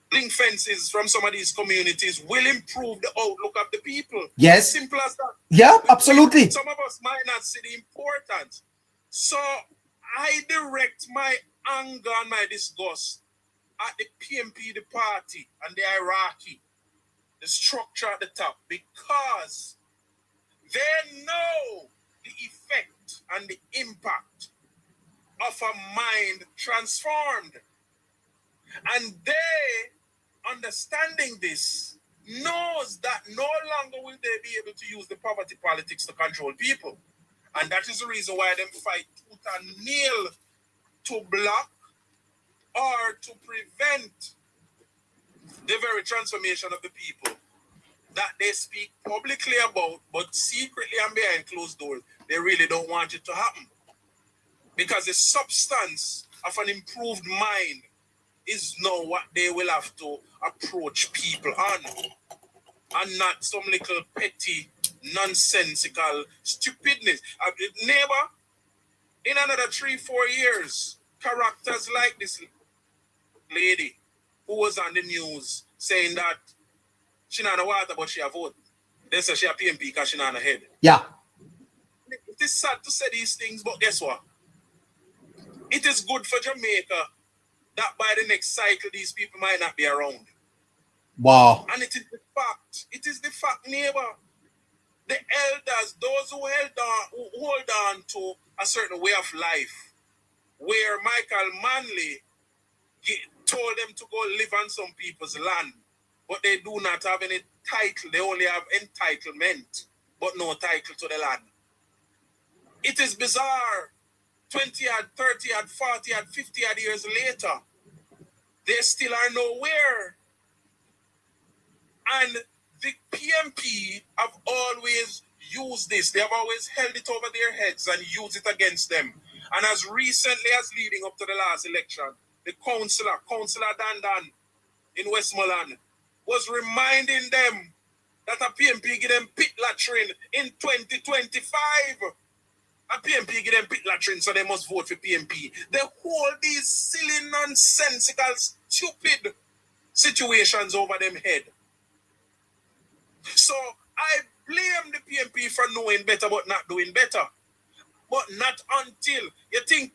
building fences from some of these communities will improve the outlook of the people. Yes. Simple as that. Yeah, absolutely. Some of us might not see the importance. So I direct my anger and my disgust at the PMP, the party, and the hierarchy, the structure at the top, because they know the effect and the impact of a mind transformed. And they, understanding this, knows that no longer will they be able to use the poverty politics to control people. And that is the reason why they fight tooth and nail to block or to prevent the very transformation of the people that they speak publicly about, but secretly and behind closed doors, they really don't want it to happen. Because the substance of an improved mind is now what they will have to approach people on, and not some little petty, nonsensical stupidness. Neighbor, in another 3-4 years, characters like this lady who was on the news saying that she not a water, but she a vote. They say she a PMP because she not a head. Yeah. It is sad to say these things, but guess what? It is good for Jamaica that by the next cycle, these people might not be around. Wow. And it is the fact. It is the fact, neighbor. The elders, those who hold on to a certain way of life, where Michael Manley told them to go live on some people's land, but they do not have any title. They only have entitlement, but no title to the land. It is bizarre. 20 odd, 30 odd, 40 odd, 50 odd years later, they still are nowhere. And the PMP have always used this. They have always held it over their heads and used it against them. And as recently as leading up to the last election, the Councillor Dandan in Westmoreland, was reminding them that a PMP give them pit latrine in 2025. A PMP give them pit latrine, so they must vote for PMP. They hold these silly, nonsensical, stupid situations over them head. So I blame the PMP for knowing better but not doing better. But not until you think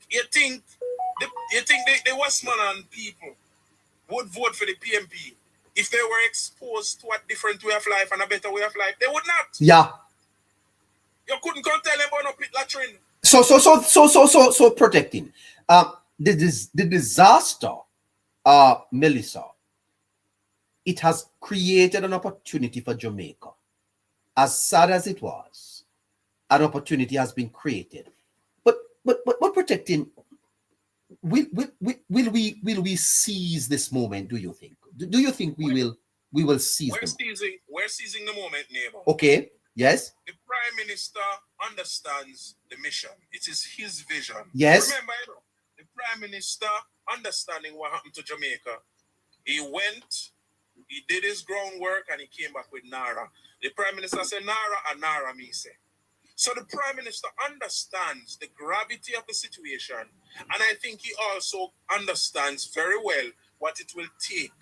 the Westmoreland people would vote for the PMP if they were exposed to a different way of life and a better way of life. They would not. Yeah. You couldn't come tell them about no pit latrine. So protecting. The disaster, Melissa, it has created an opportunity for Jamaica. As sad as it was, an opportunity has been created. But protecting, will we seize this moment? Do you think? Do you think we will seize? We're seizing the moment, neighbor. Okay. Yes. The Prime Minister understands the mission. It is his vision. Yes. Remember, the Prime Minister understanding what happened to Jamaica. He went, he did his groundwork, and he came back with Nara. The Prime Minister said Nara, and Nara me say. So the Prime Minister understands the gravity of the situation, and I think he also understands very well what it will take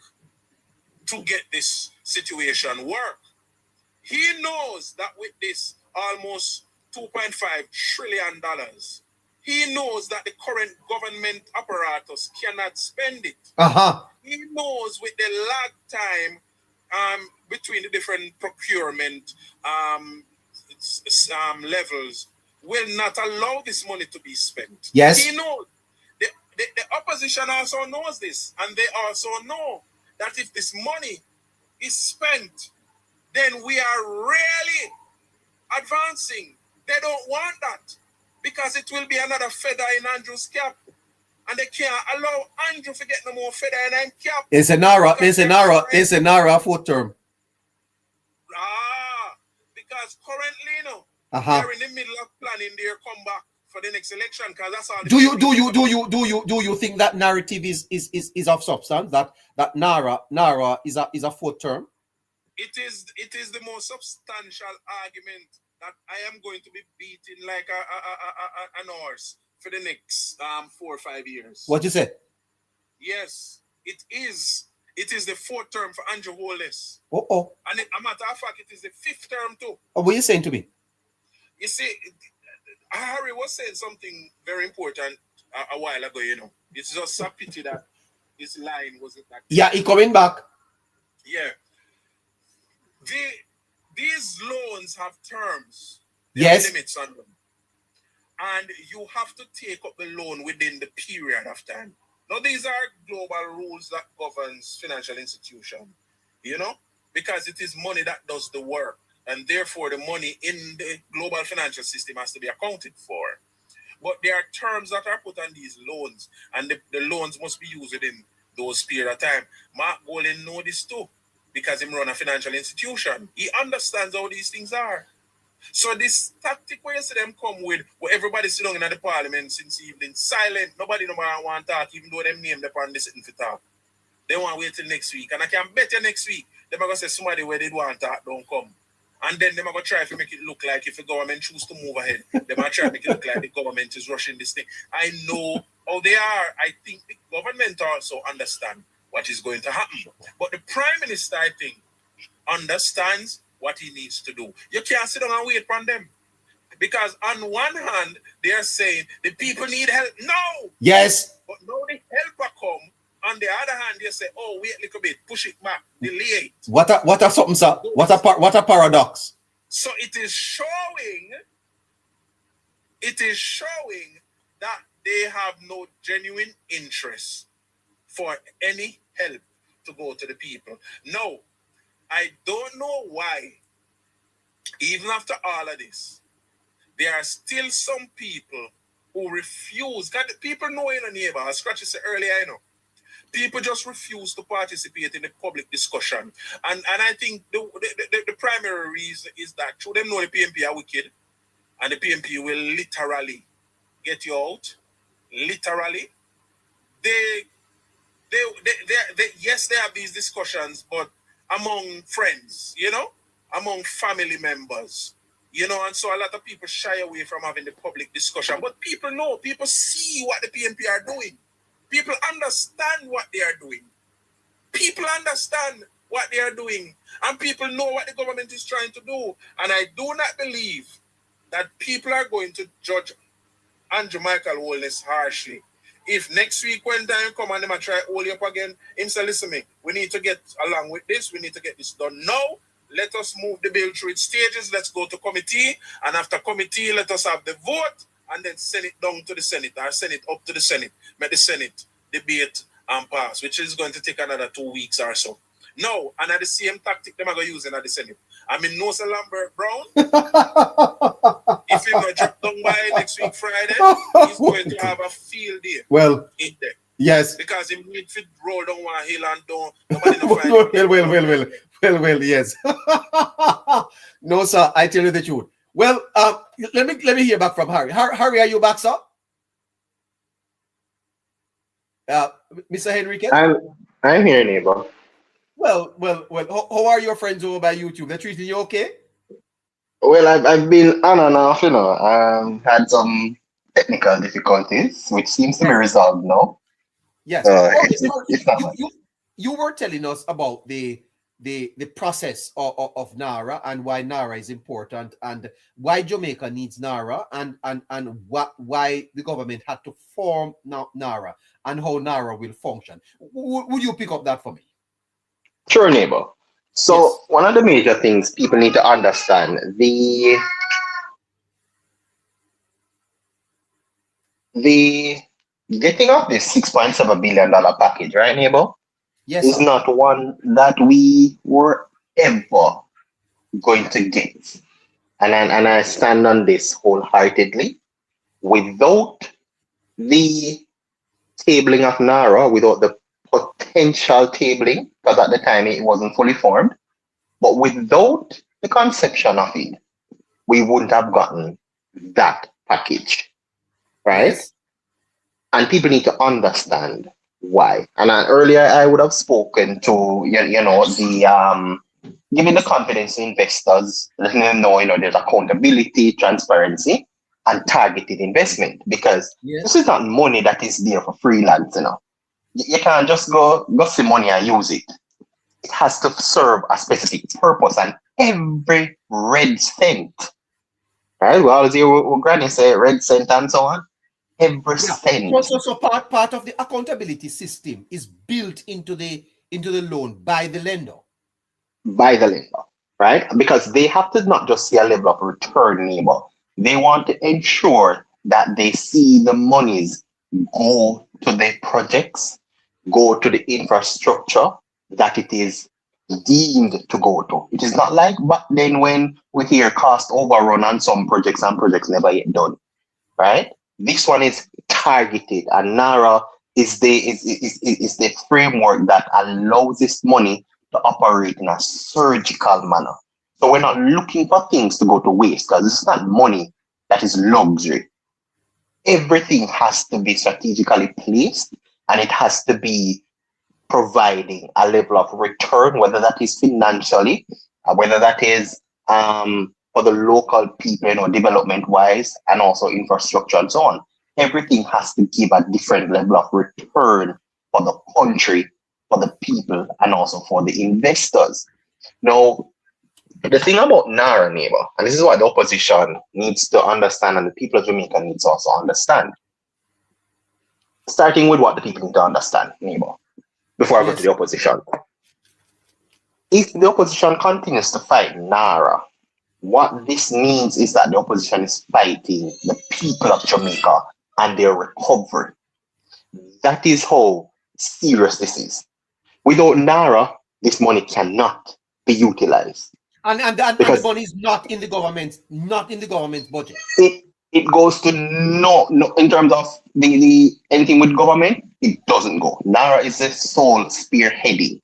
to get this situation work. He knows that with this almost $2.5 trillion, he knows that the current government apparatus cannot spend it. He knows with the lag time between the different procurement levels will not allow this money to be spent. Yes. He knows. The opposition also knows this, and they also know that if this money is spent, then we are really advancing. They don't want that because it will be another feather in Andrew's cap. And they can't allow Andrew to get no more feather in his cap. It's a Nara fourth term. Because currently, they're in the middle of planning their comeback for the next election. Because that's all. Do you think that narrative is of substance? That Nara is a fourth term? It is the most substantial argument that I am going to be beating like an horse for the next 4 or 5 years. What you say? Yes, it is. It is the fourth term for Andrew Holness. And a matter of fact, it is the fifth term too. What are you saying to me? You see, Harry was saying something very important a while ago, It's just a pity that his line wasn't that. Yeah, he coming back. Yeah. These loans have terms. Yes. Limits on them. And you have to take up the loan within the period of time. Now, these are global rules that governs financial institutions, because it is money that does the work. And therefore, the money in the global financial system has to be accounted for. But there are terms that are put on these loans, and the loans must be used within those period of time. Mark Golden knows this too, because he run a financial institution. He understands how these things are. So this tactic where you see them come with, where everybody sit down in the parliament since evening, silent, nobody no more want to talk, even though them name them on the sitting for talk. They want to wait till next week. And I can bet you next week, they're going to say somebody where they want to talk don't come. And then they're going to try to make it look like if the government choose to move ahead, they're going to try to make it look like the government is rushing this thing. I know how they are. I think the government also understand what is going to happen. But the Prime Minister, I think, understands what he needs to do. You can't sit down and wait for them. Because on one hand, they are saying the people need help. No! Yes. But now the helper come. On the other hand, they say, oh, wait a little bit, push it back, delay it. What a something, sir? What a paradox. So it is showing that they have no genuine interest for any help to go to the people. No, I don't know why, even after all of this, there are still some people who refuse. God, people know in a neighbor, as Scratchy said earlier, people just refuse to participate in the public discussion. And I think the primary reason is that through them know the PMP are wicked, and the PMP will literally get you out. Literally. They yes, they have these discussions, but among friends, among family members, and so a lot of people shy away from having the public discussion. But people know, people see what the PMP are doing. People understand what they are doing. People understand what they are doing. And people know what the government is trying to do. And I do not believe that people are going to judge Andrew Michael Holness harshly. If next week when time come and them try hold you up again, him say, listen me, we need to get along with this, we need to get this done now. Let us move the bill through its stages, let's go to committee, and after committee, let us have the vote, and then send it down to the Senate, or send it up to the Senate, make the Senate debate and pass, which is going to take another 2 weeks or so. No, and at the same tactic them are going to use in the Senate. I mean, no Sir Lambert Brown, if he not drop down by next week Friday, he's going to have a field day. Well, in there. Yes. Because he need to roll down one hill and down. Nobody well, yes. No, sir, I tell you the truth. Well, let me hear back from Harry. Harry, are you back, sir? Mr. Henriquez? I'm here, neighbor. Well, how are your friends over by YouTube? They're treating you okay? Well, I've been on and off, had some technical difficulties, which seems to be resolved now. Yes. You were telling us about the process of NARA and why NARA is important and why Jamaica needs NARA and why the government had to form NARA and how NARA will function. Would you pick up that for me? Sure, neighbor. So yes. One of the major things people need to understand, the getting of this $6.7 billion package, right, neighbor? Yes, is not one that we were ever going to get. And I stand on this wholeheartedly. Without the tabling of NARA, without the potential tabling, because at the time it wasn't fully formed, but without the conception of it, we wouldn't have gotten that package, right? Yes. And people need to understand why. And earlier I would have spoken to, the giving the confidence to investors, letting them know, there's accountability, transparency, and targeted investment, because this is not money that is there for freelance, You can't just go see money and use it. It has to serve a specific purpose, and every red cent, right? We always hear what Granny say, red cent and so on. Every cent. So part of the accountability system is built into the loan by the lender. By the lender, right? Because they have to not just see a level of return, neighbor. They want to ensure that they see the monies go to their projects, go to the infrastructure that it is deemed to go to. It is not like back then when we hear cost overrun on some projects and projects never yet done, right? This one is targeted, and NARA is the framework that allows this money to operate in a surgical manner. So we're not looking for things to go to waste, because it's not money that is luxury. Everything has to be strategically placed, and it has to be providing a level of return, whether that is financially, whether that is for the local people, development-wise, and also infrastructure and so on. Everything has to give a different level of return for the country, for the people, and also for the investors. Now, the thing about NARA, neighbor, and this is what the opposition needs to understand, and the people of Jamaica needs to also understand. Starting with what the people need to understand, neighbor, before I go to the opposition. If the opposition continues to fight NARA, what this means is that the opposition is fighting the people of Jamaica and their recovery. That is how serious this is. Without NARA, this money cannot be utilized. And the money is not in the government's budget. It goes to no in terms of the anything with government, it doesn't go. NARA is the sole spearheading,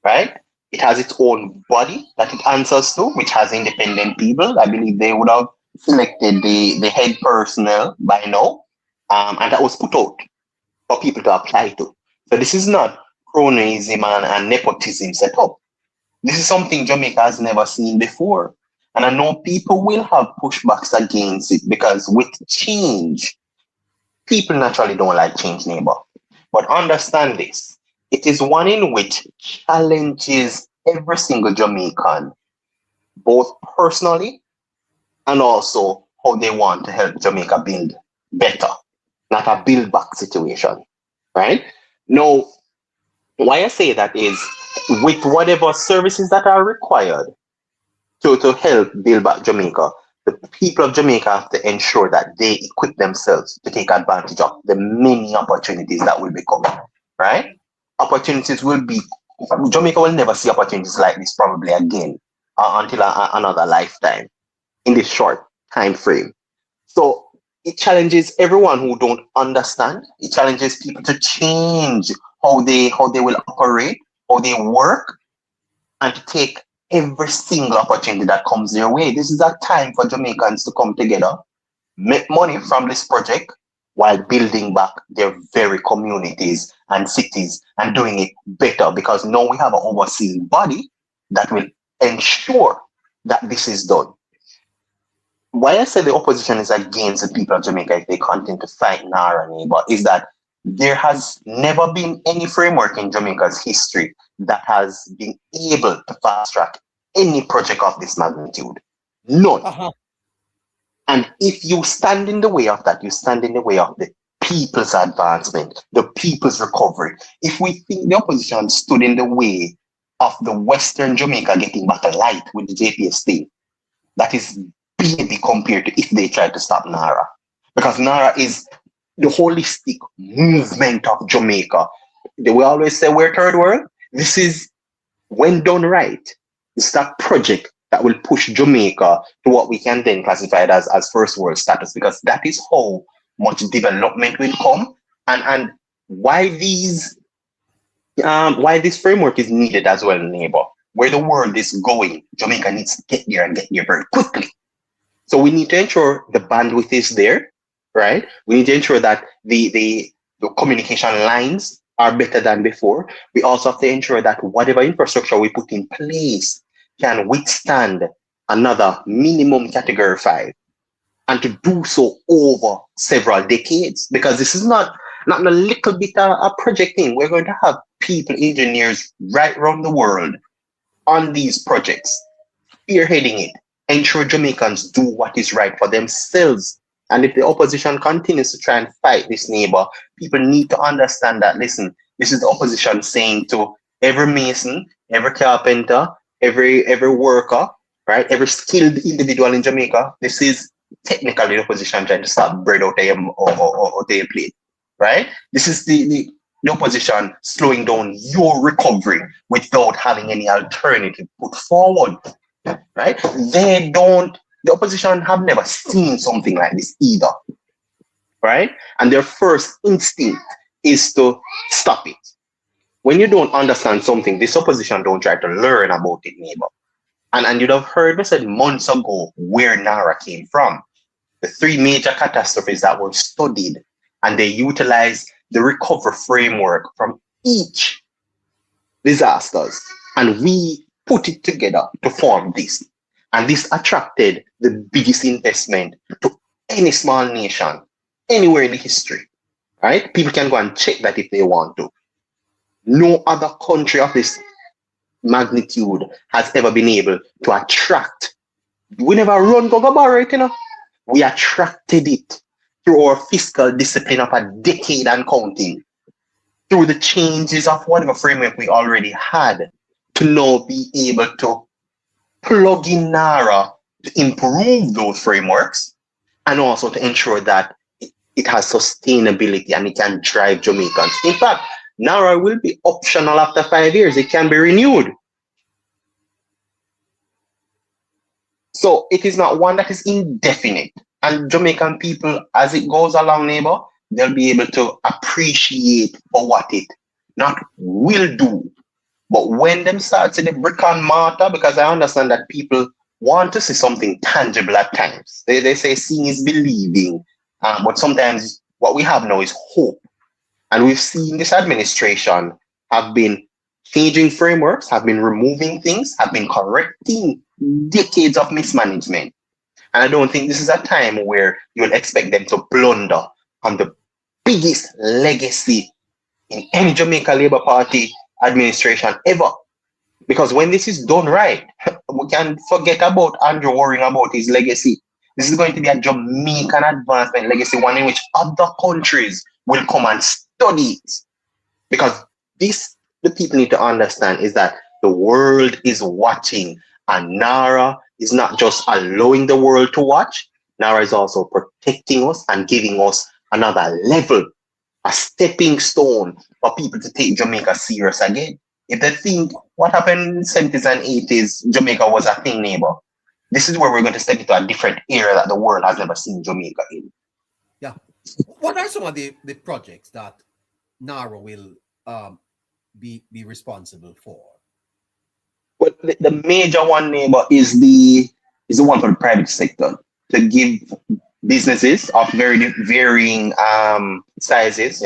right? It has its own body that it answers to, which has independent people. I believe they would have selected the head personnel by now, and that was put out for people to apply to. So this is not cronyism and nepotism set up. This is something Jamaica has never seen before. And I know people will have pushbacks against it, because with change, people naturally don't like change, neighbor. But understand this. It is one in which challenges every single Jamaican, both personally and also how they want to help Jamaica build better, not a build back situation, right? Now, why I say that is with whatever services that are required to help build back Jamaica, the people of Jamaica have to ensure that they equip themselves to take advantage of the many opportunities that will be coming, right? Opportunities will be, Jamaica will never see opportunities like this probably again until another lifetime in this short time frame. So it challenges everyone who don't understand. It challenges people to change how they will operate, how they work, and to take every single opportunity that comes their way. This is a time for Jamaicans to come together, make money from this project while building back their very communities and cities and doing it better, because now we have an overseeing body that will ensure that this is done. Why I say the opposition is against the people of Jamaica if they continue to fight NARA, neighbor, is that there has never been any framework in Jamaica's history that has been able to fast track any project of this magnitude. None. And if you stand in the way of that, you stand in the way of the people's advancement, the people's recovery. If we think the opposition stood in the way of the Western Jamaica getting back a light with the JPS thing, that is baby compared to if they tried to stop NARA. Because NARA is the holistic movement of Jamaica. They will always say we're third world. This is, when done right, it's that project that will push Jamaica to what we can then classify it as first world status, because that is how much development will come, and why this framework is needed as well, neighbor. Where the world is going, Jamaica needs to get there and get there very quickly. So we need to ensure the bandwidth is there, right? We need to ensure that the communication lines are better than before. We also have to ensure that whatever infrastructure we put in place can withstand another minimum category 5, and to do so over several decades, because this is not a little bit a project thing. We're going to have people, engineers right around the world on these projects, spearheading it, ensure Jamaicans do what is right for themselves. And if the opposition continues to try and fight this, neighbor, people need to understand that, listen, this is the opposition saying to every mason, every carpenter, every worker, right, every skilled individual in Jamaica, this is technically the opposition trying to stop bread out of their plate, right? This is the opposition slowing down your recovery without having any alternative put forward, right? The opposition have never seen something like this either, right? And their first instinct is to stop it. When you don't understand something, this opposition don't try to learn about it, neighbor. And you'd have heard me said months ago where NARA came from. The 3 major catastrophes that were studied, and they utilized the recovery framework from each disasters, and we put it together to form this. And this attracted the biggest investment to any small nation anywhere in the history, right? People can go and check that if they want to. No other country of this magnitude has ever been able to attract. We never run go borrow it, you know. We attracted it through our fiscal discipline of a decade and counting, through the changes of whatever framework we already had, to now be able to plug in NARA to improve those frameworks, and also to ensure that it has sustainability and it can drive Jamaicans. In fact, NARA will be optional after 5 years. It can be renewed. So it is not one that is indefinite. And Jamaican people, as it goes along, neighbor, they'll be able to appreciate for what it not will do. But when them start to the brick and mortar, because I understand that people want to see something tangible at times. They say seeing is believing. But sometimes what we have now is hope. And we've seen this administration have been changing frameworks, have been removing things, have been correcting decades of mismanagement. And I don't think this is a time where you'll expect them to blunder on the biggest legacy in any Jamaica Labour Party administration ever. Because when this is done right, we can forget about Andrew worrying about his legacy. This is going to be a Jamaican advancement legacy, one in which other countries will come and study it. Because this, the people need to understand is that the world is watching, and NARA is not just allowing the world to watch, NARA is also protecting us and giving us another level, a stepping stone for people to take Jamaica serious again. If they think what happened in the 70s and 80s, Jamaica was a thing, neighbor. This is where we're going to step into a different era that the world has never seen Jamaica in. Yeah. What are some of the projects that NARA will be responsible for? But the major one, neighbor, is the one for the private sector, to give businesses of very varying sizes,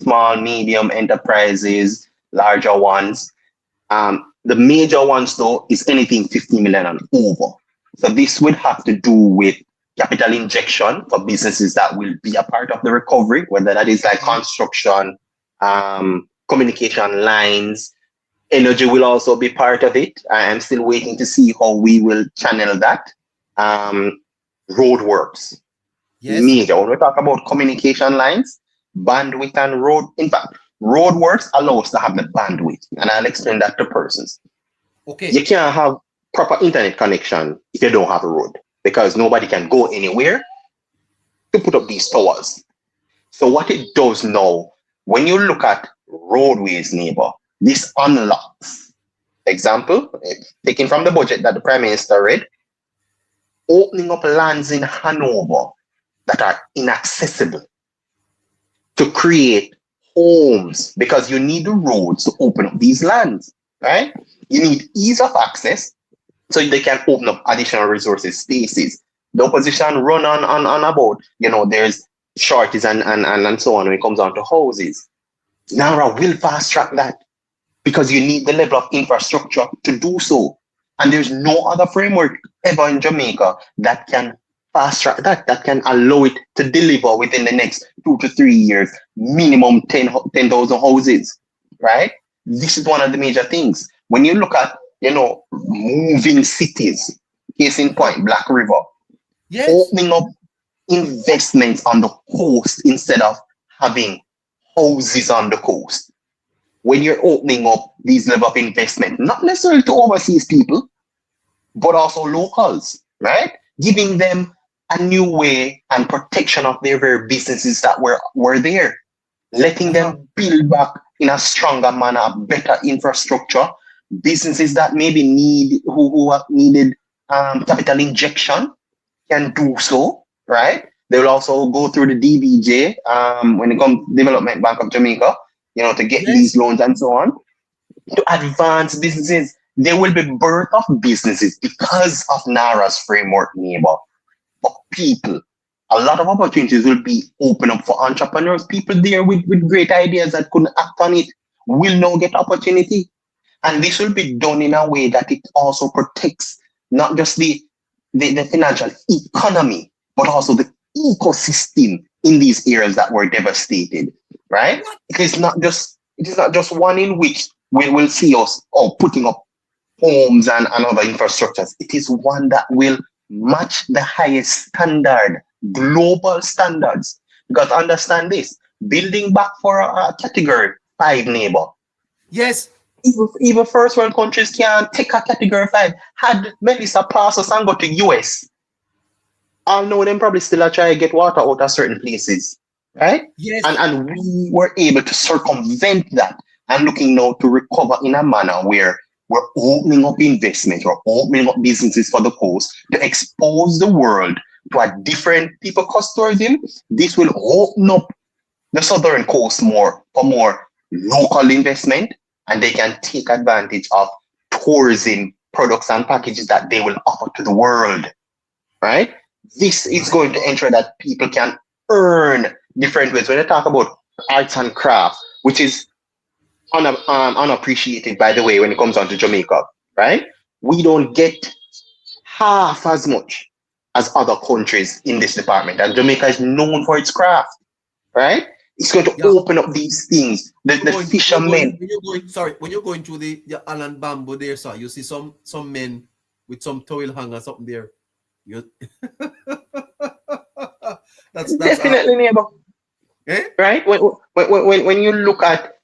small, medium enterprises, larger ones. The major ones, though, is anything 50 million and over. So this would have to do with capital injection for businesses that will be a part of the recovery, whether that is like construction, communication lines. Energy will also be part of it. I am still waiting to see how we will channel that. Roadworks. Yes. Major. When we talk about communication lines, bandwidth and road, in fact, roadworks allow us to have the bandwidth, and I'll explain that to persons. Okay. You can't have proper internet connection if you don't have a road, because nobody can go anywhere to put up these towers. So what it does now, when you look at roadways, neighbor, this unlocks. Example, taken from the budget that the Prime Minister read, opening up lands in Hanover that are inaccessible to create homes, because you need the roads to open up these lands, right? You need ease of access so they can open up additional resources, spaces. The opposition run on about, there's shortages and so on when it comes down to houses. NARA will fast track that, because you need the level of infrastructure to do so. And there's no other framework ever in Jamaica that can fast track that can allow it to deliver within the next 2 to 3 years, minimum 10,000 houses, right? This is one of the major things. When you look at, moving cities, case in point, Black River, Yes. opening up investments on the coast instead of having houses on the coast. When you're opening up these level of investment, not necessarily to overseas people, but also locals, right? Giving them a new way and protection of their very businesses that were there. Letting them build back in a stronger manner, better infrastructure. Businesses that maybe who have needed capital injection can do so, right? They will also go through the DBJ when it comes to Development Bank of Jamaica, to get these loans and so on, to advance businesses. There will be birth of businesses because of NARA's framework, neighbor. For people, a lot of opportunities will be open up for entrepreneurs. People there with great ideas that couldn't act on it will now get opportunity. And this will be done in a way that it also protects not just the financial economy, but also the ecosystem in these areas that were devastated, right? It is not just one in which we will see us putting up homes and other infrastructures. It is one that will match the highest standard, global standards. Because understand this, building back for a category 5 neighbor. Yes. Even first world countries can't take a category 5. Had Melissa pass us and go to US, I'll know them probably still try to get water out of certain places, right? Yes. And we were able to circumvent that and looking now to recover in a manner where we're opening up investment, we're opening up businesses for the coast to expose the world to a different people cost tourism. This will open up the southern coast more for more local investment, and they can take advantage of tourism products and packages that they will offer to the world, right? This is going to ensure that people can earn different ways. When I talk about arts and craft, which is unappreciated, by the way, when it comes down to Jamaica, right? We don't get half as much as other countries in this department. And Jamaica is known for its craft, right? It's going to Yeah. open up these things. The fishermen. When you're going through the Island Bamboo there, sir, you see some men with some towel hangers up there. You that's Definitely, neighbor. eh? Right? When you look at,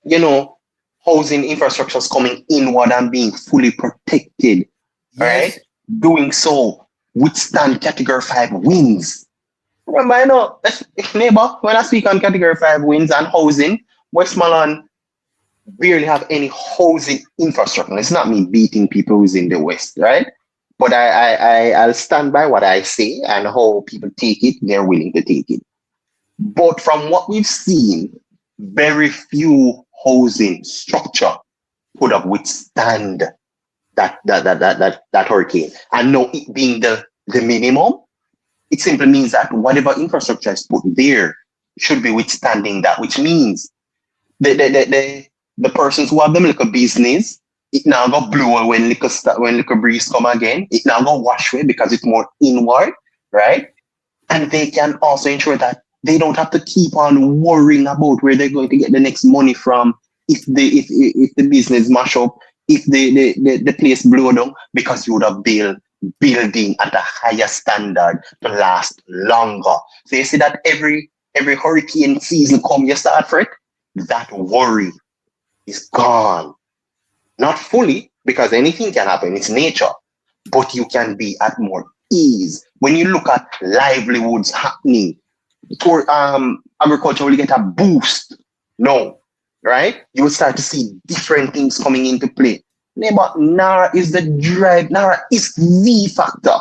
housing infrastructures coming inward and being fully protected, right? Yes. Doing so withstand category 5 winds. Remember, neighbor, when I speak on category 5 winds and housing, Westmoreland barely have any housing infrastructure. It's not me beating people who's in the West, right? But I'll stand by what I say, and how people take it, they're willing to take it. But from what we've seen, very few housing structure could have withstand that hurricane. And now it being the minimum, it simply means that whatever infrastructure is put there should be withstanding that, which means the persons who have them little business, it now go blow when little breeze come again. It now go wash away because it's more inward, right? And they can also ensure that they don't have to keep on worrying about where they're going to get the next money from if the business mash up, if the place blow down, because you would have built building at a higher standard to last longer. So you see that every hurricane season come, you start for it, that worry is gone. Not fully, because anything can happen, it's nature, but you can be at more ease. When you look at livelihoods happening, for agriculture will get a boost. No, right? You will start to see different things coming into play. But NARA is the drive. NARA is the factor,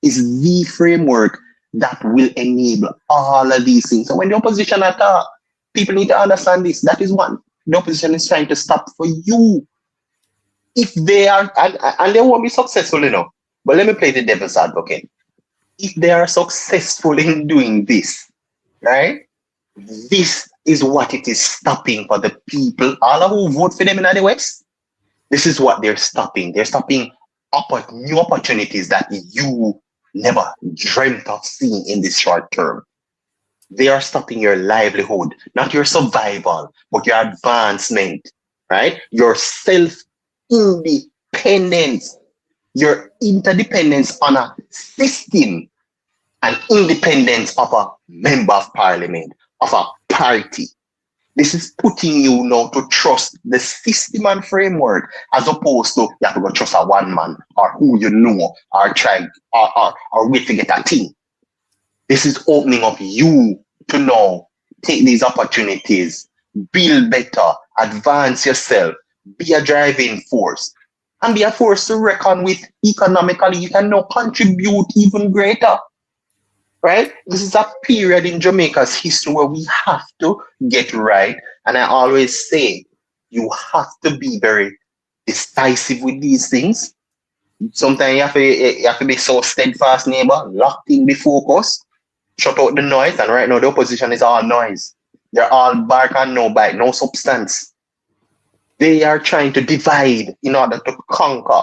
is the framework that will enable all of these things. So when the opposition attack, people need to understand this. That is what the opposition is trying to stop for you. If they are, and they won't be successful, but let me play the devil's advocate. If they are successful in doing this, right? This is what it is stopping for the people, all who vote for them in the West. This is what they're stopping. They're stopping new opportunities that you never dreamt of seeing in this short term. They are stopping your livelihood, not your survival, but your advancement, right? Your self-independence, your interdependence on a system, and independence of a member of parliament, of a party. This is putting you now to trust the system and framework, as opposed to you have to go trust a one man or who you know or try or wait to get a team. This is opening up you to now take these opportunities, build better, advance yourself, be a driving force, and be a force to reckon with economically. You can now contribute even greater. Right? This is a period in Jamaica's history where we have to get right. And I always say, you have to be very decisive with these things. Sometimes you have to be so steadfast, neighbor, locked in, be focused, shut out the noise. And right now, the opposition is all noise. They're all bark and no bite, no substance. They are trying to divide in order to conquer.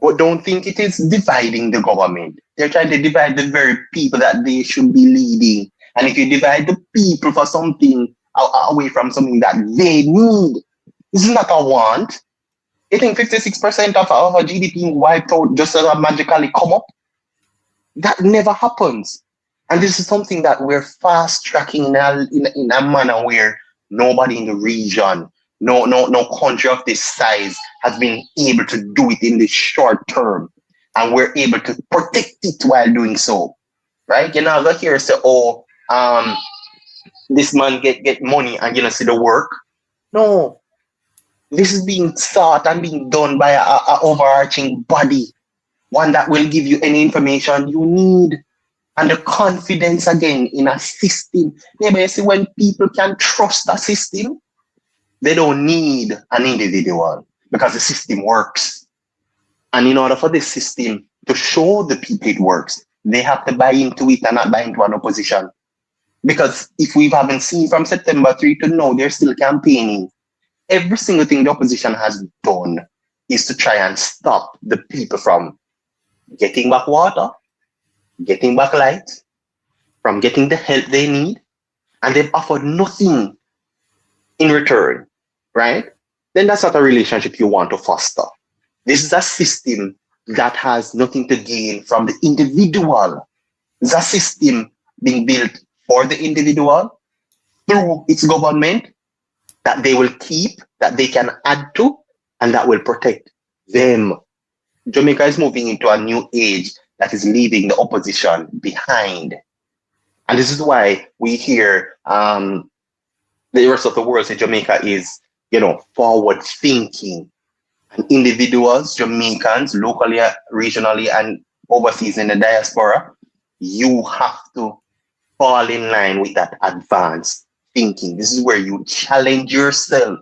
But don't think it is dividing the government. They're trying to divide the very people that they should be leading. And if you divide the people for something away from something that they need, this is not a want. You think 56% of our GDP wiped out just as magically come up? That never happens. And this is something that we're fast tracking in a manner where nobody in the region, no country of this size has been able to do it in the short term, and we're able to protect it while doing so, right? You know, look here, say, this man get money and you know see the work. No, this is being sought and being done by a overarching body, one that will give you any information you need, and the confidence again in a system. Maybe you see when people can trust a system, they don't need an individual because the system works. And in order for this system to show the people it works, they have to buy into it and not buy into an opposition. Because if we haven't seen from September 3 to now, they're still campaigning. Every single thing the opposition has done is to try and stop the people from getting back water, getting back light, from getting the help they need, and they've offered nothing in return, right? Then that's not a relationship you want to foster. This is a system that has nothing to gain from the individual. It's a system being built for the individual through its government that they will keep, that they can add to, and that will protect them. Jamaica is moving into a new age that is leaving the opposition behind. And this is why we hear the rest of the world say Jamaica is, forward thinking. And individuals, Jamaicans, locally, regionally, and overseas in the diaspora, you have to fall in line with that advanced thinking. This is where you challenge yourself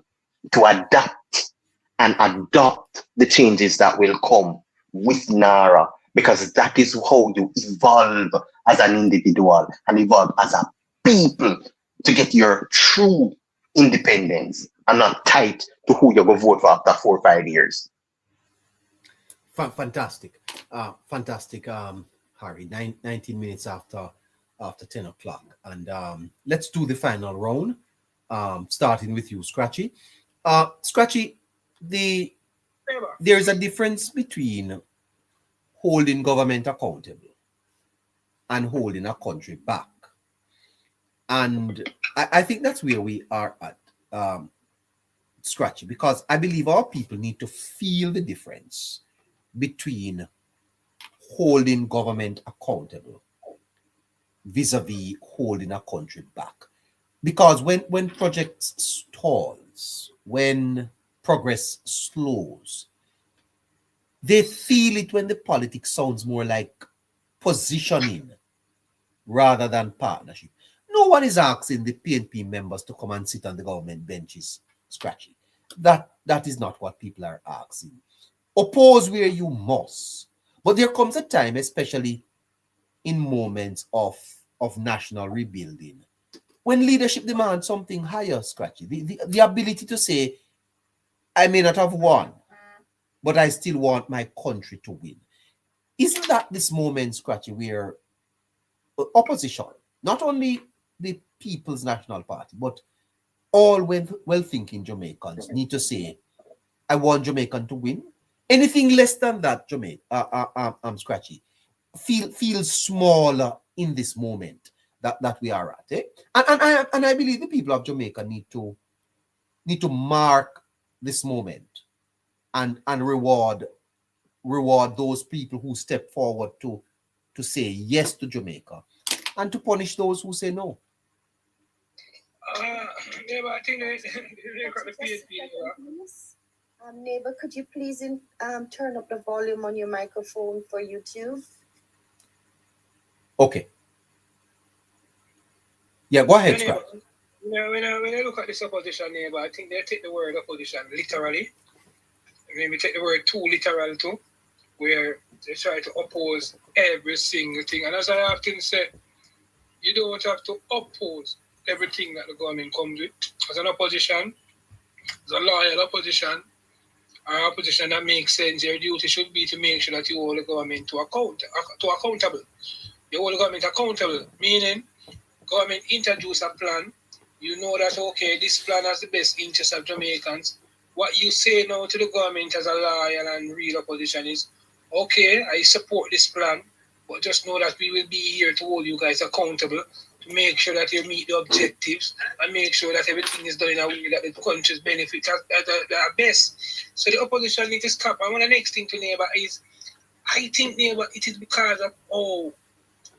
to adapt and adopt the changes that will come with NARA, because that is how you evolve as an individual and evolve as a people to get your true independence and not tied to who you're going to vote for after 4 or 5 years. Fantastic. Fantastic, Harry. 19 minutes after 10 o'clock. And let's do the final round, starting with you, Scratchy. Scratchy, there's a difference between holding government accountable and holding a country back. And I think that's where we are at, Scratchy, because I believe our people need to feel the difference between holding government accountable vis-a-vis holding a country back. Because when projects stalls, when progress slows, they feel it when the politics sounds more like positioning rather than partnership. No one is asking the PNP members to come and sit on the government benches, Scratchy. That is not what people are asking. Oppose where you must. But there comes a time, especially in moments of national rebuilding, when leadership demands something higher, Scratchy. The ability to say, I may not have won, but I still want my country to win. Isn't that this moment, Scratchy, where opposition, not only the People's National Party, but all well-thinking Jamaicans need to say, I want Jamaican to win. Anything less than that, Scratchy, feels smaller in this moment that we are at. And I believe the people of Jamaica need to mark this moment and reward those people who step forward to say yes to Jamaica and to punish those who say no. Neighbor, I think neighbor, could you please turn up the volume on your microphone for YouTube? Okay. Yeah, go ahead, Scott. When I look at this opposition, neighbor, I think they take the word opposition literally. Maybe take the word too literal too, where they try to oppose every single thing. And as I often say, you don't have to oppose everything that the government comes with. As an opposition, as a loyal opposition, or opposition that makes sense, your duty should be to make sure that you hold the government accountable. You hold the government accountable, meaning government introduce a plan. You know that, okay, this plan has the best interest of Jamaicans. What you say now to the government as a loyal and real opposition is, okay, I support this plan, but just know that we will be here to hold you guys accountable, to make sure that you meet the objectives and make sure that everything is done in a way that the country's benefits are best. So the opposition needs to stop. And one of the next thing to neighbor is, I think, neighbor, it is because of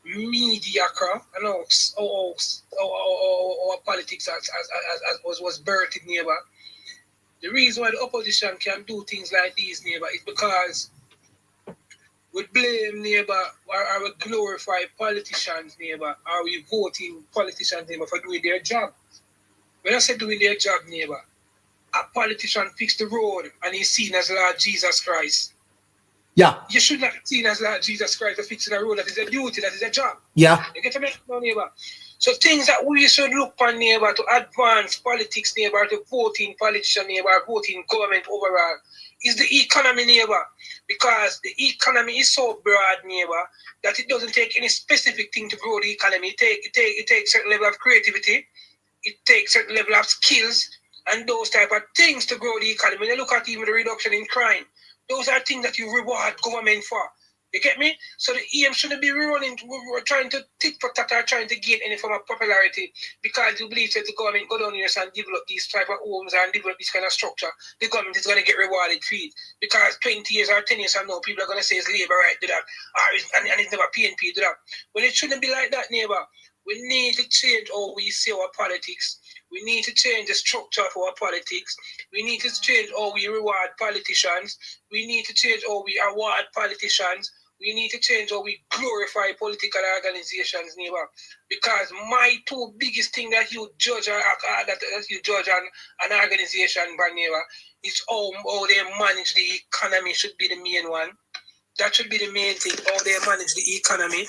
mediocre and our politics as was birthed in neighbor. The reason why the opposition can do things like these, neighbor, is because we blame neighbor or we glorify politicians, neighbor, or we vote in politicians, neighbor, for doing their job. When I say doing their job, neighbor, a politician fix the road and he's seen as Lord Jesus Christ. Yeah. You should not be seen as Lord Jesus Christ for fixing a road. That is a duty, that is a job. Yeah. You get to make no, neighbor. So things that we should look on, neighbor, to advance politics, neighbor, to voting politician, neighbor, voting government overall, is the economy, neighbor. Because the economy is so broad, neighbor, that it doesn't take any specific thing to grow the economy. It takes certain level of creativity, it takes certain level of skills, and those type of things to grow the economy. When you look at even the reduction in crime, those are things that you reward government for. You get me? So the EM shouldn't be running, we're trying to tit for tat or trying to gain any form of popularity because you believe that the government go down here and develop these type of homes and develop this kind of structure. The government is going to get rewarded for it because 20 years or 10 years from now, people are going to say it's labor right do that, and it's never PNP do that. But it shouldn't be like that, neighbor. We need to change how we see our politics. We need to change the structure of our politics. We need to change how we reward politicians. We need to change how we award politicians. We need to change how we glorify political organizations, neighbor. Because my two biggest thing that you judge an organization, by neighbor, is how they manage the economy should be the main one. That should be the main thing, how they manage the economy.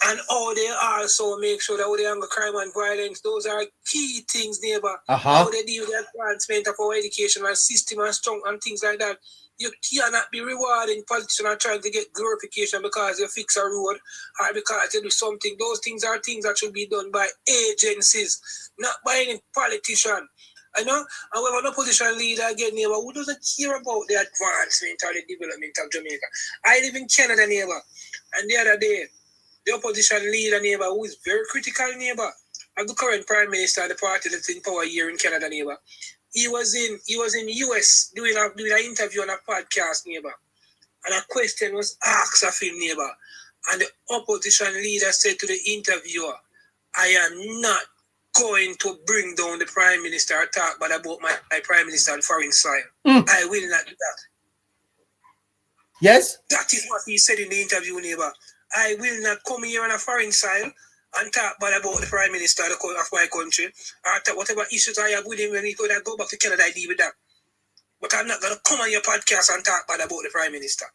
And how they also make sure that they handle crime and violence. Those are key things, neighbor. How they deal with the advancement of our educational system and strong and things like that. You cannot be rewarding politicians and trying to get glorification because you fix a road or because you do something. Those things are things that should be done by agencies, not by any politician. I know, and we have an opposition leader again, neighbor, who doesn't care about the advancement or the development of Jamaica. I live in Canada, neighbor, and the other day, the opposition leader, neighbor, who is very critical, neighbor, of the current prime minister of the party that's in power here in Canada, neighbor. He was in US doing an interview on a podcast, neighbor. And a question was asked of him, neighbor. And the opposition leader said to the interviewer, I am not going to bring down the prime minister or talk bad about my prime minister on foreign soil. I will not do that. Yes? That is what he said in the interview, neighbor. I will not come here on a foreign soil and talk bad about the prime minister of my country or talk whatever issues I have with him when he go back to Canada, I deal with that. But I'm not going to come on your podcast and talk bad about the prime minister.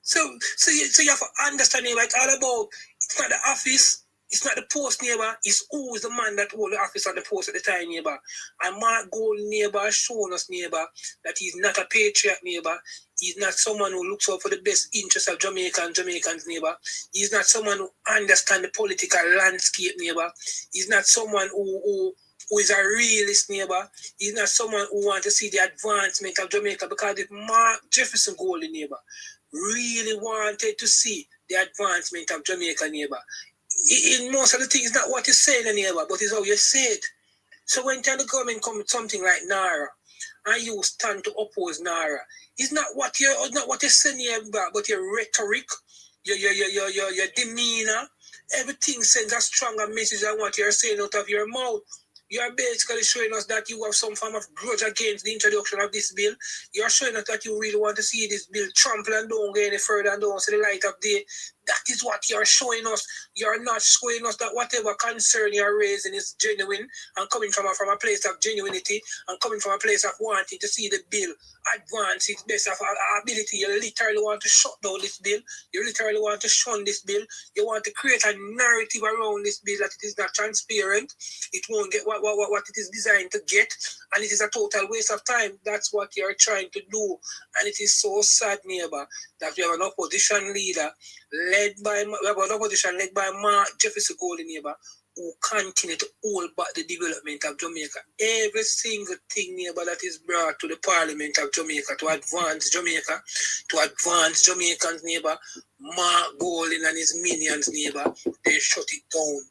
So you have to understand, neighbor, it's all about, it's not the office, it's not the post, neighbor, it's who is the man that hold the office and the post at the time, neighbor. And Mark Gold, neighbor, has shown us, neighbor, that he's not a patriot, neighbor. He's not someone who looks out for the best interests of Jamaica and Jamaicans, neighbor. He's not someone who understands the political landscape, neighbor. He's not someone who is a realist, neighbor. He's not someone who wants to see the advancement of Jamaica, because if Mark Jefferson Goldie, neighbor, really wanted to see the advancement of Jamaica, neighbor, in most of the things, not what you say, neighbor, but it's how you say it. So when the government come with something like NARA, and you stand to oppose NARA, it's not what you say, neighbor, but your rhetoric, your demeanor, everything sends a stronger message than what you're saying out of your mouth. You're basically showing us that you have some form of grudge against the introduction of this bill. You're showing us that you really want to see this bill trample and don't go any further and don't see the light of day. That is what you're showing us. You're not showing us that whatever concern you're raising is genuine and coming from a place of genuinity and coming from a place of wanting to see the bill advance its best of ability. You literally want to shut down this bill. You literally want to shun this bill. You want to create a narrative around this bill that it is not transparent. It won't get what it is designed to get, and it is a total waste of time. That's what you're trying to do, and it is so sad, neighbor, that we have an opposition leader led by Mark Jefferson Goldie, neighbor, who continue to hold back the development of Jamaica. Every single thing, neighbor, that is brought to the Parliament of Jamaica to advance Jamaica, to advance Jamaicans, neighbor, Mark Goldie and his minions, neighbor, they shut it down.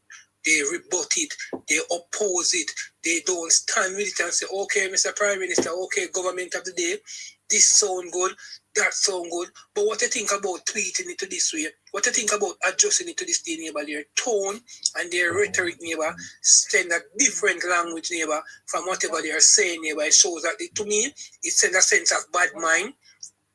They rebut it, they oppose it, they don't stand with it and say, okay, Mr. Prime Minister, okay, government of the day, this sound good, that sound good, but what do you think about tweeting it to this way? What do you think about adjusting it to this day, neighbor? Their tone and their rhetoric, neighbor, send a different language, neighbor, from whatever they are saying, neighbor. It shows that, to me, it sends a sense of bad mind.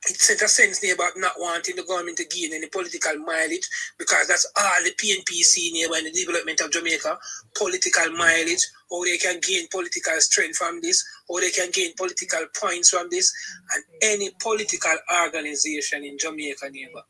It sent a sense, neighbor, of not wanting the government to gain any political mileage, because that's all the PNP see, neighbor, in the development of Jamaica, political mileage, how they can gain political strength from this, how they can gain political points from this, and any political organization in Jamaica, neighbor,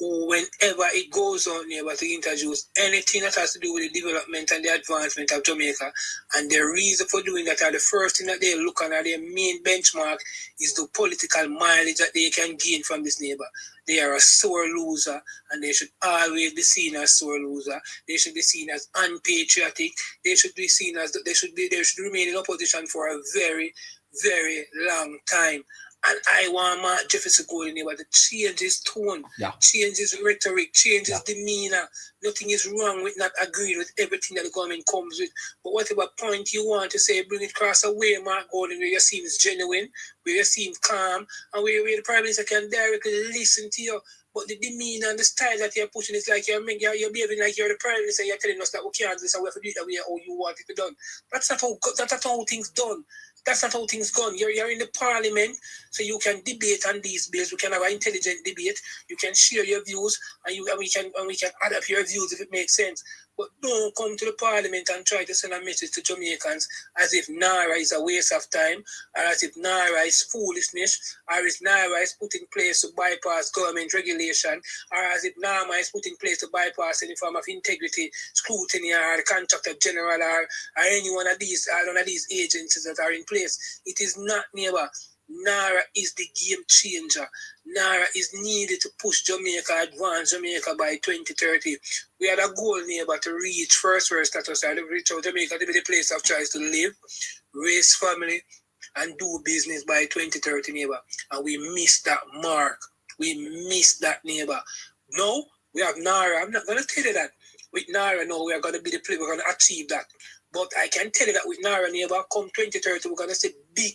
whenever it goes on neighbor to introduce anything that has to do with the development and the advancement of Jamaica. And the reason for doing that, are the first thing that they look at, their main benchmark is the political mileage that they can gain from this neighbor. They are a sore loser, and they should always be seen as sore loser. They should be seen as unpatriotic. They should be seen as they should remain in opposition for a very, very long time. And I want Mark Jefferson to go in there to change his tone, change his rhetoric, change his demeanor. Nothing is wrong with not agreeing with everything that the government comes with. But whatever point you want to say, bring it across a way, Mark Gordon, where you seem genuine, where you seem calm, and where the Prime Minister can directly listen to you. But the demeanor and the style that you're pushing is like you're behaving like you're the Prime Minister. You're telling us that we can't do this and we have to do it that way how you want it to done. That's not how things done. That's not how things gone. You're in the parliament, so you can debate on these bills. We can have an intelligent debate. You can share your views, and we can adapt your views if it makes sense. But don't come to the parliament and try to send a message to Jamaicans as if Naira is a waste of time, or as if Naira is foolishness, or as if Naira is put in place to bypass government regulation, or as if Naira is put in place to bypass any form of integrity, scrutiny, or the contractor general, or any one of these agencies that are in place. It is not, neighbor. Naira is the game changer. Naira is needed to push Jamaica, advance Jamaica by 2030. We had a goal, neighbor, to reach first world status, and to reach out Jamaica to be the place of choice to live, raise family, and do business by 2030, neighbor. And we missed that mark. We missed that, neighbor. No, we have Naira. I'm not going to tell you that. With Naira, no, we are going to be the place. We're going to achieve that. But I can tell you that with Naira, neighbor, come 2030, we're going to see big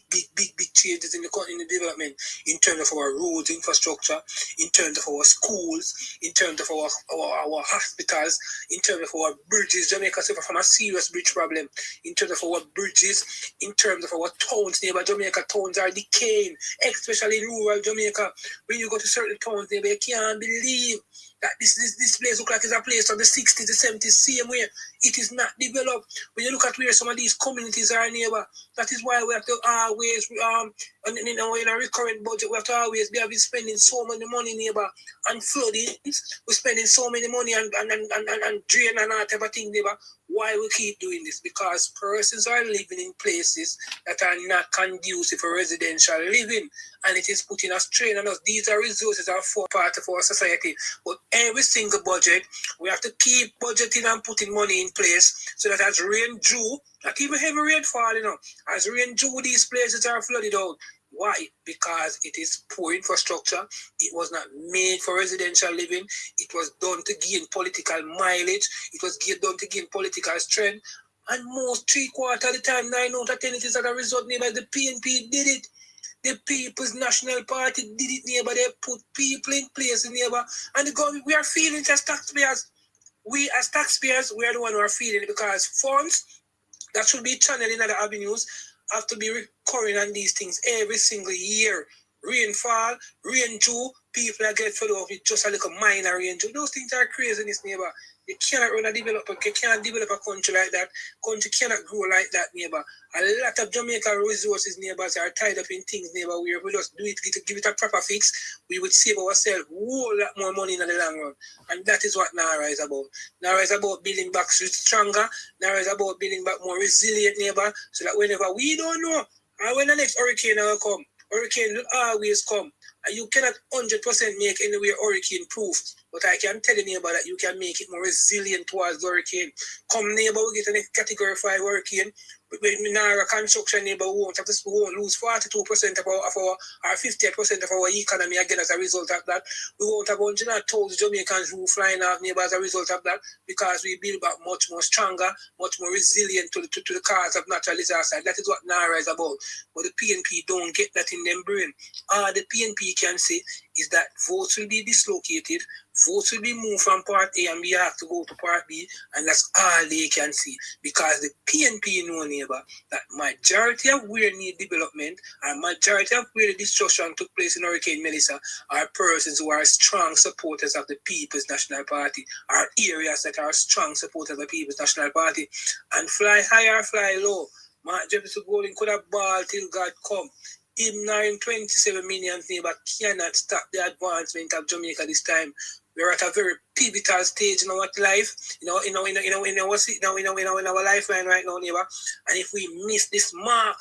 changes in the development in terms of our roads infrastructure, in terms of our schools, in terms of our hospitals, in terms of our bridges. Jamaica suffer from a serious bridge problem. In terms of our bridges, in terms of our towns, neighbor, Jamaica towns are decaying, especially in rural Jamaica. When you go to certain towns, neighbor, you can't believe that this place looks like it's a place from the 60s, the 70s, same way. It is not developed. When you look at where some of these communities are, neighbor, that is why we have to always, in a recurrent budget, we have to always be spending so much money, neighbor, on flooding. We're spending so many money and drain and all type of thing, neighbor. Why we keep doing this? Because persons are living in places that are not conducive for residential living, and it is putting a strain on us. These are resources are for part of our society. But every single budget, we have to keep budgeting and putting money in place so that as rain drew, not even heavy rainfall, as rain drew, these places are flooded out. Why? Because it is poor infrastructure. It was not made for residential living. It was done to gain political mileage. It was done to gain political strength. And most 3/4 of the time, 9 out of 10, it is as a result, neighbor, the PNP did it. The People's National Party did it, neighbor. They put people in place, neighbor. And the government, we are feeling it as taxpayers. We as taxpayers, we are the one who are feeling it because funds that should be channeled in other avenues have to be recurring on these things every single year. Rainfall, rain due, people are get fed up with just a little minor rain due. Those things are crazy in this neighbor. You cannot run a development, you cannot develop a country like that. Country cannot grow like that, neighbor. A lot of Jamaican resources, neighbors, are tied up in things, neighbor, where we just do it, give it a proper fix, we would save ourselves a whole lot more money in the long run. And that is what Naira is about. Naira is about building back stronger. Naira is about building back more resilient, neighbor, so that whenever we don't know, and when the next hurricane will come, hurricane will always come. And you cannot 100% make anywhere hurricane proof. But I can tell you, neighbor, that you can make it more resilient towards the hurricane. Come, neighbor, we get a category 5 hurricane. But when Naira construction, neighbor, we won't lose 42% of our 50% of our economy again as a result of that. We won't have 100,000 Jamaicans who flying off, neighbor, as a result of that, because we build back much more stronger, much more resilient to the cause of natural disaster. That is what Naira is about. But the PNP don't get that in their brain. All the PNP can say is that votes will be dislocated, votes will be moved from part A and we have to go to part B, and that's all they can see. Because the PNP know, neighbor, that majority of where need development and majority of where the destruction took place in Hurricane Melissa are persons who are strong supporters of the People's National Party, are areas that are strong supporters of the People's National Party. And fly high or fly low, Mark Jefferson Golden could have ball till God come. Even 27 million neighbor cannot stop the advancement of Jamaica this time. we're at a very pivotal stage in our life, in our lifeline right now, neighbor. And if we miss this mark,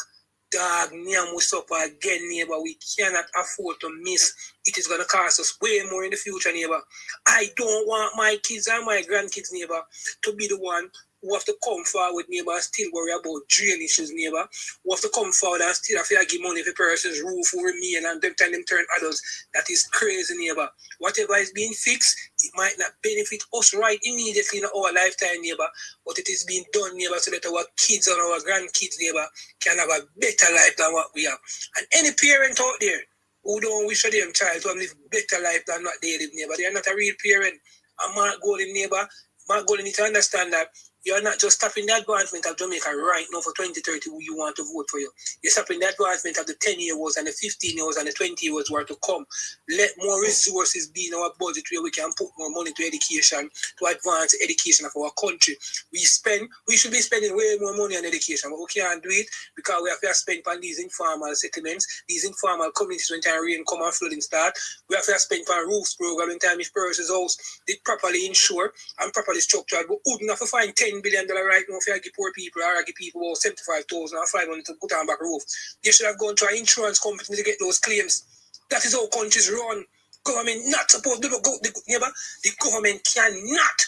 dog, we suffer again, neighbor. We cannot afford to miss. It is going to cost us way more in the future, neighbor. I don't want my kids and my grandkids, neighbor, to be the one who have to come forward, neighbor, and still worry about drain issues, neighbor. Who have to come forward and still have to give money for person's roof who remain and them time them turn adults. That is crazy, neighbor. Whatever is being fixed, it might not benefit us right immediately in our lifetime, neighbor, but it is being done, neighbor, so that our kids and our grandkids, neighbor, can have a better life than what we have. And any parent out there who don't wish for their child to have live better life than what they live, neighbor, they are not a real parent. And Mark Golden, neighbor, Mark Golden need to understand that you're not just stopping the advancement of Jamaica right now for 2030 who you want to vote for you. You're stopping the advancement of the 10-year-olds and the 15-year-olds and the 20-year-olds who are to come. Let more resources be in our budget where we can put more money to education, to advance the education of our country. We should be spending way more money on education, but we can't do it because we have to spend on these informal settlements, these informal communities when time rain come and flooding start. We have to spend on roofs program when time if person's house is properly insured and properly structured. We wouldn't have to find $10 billion right now if you give poor people or give people about 75,000 or 500 to put on back roof. You should have gone to an insurance company to get those claims. That is how countries run. Government not supposed to go. The government cannot,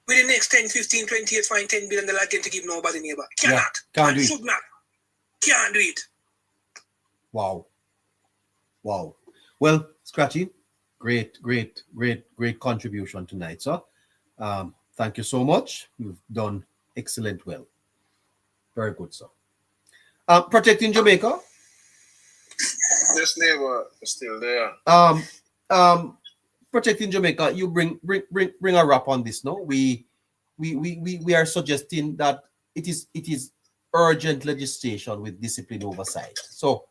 within the next 10, 15, 20 years, find $10 billion again to give nobody, neighbor. Cannot. Can't do it. Should not. Can't do it. Wow. Well, Scratchy, great contribution tonight, sir. Thank you so much. You've done excellent well. Very good, sir. Protecting Jamaica. This neighbor is still there. Protecting Jamaica. You bring a wrap on this. No, we are suggesting that it is urgent legislation with discipline oversight. So,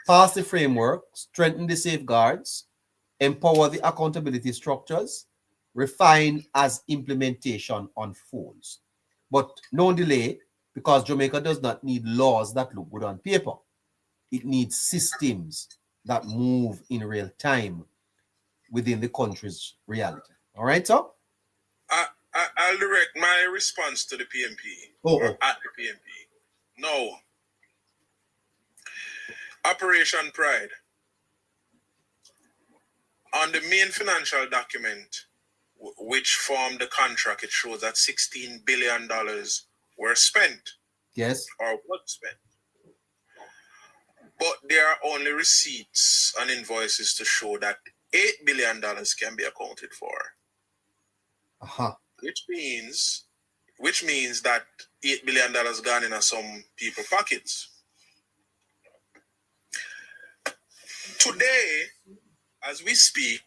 pass the framework, strengthen the safeguards, empower the accountability structures, refine as implementation unfolds. But no delay, because Jamaica does not need laws that look good on paper. It needs systems that move in real time within the country's reality. All right, sir? I'll direct my response to the PMP. At the PMP. No. Operation Pride. On the main financial document, which formed the contract, it shows that $16 billion were spent. Yes. Or was spent. But there are only receipts and invoices to show that $8 billion can be accounted for. Uh-huh. Which means that $8 billion gone in some people's pockets. Today, as we speak,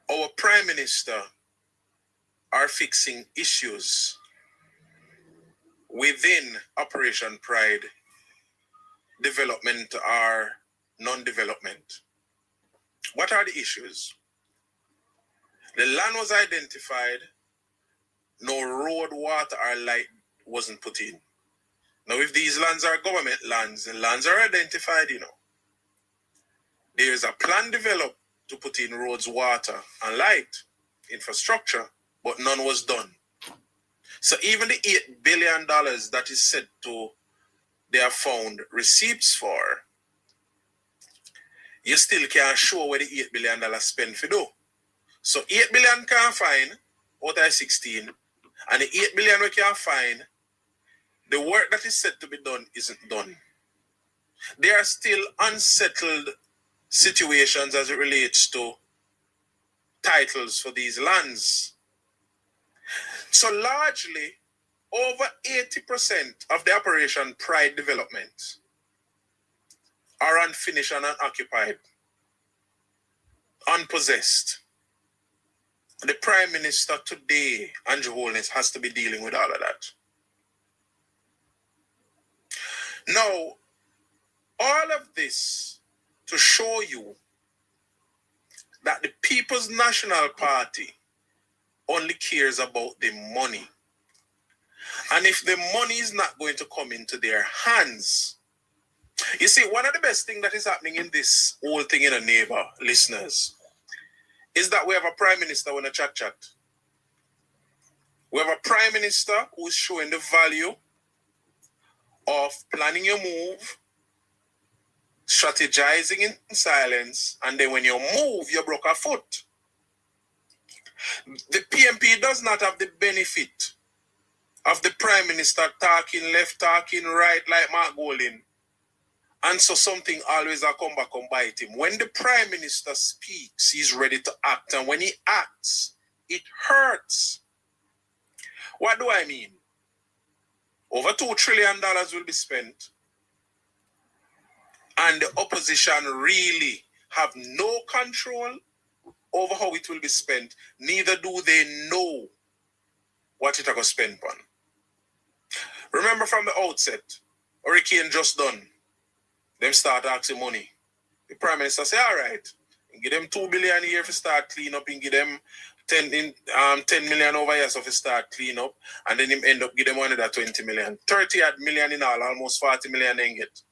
our Prime Minister are fixing issues within Operation Pride, development or non-development. What are the issues? The land was identified, no road, water, or light wasn't put in. Now, if these lands are government lands, the lands are identified, There's a plan developed to put in roads, water, and light, infrastructure, but none was done. So even the $8 billion that is said to they have found receipts for, you still can't show where the $8 billion spent for do. So $8 billion can't find out of 16, and the $8 billion we can't find, the work that is said to be done isn't done. There are still unsettled situations as it relates to titles for these lands. So largely, over 80% of the Operation Pride development are unfinished and unoccupied, unpossessed. The Prime Minister today, Andrew Holness, has to be dealing with all of that. Now, all of this to show you that the People's National Party only cares about the money. And if the money is not going to come into their hands, you see, one of the best things that is happening in this whole thing in a neighbor, listeners, is that we have a prime minister when a chat. We have a prime minister who is showing the value of planning your move, strategizing in silence, and then when you move, you broke a foot. The PMP does not have the benefit of the prime minister talking left, talking right like Mark Golding. And so something always come back and bite him. When the prime minister speaks, he's ready to act. And when he acts, it hurts. What do I mean? Over $2 trillion will be spent. And the opposition really have no control over how it will be spent. Neither do they know what it are going to spend on. Remember from the outset, Hurricane just done. Them start asking money. The prime minister say, all right, give them $2 billion a year to start clean up, and give them 10 million over here so to start clean up, and then him end up give them another 20 million. 30 million in all, almost 40 million they get.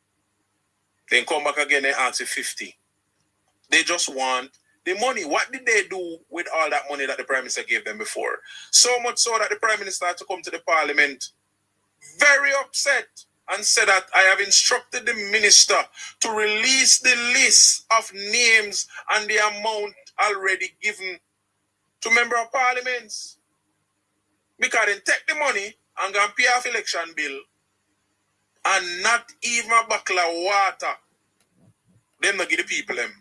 Then come back again and ask for 50. They just want the money. What did they do with all that money that the prime minister gave them before? So much so that the prime minister had to come to the parliament very upset and said that I have instructed the minister to release the list of names and the amount already given to member of parliaments. Because they take the money and go and pay off election bill and not even a bottle of water. Them not give the people them.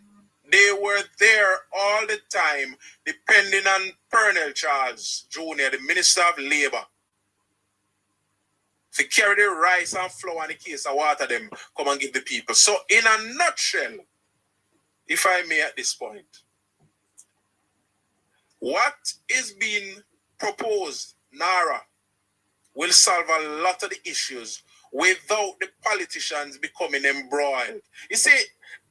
They were there all the time depending on Pernell Charles Jr., the Minister of Labour. If you carry the rice and flour and the case of water, them come and give the people. So in a nutshell, if I may at this point, what is being proposed, NARA, will solve a lot of the issues without the politicians becoming embroiled. You see,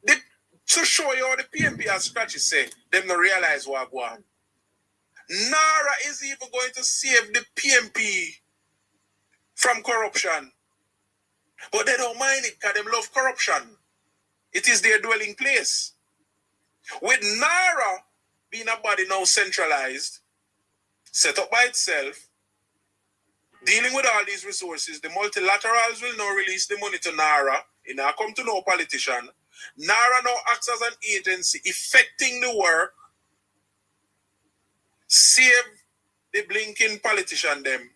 to show you how the PMP has scratches say, them not realize what going on. NARA is even going to save the PMP from corruption. But they don't mind it because they love corruption. It is their dwelling place. With NARA being a body now centralized, set up by itself, dealing with all these resources, the multilaterals will now release the money to NARA. It now come to no politician. NARA now acts as an agency, effecting the work, save the blinking politician them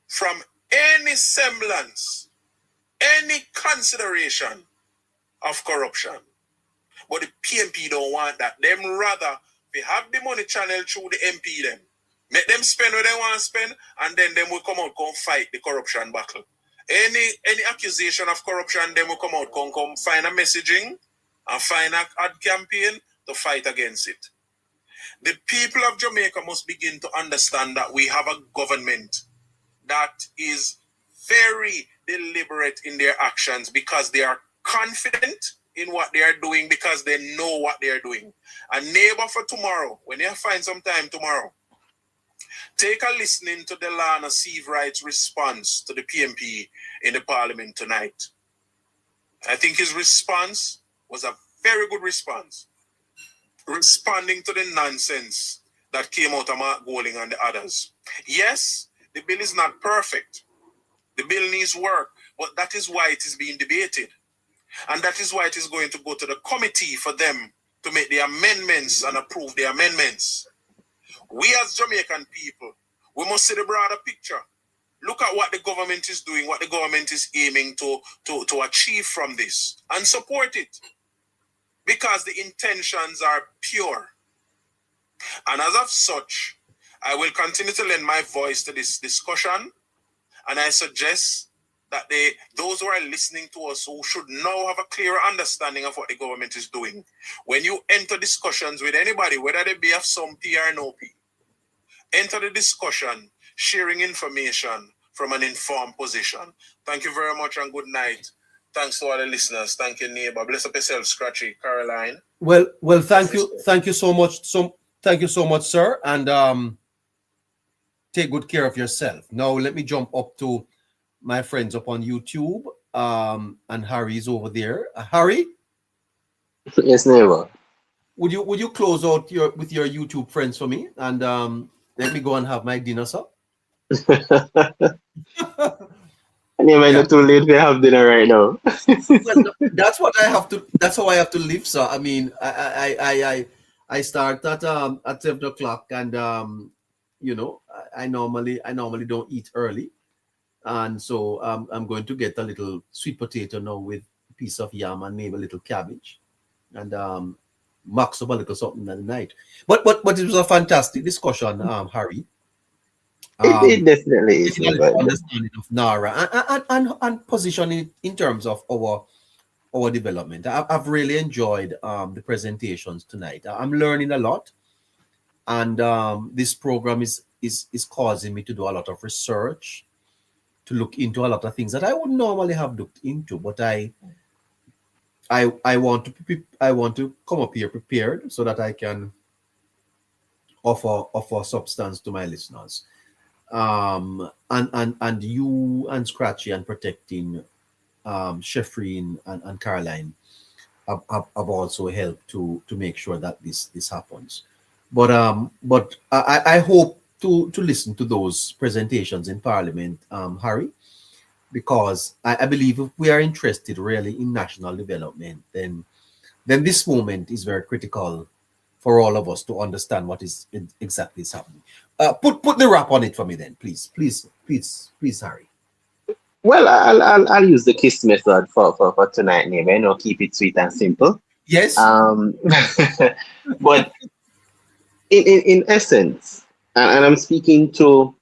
from any semblance, any consideration of corruption. But the PMP don't want that. Them rather, they have the money channel through the MP them. Make them spend what they want to spend, and then them will come out, come fight the corruption battle. Any accusation of corruption, them will come out, come find a messaging and find an ad campaign to fight against it. The people of Jamaica must begin to understand that we have a government that is very deliberate in their actions because they are confident in what they are doing, because they know what they are doing. A neighbor for tomorrow, when you find some time tomorrow, take a listening to Delana Seavright's response to the PMP in the parliament tonight. I think his response was a very good response, responding to the nonsense that came out of Mark Golding and the others. Yes, the bill is not perfect. The bill needs work, but that is why it is being debated. And that is why it is going to go to the committee for them to make the amendments and approve the amendments. We as Jamaican people, we must see the broader picture. Look at what the government is doing, what the government is aiming to achieve from this, and support it. Because the intentions are pure. And as of such, I will continue to lend my voice to this discussion, and I suggest that those who are listening to us who should now have a clearer understanding of what the government is doing. When you enter discussions with anybody, whether they be of some P or no P, enter the discussion, sharing information from an informed position. Thank you very much and good night. Thanks to all the listeners. Thank you, neighbor. Bless up yourself, Scratchy. Caroline. Well, thank you so much. Thank you so much, sir. And take good care of yourself. Now let me jump up to my friends up on YouTube. And Harry's over there. Harry? Yes, neighbor. would you close out with your YouTube friends for me, and let me go and have my dinner, sir? And you might Yeah. not too late to have dinner right now. Well, no, that's what I have to. That's how I have to live, sir. I mean, I start at 7 o'clock, and I normally don't eat early, and so I'm going to get a little sweet potato now with a piece of yam and maybe a little cabbage, and max up a little something at the night. But it was a fantastic discussion, Harry. It Um, definitely is, Getting a no, little but understanding of NARA and positioning it in terms of our development. I've really enjoyed the presentations tonight. I'm learning a lot, and this program is causing me to do a lot of research, to look into a lot of things that I would normally have looked into, but I want to I want to come up here prepared so that I can offer substance to my listeners. And you and Scratchy and Protecting, Sheffreen and Caroline have also helped to make sure that this happens. But I hope to listen to those presentations in Parliament, Harry, because I believe if we are interested really in national development, then this moment is very critical for all of us to understand what exactly is happening. Put the wrap on it for me then, please, Harry. well, I'll use the kiss method for tonight, neighbor. You know, keep it sweet and simple. Yes. Um, but in essence, and I'm speaking to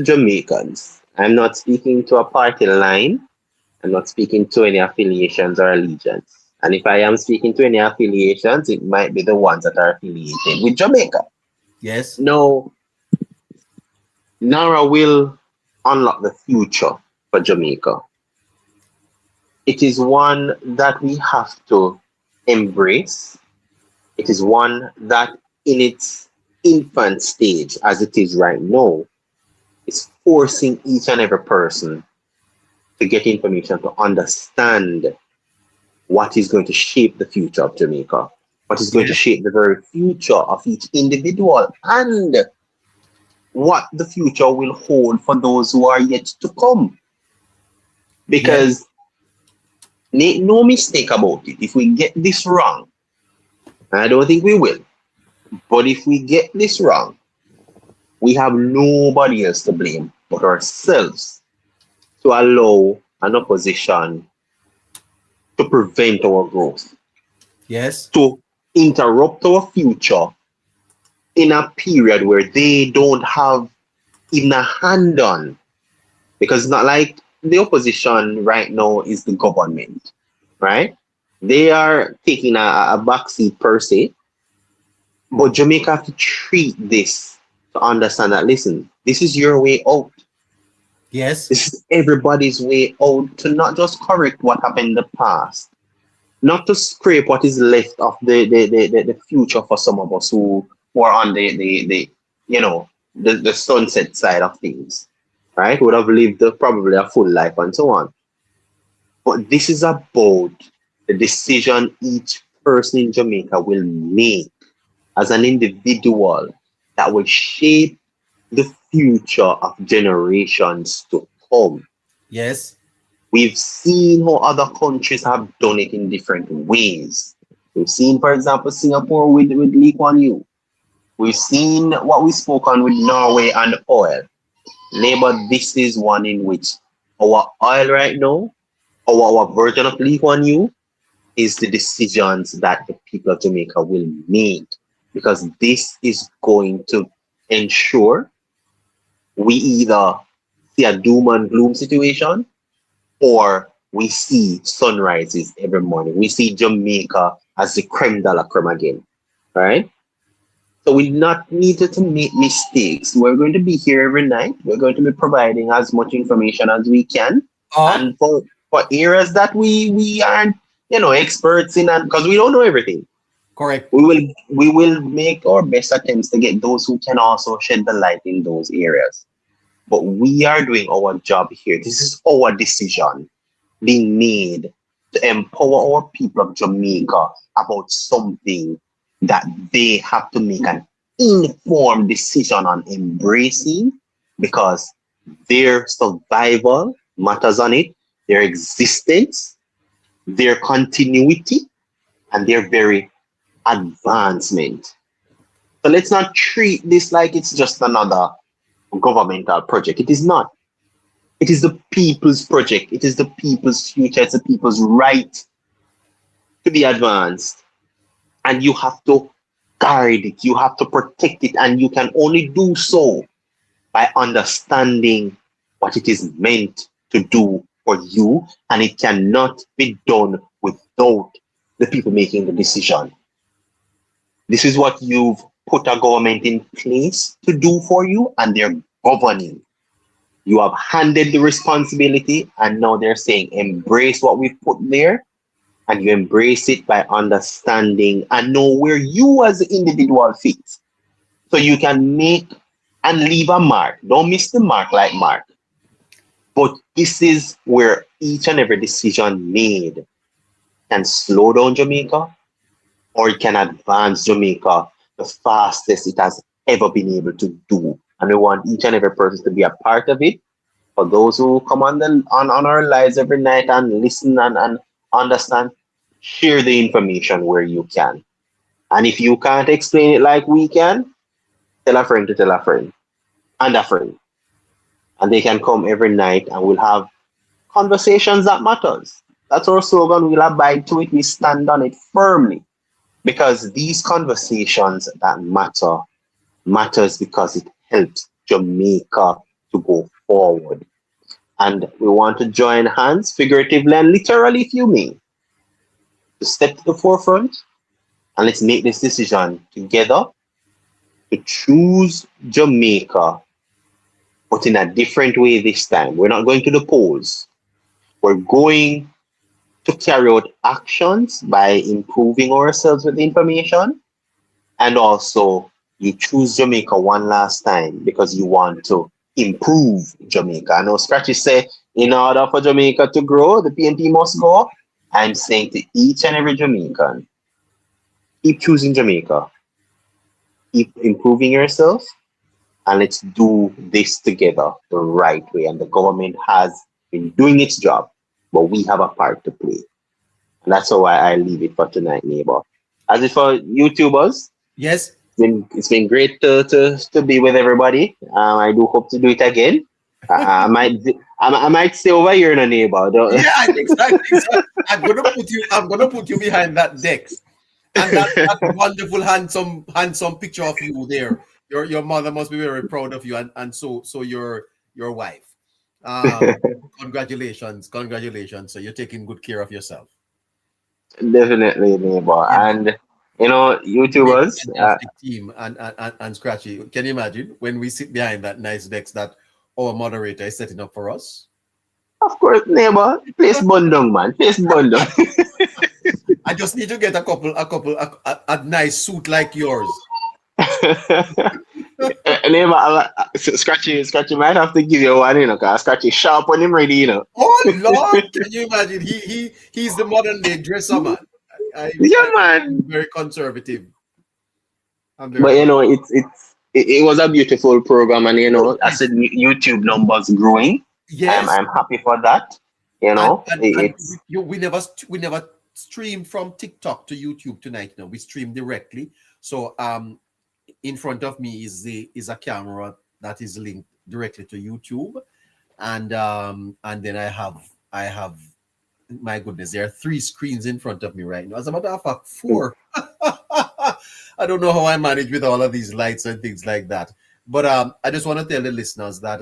Jamaicans. I'm not speaking to a party line. I'm not speaking to any affiliations or allegiance. And if I am speaking to any affiliations, it might be the ones that are affiliated with Jamaica. Yes. No, NARA will unlock the future for Jamaica. It is one that we have to embrace. It is one that, in its infant stage, as it is right now, is forcing each and every person to get information to understand what is going to shape the future of Jamaica, what is going to Yes. shape the very future of each individual, and what the future will hold for those who are yet to come. Yes. Because make no mistake about it, if we get this wrong, and I don't think we will, but if we get this wrong, we have nobody else to blame but ourselves to allow an opposition to prevent our growth, Yes. to interrupt our future in a period where they don't have even a hand on. Because it's not like the opposition right now is the government, right? They are taking a backseat per se, but Jamaica have to treat this to understand that, listen, this is your way out. Yes. This is everybody's way out to not just correct what happened in the past, not to scrape what is left of the future for some of us who are on the sunset side of things, right? Would have lived probably a full life and so on. But this is about the decision each person in Jamaica will make as an individual that will shape the future of generations to come. Yes. We've seen how other countries have done it in different ways. We've seen, for example, Singapore with Lee Kuan Yew. We've seen what we spoke on with Norway and oil. Neighbor, this is one in which our oil right now, our version of Lee Kuan Yew, is the decisions that the people of Jamaica will make. Because this is going to ensure we either see a doom and gloom situation or we see sunrises every morning. We see Jamaica as the creme de la creme again, right? So we not needed to make mistakes. We're going to be here every night. We're going to be providing as much information as we can. And for areas that we aren't, experts in, and because we don't know everything, Correct. we will make our best attempts to get those who can also shed the light in those areas. But we are doing our job here. This is our decision being made to empower our people of Jamaica about something that they have to make an informed decision on embracing, because their survival matters on it, their existence, their continuity, and their very advancement. So let's not treat this like it's just another governmental project. It is not. It is the people's project. It is the people's future. It's the people's right to be advanced. And you have to guard it. You have to protect it. And you can only do so by understanding what it is meant to do for you. And it cannot be done without the people making the decision. This is what you've put a government in place to do for you, and they're governing. You have handed the responsibility, and now they're saying embrace what we put there, and you embrace it by understanding and know where you as an individual fit. So you can make and leave a mark. Don't miss the mark like Mark. But this is where each and every decision made can slow down Jamaica, or it can advance Jamaica the fastest it has ever been able to do. And we want each and every person to be a part of it. For those who come on our lives every night and listen and understand, share the information where you can. And if you can't explain it like we can, tell a friend to tell a friend and a friend. And they can come every night and we'll have conversations that matters. That's our slogan. We'll abide to it. We stand on it firmly. Because these conversations that matters because it helps Jamaica to go forward. And we want to join hands, figuratively and literally, if you may, to step to the forefront, and let's make this decision together to choose Jamaica, but in a different way this time. We're not going to the polls. We're going to carry out actions by improving ourselves with the information, and also you choose Jamaica one last time because you want to improve Jamaica. I know Scratchy say in order for Jamaica to grow, the PNP must go. I'm saying to each and every Jamaican, keep choosing Jamaica, keep improving yourself, and let's do this together the right way. And the government has been doing its job, but we have a part to play. And that's how I leave it for tonight, neighbor. As if for YouTubers, Yes. it's been great to be with everybody. I do hope to do it again. I might stay over here, no, neighbor. Yeah, I think so. I'm gonna put you behind that desk. And that wonderful handsome picture of you there. Your mother must be very proud of you, and so your wife. Congratulations. So you're taking good care of yourself. Definitely, neighbor. Yeah. And YouTubers, Fantastic team and Scratchy. Can you imagine when we sit behind that nice desk that our moderator is setting up for us? of course, neighbor, place bundong, man. Place bundong. I just need to get a nice suit like yours. Neighbor, Scratchy might have to give you one, because Scratchy sharp when him ready, Oh Lord, can you imagine? He's the modern day dresser man. Yeah, man. I'm very conservative. But it was a beautiful program, and I said YouTube numbers growing. Yes, I'm happy for that. We never stream from TikTok to YouTube tonight. We stream directly. So in front of me is a camera that is linked directly to YouTube, and then I have my goodness, there are 3 screens in front of me right now. As a matter of fact, 4. I don't know how I manage with all of these lights and things like that. But I just want to tell the listeners that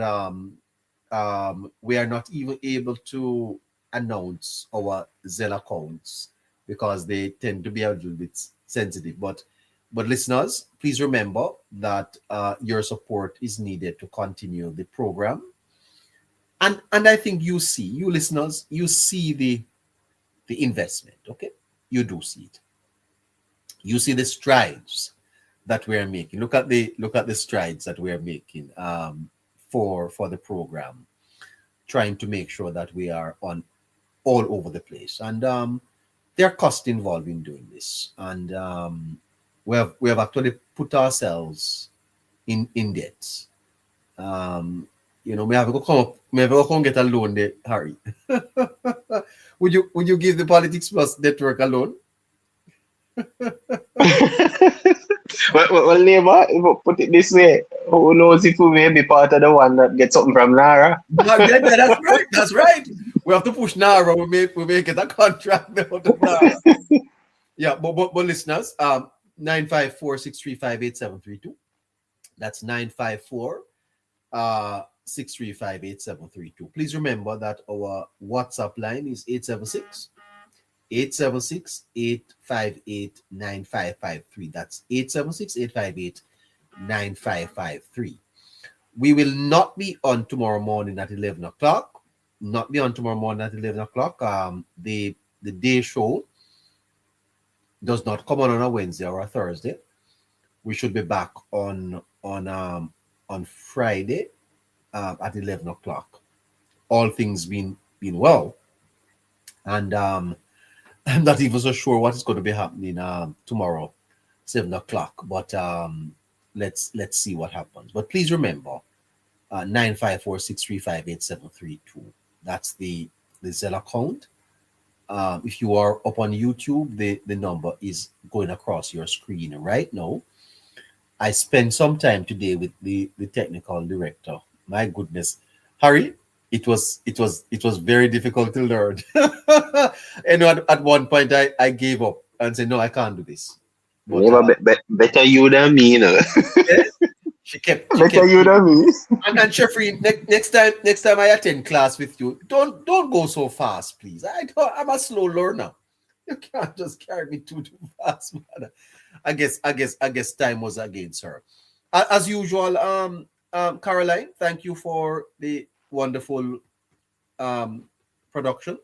we are not even able to announce our Zelle accounts because they tend to be a little bit sensitive. But listeners, please remember that your support is needed to continue the program. And I think you listeners, you see the investment, okay? You do see it. You see the strides that we are making. Look at the strides that we are making for the program, trying to make sure that we are on all over the place. And there are costs involved in doing this. And we have actually put ourselves in debts. You know, may have to come up, maybe we come get a loan there, Harry. would you give the Politics Plus network a loan? Well, neighbor, if we put it this way, who knows if we may be part of the one that gets something from Nara? That's right. That's right. We have to push Nara. We may get a contract now to Nara. Yeah, but listeners, 954-635-8732. That's 954-635-8732. Please remember that our WhatsApp line is 876-858-9553. That's 876-858-9553. We will not be on tomorrow morning at 11 o'clock. Not be on tomorrow morning at 11 o'clock. The day show does not come on a Wednesday or a Thursday. We should be back on Friday at 11 o'clock. All things being well. And I'm not even so sure what is going to be happening tomorrow, 7 o'clock. But let's see what happens. But please remember, 954-635-8732. That's the Zelle account. If you are up on YouTube, the number is going across your screen right now. I spent some time today with the technical director. My goodness, Harry, it was very difficult to learn. And at one point I gave up and said, no, I can't do this. But, better you than me, you know. She kept you than me. And Jeffrey, next time I attend class with you, don't go so fast, please. I'm a slow learner. You can't just carry me too fast, man. I guess time was against her. As usual, Caroline, thank you for the wonderful production.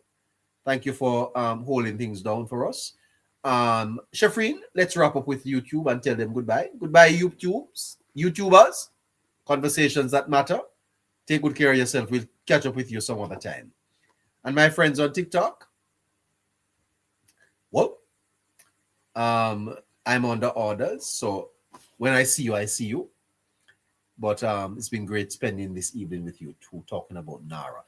Thank you for holding things down for us. Shafreen, let's wrap up with YouTube and tell them goodbye. Goodbye, YouTubers. Conversations that matter. Take good care of yourself. We'll catch up with you some other time. And my friends on TikTok, well, I'm under orders, so when I see you, I see you. But it's been great spending this evening with you two, talking about Nara.